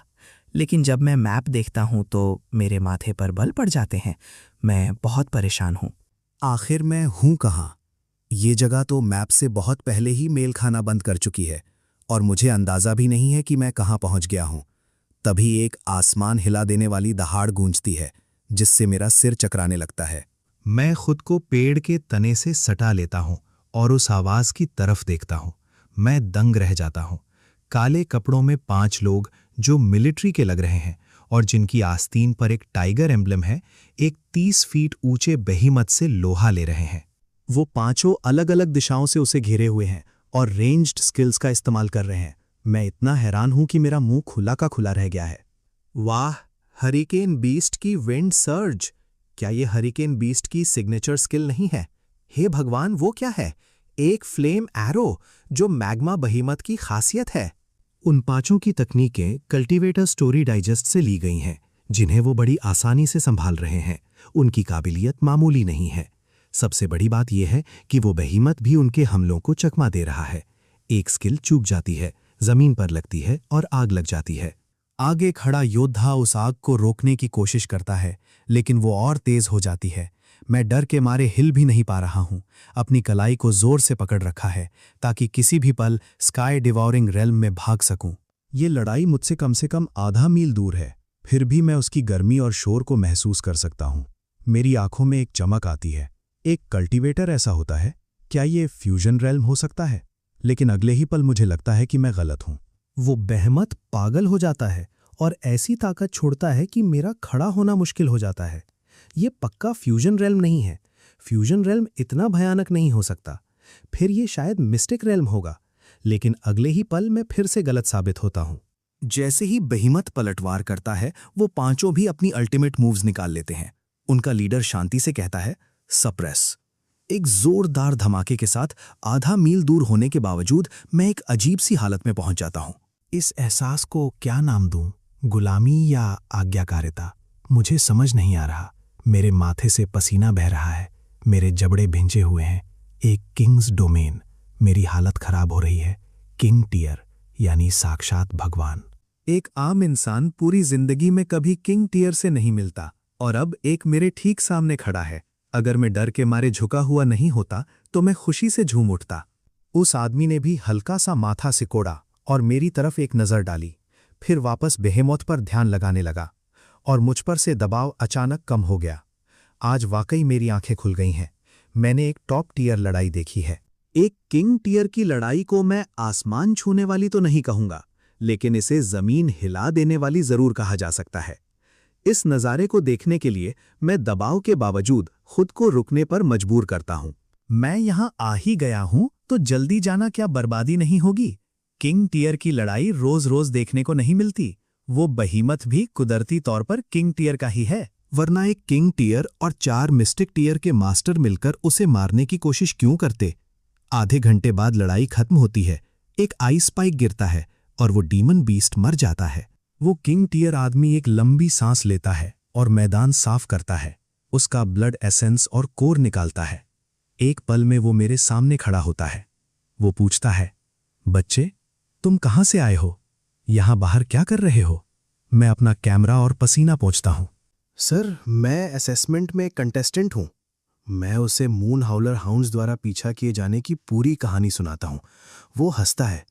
लेकिन जब मैं मैप देखता हूं तो मेरे माथे पर बल पड़ जाते हैं। मैं बहुत परेशान हूं। आखिर मैं हूं कहाँ? ये जगह तो मैप से बहुत पहले ही मेल खाना बंद कर चुकी है और मुझे अंदाजा भी नहीं है कि मैं कहाँ पहुंच गया हूं। तभी एक आसमान हिला देने वाली दहाड़ गूंजती है, जिससे मेरा सिर चकराने लगता है। मैं खुद को पेड़ के तने से सटा लेता हूं और उस आवाज की तरफ देखता हूं। मैं दंग रह जाता हूं। काले कपड़ों में 5 लोग जो मिलिट्री के लग रहे हैं और जिनकी आस्तीन पर एक टाइगर एम्ब्लम है, एक 30 फीट ऊंचे बेहीमत से लोहा ले रहे हैं। वो 5 अलग अलग दिशाओं से उसे घेरे हुए हैं और रेंज्ड स्किल्स का इस्तेमाल कर रहे हैं। मैं इतना हैरान हूं कि मेरा मुंह खुला का खुला रह गया है। वाह, हरिकेन बीस्ट की विंड सर्ज! क्या ये हरिकेन बीस्ट की सिग्नेचर स्किल नहीं है? हे भगवान, वो क्या है? एक फ्लेम एरो, जो मैग्मा बहीमत की खासियत है। उन 5 की तकनीकें कल्टीवेटर स्टोरी डाइजेस्ट से ली गई हैं, जिन्हें वो बड़ी आसानी से संभाल रहे हैं। उनकी काबिलियत मामूली नहीं है। सबसे बड़ी बात यह है कि वो बहीमत भी उनके हमलों को चकमा दे रहा है। एक स्किल चूक जाती है, जमीन पर लगती है और आग लग जाती है। आगे खड़ा योद्धा उस आग को रोकने की कोशिश करता है, लेकिन वो और तेज हो जाती है। मैं डर के मारे हिल भी नहीं पा रहा हूं। अपनी कलाई को जोर से पकड़ रखा है ताकि किसी भी पल स्काई डिवाउरिंग रेल्म में भाग सकूं। ये लड़ाई मुझसे कम आधा मील दूर है, फिर भी मैं उसकी गर्मी और शोर को महसूस कर सकता हूं। मेरी आंखों में एक चमक आती है। एक कल्टीवेटर ऐसा होता है? क्या ये फ्यूजन रेल्म हो सकता है? लेकिन अगले ही पल मुझे लगता है कि मैं गलत हूं। वो बेहमत पागल हो जाता है और ऐसी ताकत छोड़ता है कि मेरा खड़ा होना मुश्किल हो जाता है। ये पक्का फ्यूजन रेल्म नहीं है। फ्यूजन रेल्म इतना भयानक नहीं हो सकता। फिर ये शायद मिस्टिक रेल्म होगा। लेकिन अगले ही पल मैं फिर से गलत साबित होता हूं। जैसे ही बहीमत पलटवार करता है, वो 5 भी अपनी अल्टीमेट मूव्स निकाल लेते हैं। उनका लीडर शांति से कहता है, सप्रेस। एक जोरदार धमाके के साथ आधा मील दूर होने के बावजूद मैं एक अजीब सी हालत में पहुंच जाता हूं। इस एहसास को क्या नाम दूं? गुलामी या आज्ञाकारिता? मुझे समझ नहीं आ रहा। मेरे माथे से पसीना बह रहा है, मेरे जबड़े भिंजे हुए हैं। एक किंग्स डोमेन। मेरी हालत खराब हो रही है। किंग टियर यानी साक्षात भगवान। एक आम इंसान पूरी जिंदगी में कभी किंग टियर से नहीं मिलता और अब एक मेरे ठीक सामने खड़ा है। अगर मैं डर के मारे झुका हुआ नहीं होता तो मैं खुशी से झूम उठता। उस आदमी ने भी हल्का सा माथा सिकोड़ा और मेरी तरफ एक नजर डाली। फिर वापस बेहेमोथ पर ध्यान लगाने लगा और मुझ पर से दबाव अचानक कम हो गया। आज वाकई मेरी आंखें खुल गई हैं। मैंने एक टॉप टियर लड़ाई देखी है। एक किंग टियर की लड़ाई को मैं आसमान छूने वाली तो नहीं कहूंगा, लेकिन इसे जमीन हिला देने वाली जरूर कहा जा सकता है। इस नज़ारे को देखने के लिए मैं दबाव के बावजूद खुद को रुकने पर मजबूर करता हूं। मैं यहां आ ही गया हूं तो जल्दी जाना क्या बर्बादी नहीं होगी? किंग टियर की लड़ाई रोज रोज देखने को नहीं मिलती। वो बहीमत भी कुदरती तौर पर किंग टियर का ही है। वरना एक किंग टियर और 4 मिस्टिक टियर के मास्टर मिलकर उसे मारने की कोशिश क्यों करते? आधे घंटे बाद लड़ाई खत्म होती है, एक आइस स्पाइक गिरता है और वो डीमन बीस्ट मर जाता है। वो किंग टियर आदमी एक लंबी सांस लेता है और मैदान साफ करता है, उसका ब्लड एसेंस और कोर निकालता है। एक पल में वो मेरे सामने खड़ा होता है। वो पूछता है, बच्चे तुम कहाँ से आए हो? यहां बाहर क्या कर रहे हो? मैं अपना कैमरा और पसीना पोंछता हूं। सर, मैं असेसमेंट में कंटेस्टेंट हूं। मैं उसे मून हाउलर हाउंड्स द्वारा पीछा किए जाने की पूरी कहानी सुनाता हूं। वो हंसता है।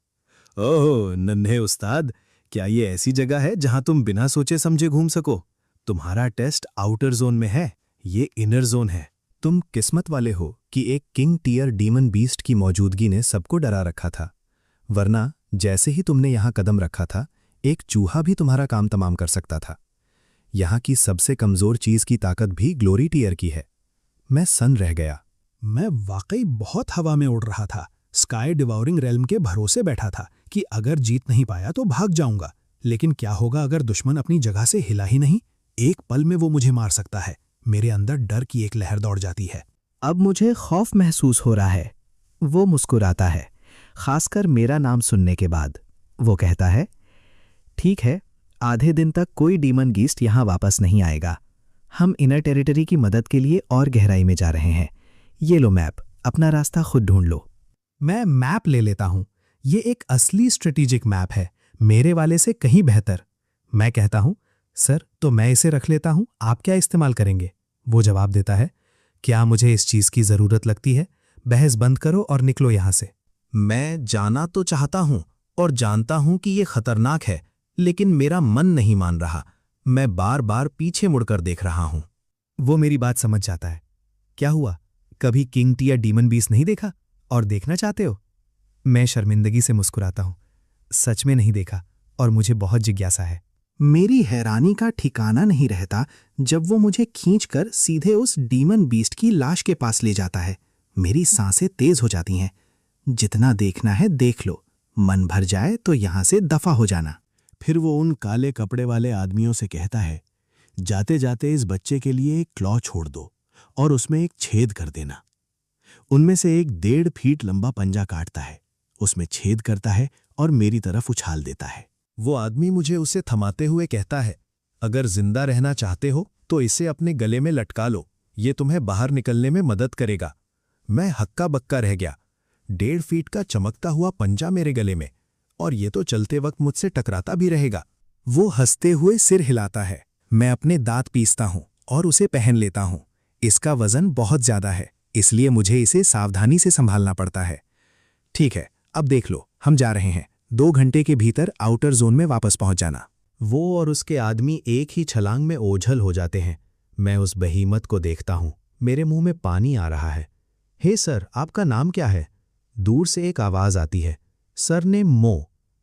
ओह नन्हे उस्ताद, क्या ये ऐसी जगह है जहां तुम बिना सोचे समझे घूम सको? तुम्हारा टेस्ट आउटर जोन में है, ये इनर जोन है। तुम किस्मत वाले हो कि एक किंग टियर डीमन बीस्ट की मौजूदगी ने सबको डरा रखा था, वरना जैसे ही तुमने यहां कदम रखा था, एक चूहा भी तुम्हारा काम तमाम कर सकता था। यहां की सबसे कमजोर चीज की ताकत भी ग्लोरी टियर की है। मैं सन रह गया। मैं वाकई बहुत हवा में उड़ रहा था। स्काई डिवॉरिंग रेल्म के भरोसे बैठा था कि अगर जीत नहीं पाया तो भाग जाऊंगा, लेकिन क्या होगा अगर दुश्मन अपनी जगह से हिला ही नहीं? एक पल में वो मुझे मार सकता है। मेरे अंदर डर की एक लहर दौड़ जाती है। अब मुझे खौफ महसूस हो रहा है। वो मुस्कुराता है, खासकर मेरा नाम सुनने के बाद। वो कहता है, ठीक है, आधे दिन तक कोई डीमन गीस्ट यहां वापस नहीं आएगा। हम इनर टेरिटरी की मदद के लिए और गहराई में जा रहे हैं। ये लो मैप, अपना रास्ता खुद ढूंढ लो। मैं मैप ले लेता हूं। ये एक असली स्ट्रेटेजिक मैप है, मेरे वाले से कहीं बेहतर। मैं कहता हूं, सर तो मैं इसे रख लेता हूं, आप क्या इस्तेमाल करेंगे? वो जवाब देता है, क्या मुझे इस चीज की जरूरत लगती है? बहस बंद करो और निकलो यहां से। मैं जाना तो चाहता हूं और जानता हूं कि ये खतरनाक है, लेकिन मेरा मन नहीं मान रहा। मैं बार बार पीछे मुड़कर देख रहा हूं। वो मेरी बात समझ जाता है। क्या हुआ, कभी किंग टियर डीमन बीस्ट नहीं देखा और देखना चाहते हो? मैं शर्मिंदगी से मुस्कुराता हूं। सच में नहीं देखा और मुझे बहुत जिज्ञासा है। मेरी हैरानी का ठिकाना नहीं रहता जब वो मुझे खींचकर सीधे उस डीमन बीस्ट की लाश के पास ले जाता है। मेरी सांसें तेज हो जाती हैं। जितना देखना है देख लो, मन भर जाए तो यहां से दफा हो जाना। फिर वो उन काले कपड़े वाले आदमियों से कहता है, जाते जाते इस बच्चे के लिए एक क्लॉ छोड़ दो और उसमें एक छेद कर देना। उनमें से एक 1.5 फीट लंबा पंजा काटता है, उसमें छेद करता है और मेरी तरफ उछाल देता है। वो आदमी मुझे उसे थमाते हुए कहता है, अगर जिंदा रहना चाहते हो तो इसे अपने गले में लटका लो, ये तुम्हें बाहर निकलने में मदद करेगा। मैं हक्का बक्का रह गया। 1.5 फीट का चमकता हुआ पंजा मेरे गले में, और ये तो चलते वक्त मुझसे टकराता भी रहेगा। वो हंसते हुए सिर हिलाता है। मैं अपने दांत पीसता हूं और उसे पहन लेता हूं। इसका वजन बहुत ज्यादा है, इसलिए मुझे इसे सावधानी से संभालना पड़ता है। ठीक है, अब देख लो, हम जा रहे हैं। 2 घंटे के भीतर आउटर जोन में वापस पहुंच जाना। वो और उसके आदमी एक ही छलांग में ओझल हो जाते हैं। मैं उस बहीमत को देखता हूं। मेरे मुंह में पानी आ रहा है। हे सर, आपका नाम क्या है? दूर से एक आवाज आती है, सरनेम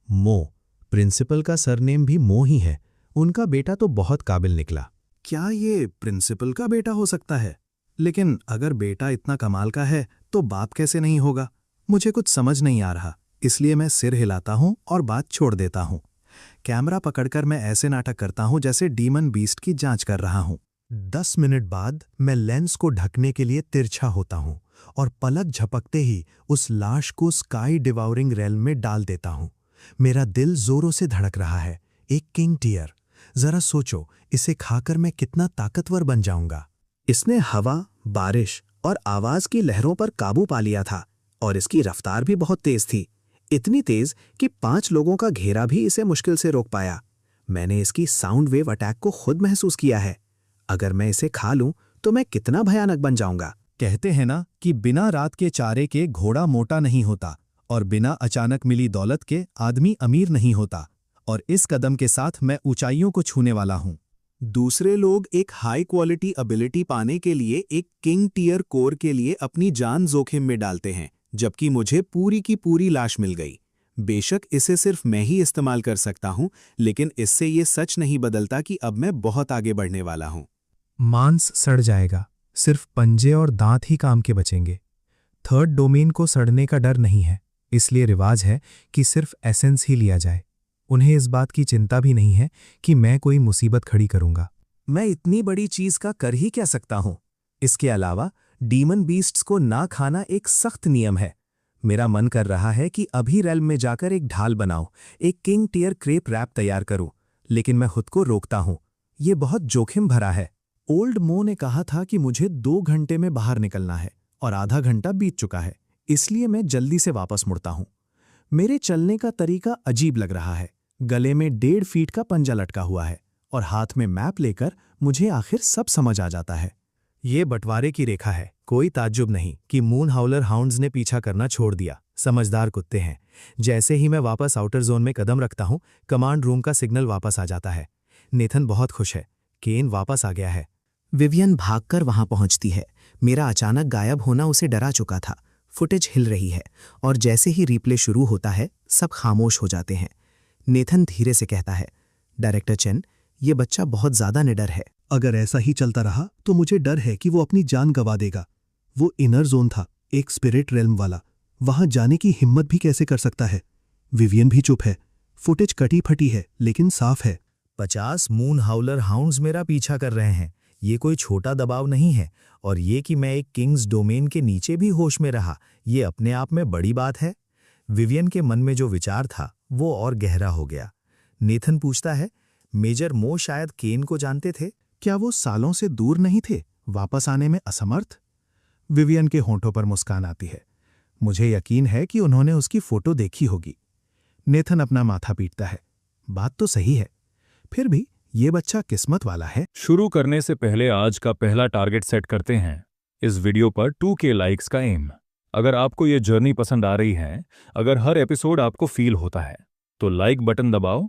मो। प्रिंसिपल का सरनेम भी मो ही है। उनका बेटा तो बहुत काबिल निकला। क्या ये प्रिंसिपल का बेटा हो सकता है? लेकिन अगर बेटा इतना कमाल का है तो बाप कैसे नहीं होगा? मुझे कुछ समझ नहीं आ रहा, इसलिए मैं सिर हिलाता हूं और बात छोड़ देता हूं। कैमरा पकड़कर मैं ऐसे नाटक करता हूं जैसे डीमन बीस्ट की जांच कर रहा हूं। 10 मिनट बाद मैं लेंस को ढकने के लिए तिरछा होता हूं और पलक झपकते ही उस लाश को स्काई डिवॉरिंग रेल्म में डाल देता हूं। मेरा दिल जोरों से धड़क रहा है। एक किंग टियर, जरा सोचो, इसे खाकर मैं कितना ताकतवर बन जाऊंगा। इसने हवा, बारिश और आवाज की लहरों पर काबू पा लिया था और इसकी रफ्तार भी बहुत तेज थी, इतनी तेज कि 5 लोगों का घेरा भी इसे मुश्किल से रोक पाया। मैंने इसकी साउंड वेव अटैक को खुद महसूस किया है। अगर मैं इसे खा लूं तो मैं कितना भयानक बन जाऊंगा। कहते हैं ना कि बिना रात के चारे के घोड़ा मोटा नहीं होता और बिना अचानक मिली दौलत के आदमी अमीर नहीं होता। और इस कदम के साथ मैं ऊंचाइयों को छूने वाला हूं। दूसरे लोग एक हाई क्वालिटी एबिलिटी पाने के लिए एक किंग टियर कोर के लिए अपनी जान जोखिम में डालते हैं, जबकि मुझे पूरी की पूरी लाश मिल गई। बेशक इसे सिर्फ मैं ही इस्तेमाल कर सकता हूं, लेकिन इससे ये सच नहीं बदलता कि अब मैं बहुत आगे बढ़ने वाला हूं। मांस सड़ जाएगा, सिर्फ पंजे और दांत ही काम के बचेंगे। थर्ड डोमेन को सड़ने का डर नहीं है, इसलिए रिवाज है कि सिर्फ एसेंस ही लिया जाए। उन्हें इस बात की चिंता भी नहीं है कि मैं कोई मुसीबत खड़ी करूंगा। मैं इतनी बड़ी चीज का कर ही क्या सकता हूं? इसके अलावा डीमन बीस्ट्स को ना खाना एक सख्त नियम है। मेरा मन कर रहा है कि अभी रेल्म में जाकर एक ढाल बनाऊं, एक किंग टियर क्रेप रैप तैयार करूं, लेकिन मैं खुद को रोकता हूं। यह बहुत जोखिम भरा है। ओल्ड मो ने कहा था कि मुझे 2 घंटे में बाहर निकलना है और आधा घंटा बीत चुका है, इसलिए मैं जल्दी से वापस मुड़ता हूं। मेरे चलने का तरीका अजीब लग रहा है। गले में 1.5 फीट का पंजा लटका हुआ है और हाथ में मैप लेकर मुझे आखिर सब समझ आ जाता है। ये बंटवारे की रेखा है। कोई ताज्जुब नहीं कि मून हाउलर हाउंड्स ने पीछा करना छोड़ दिया। समझदार कुत्ते हैं। जैसे ही मैं वापस आउटर जोन में कदम रखता हूं, कमांड रूम का सिग्नल वापस आ जाता है। नेथन बहुत खुश है। केन वापस आ गया है। विवियन भागकर वहां पहुंचती है। मेरा अचानक गायब होना उसे डरा चुका था। फुटेज हिल रही है और जैसे ही रिप्ले शुरू होता है, सब खामोश हो जाते हैं। नेथन धीरे से कहता है, डायरेक्टर चेन, ये बच्चा बहुत ज्यादा निडर है। अगर ऐसा ही चलता रहा तो मुझे डर है कि वो अपनी जान गंवा देगा। वो इनर जोन था, एक स्पिरिट रेल्म वाला। वहां जाने की हिम्मत भी कैसे कर सकता है? विवियन भी चुप है। फुटेज कटी फटी है लेकिन साफ है। 50 मून हाउलर हाउंड्स मेरा पीछा कर रहे हैं। ये कोई छोटा दबाव नहीं है, और ये कि मैं एक किंग्स डोमेन के नीचे भी होश में रहा, ये अपने आप में बड़ी बात है। विवियन के मन में जो विचार था वो और गहरा हो गया। नेथन पूछता है, मेजर मो शायद केन को जानते थे? क्या वो सालों से दूर नहीं थे, वापस आने में असमर्थ? विवियन के होंठों पर मुस्कान आती है। मुझे यकीन है कि उन्होंने उसकी फोटो देखी होगी। नेथन अपना माथा पीटता है। बात तो सही है, फिर भी ये बच्चा किस्मत वाला है। शुरू करने से पहले आज का पहला टारगेट सेट करते हैं। इस वीडियो पर 2K लाइक्स का एम। अगर आपको ये जर्नी पसंद आ रही है, अगर हर एपिसोड आपको फील होता है, तो लाइक बटन दबाओ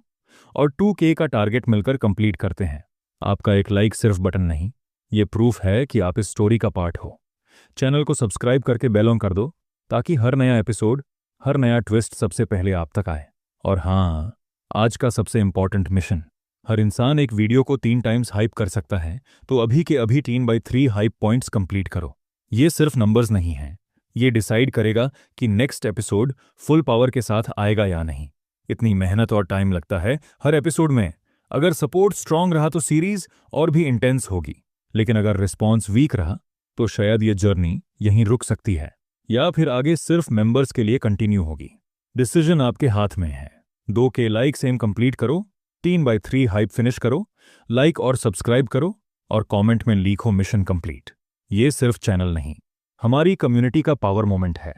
और 2K का टारगेट मिलकर कंप्लीट करते हैं। आपका एक लाइक सिर्फ बटन नहीं, ये प्रूफ है कि आप इस स्टोरी का पार्ट हो। चैनल को सब्सक्राइब करके बेल ऑन कर दो ताकि हर नया एपिसोड, हर नया ट्विस्ट सबसे पहले आप तक आए। और हाँ, आज का सबसे इंपॉर्टेंट मिशन, हर इंसान एक वीडियो को 3 टाइम्स हाइप कर सकता है, तो अभी के अभी 3/3 हाइप पॉइंट्स कंप्लीट करो। ये सिर्फ नंबर्स नहीं हैं, ये डिसाइड करेगा कि नेक्स्ट एपिसोड फुल पावर के साथ आएगा या नहीं। इतनी मेहनत और टाइम लगता है हर एपिसोड में। अगर सपोर्ट स्ट्रांग रहा तो सीरीज और भी इंटेंस होगी, लेकिन अगर रिस्पॉन्स वीक रहा तो शायद ये जर्नी यहीं रुक सकती है, या फिर आगे सिर्फ मेंबर्स के लिए कंटिन्यू होगी। डिसीजन आपके हाथ में है। 2K लाइक एम कंप्लीट करो, 3/3 हाइप फिनिश करो, लाइक और सब्सक्राइब करो और कमेंट में लिखो मिशन कंप्लीट। ये सिर्फ चैनल नहीं, हमारी कम्युनिटी का पावर मोमेंट है।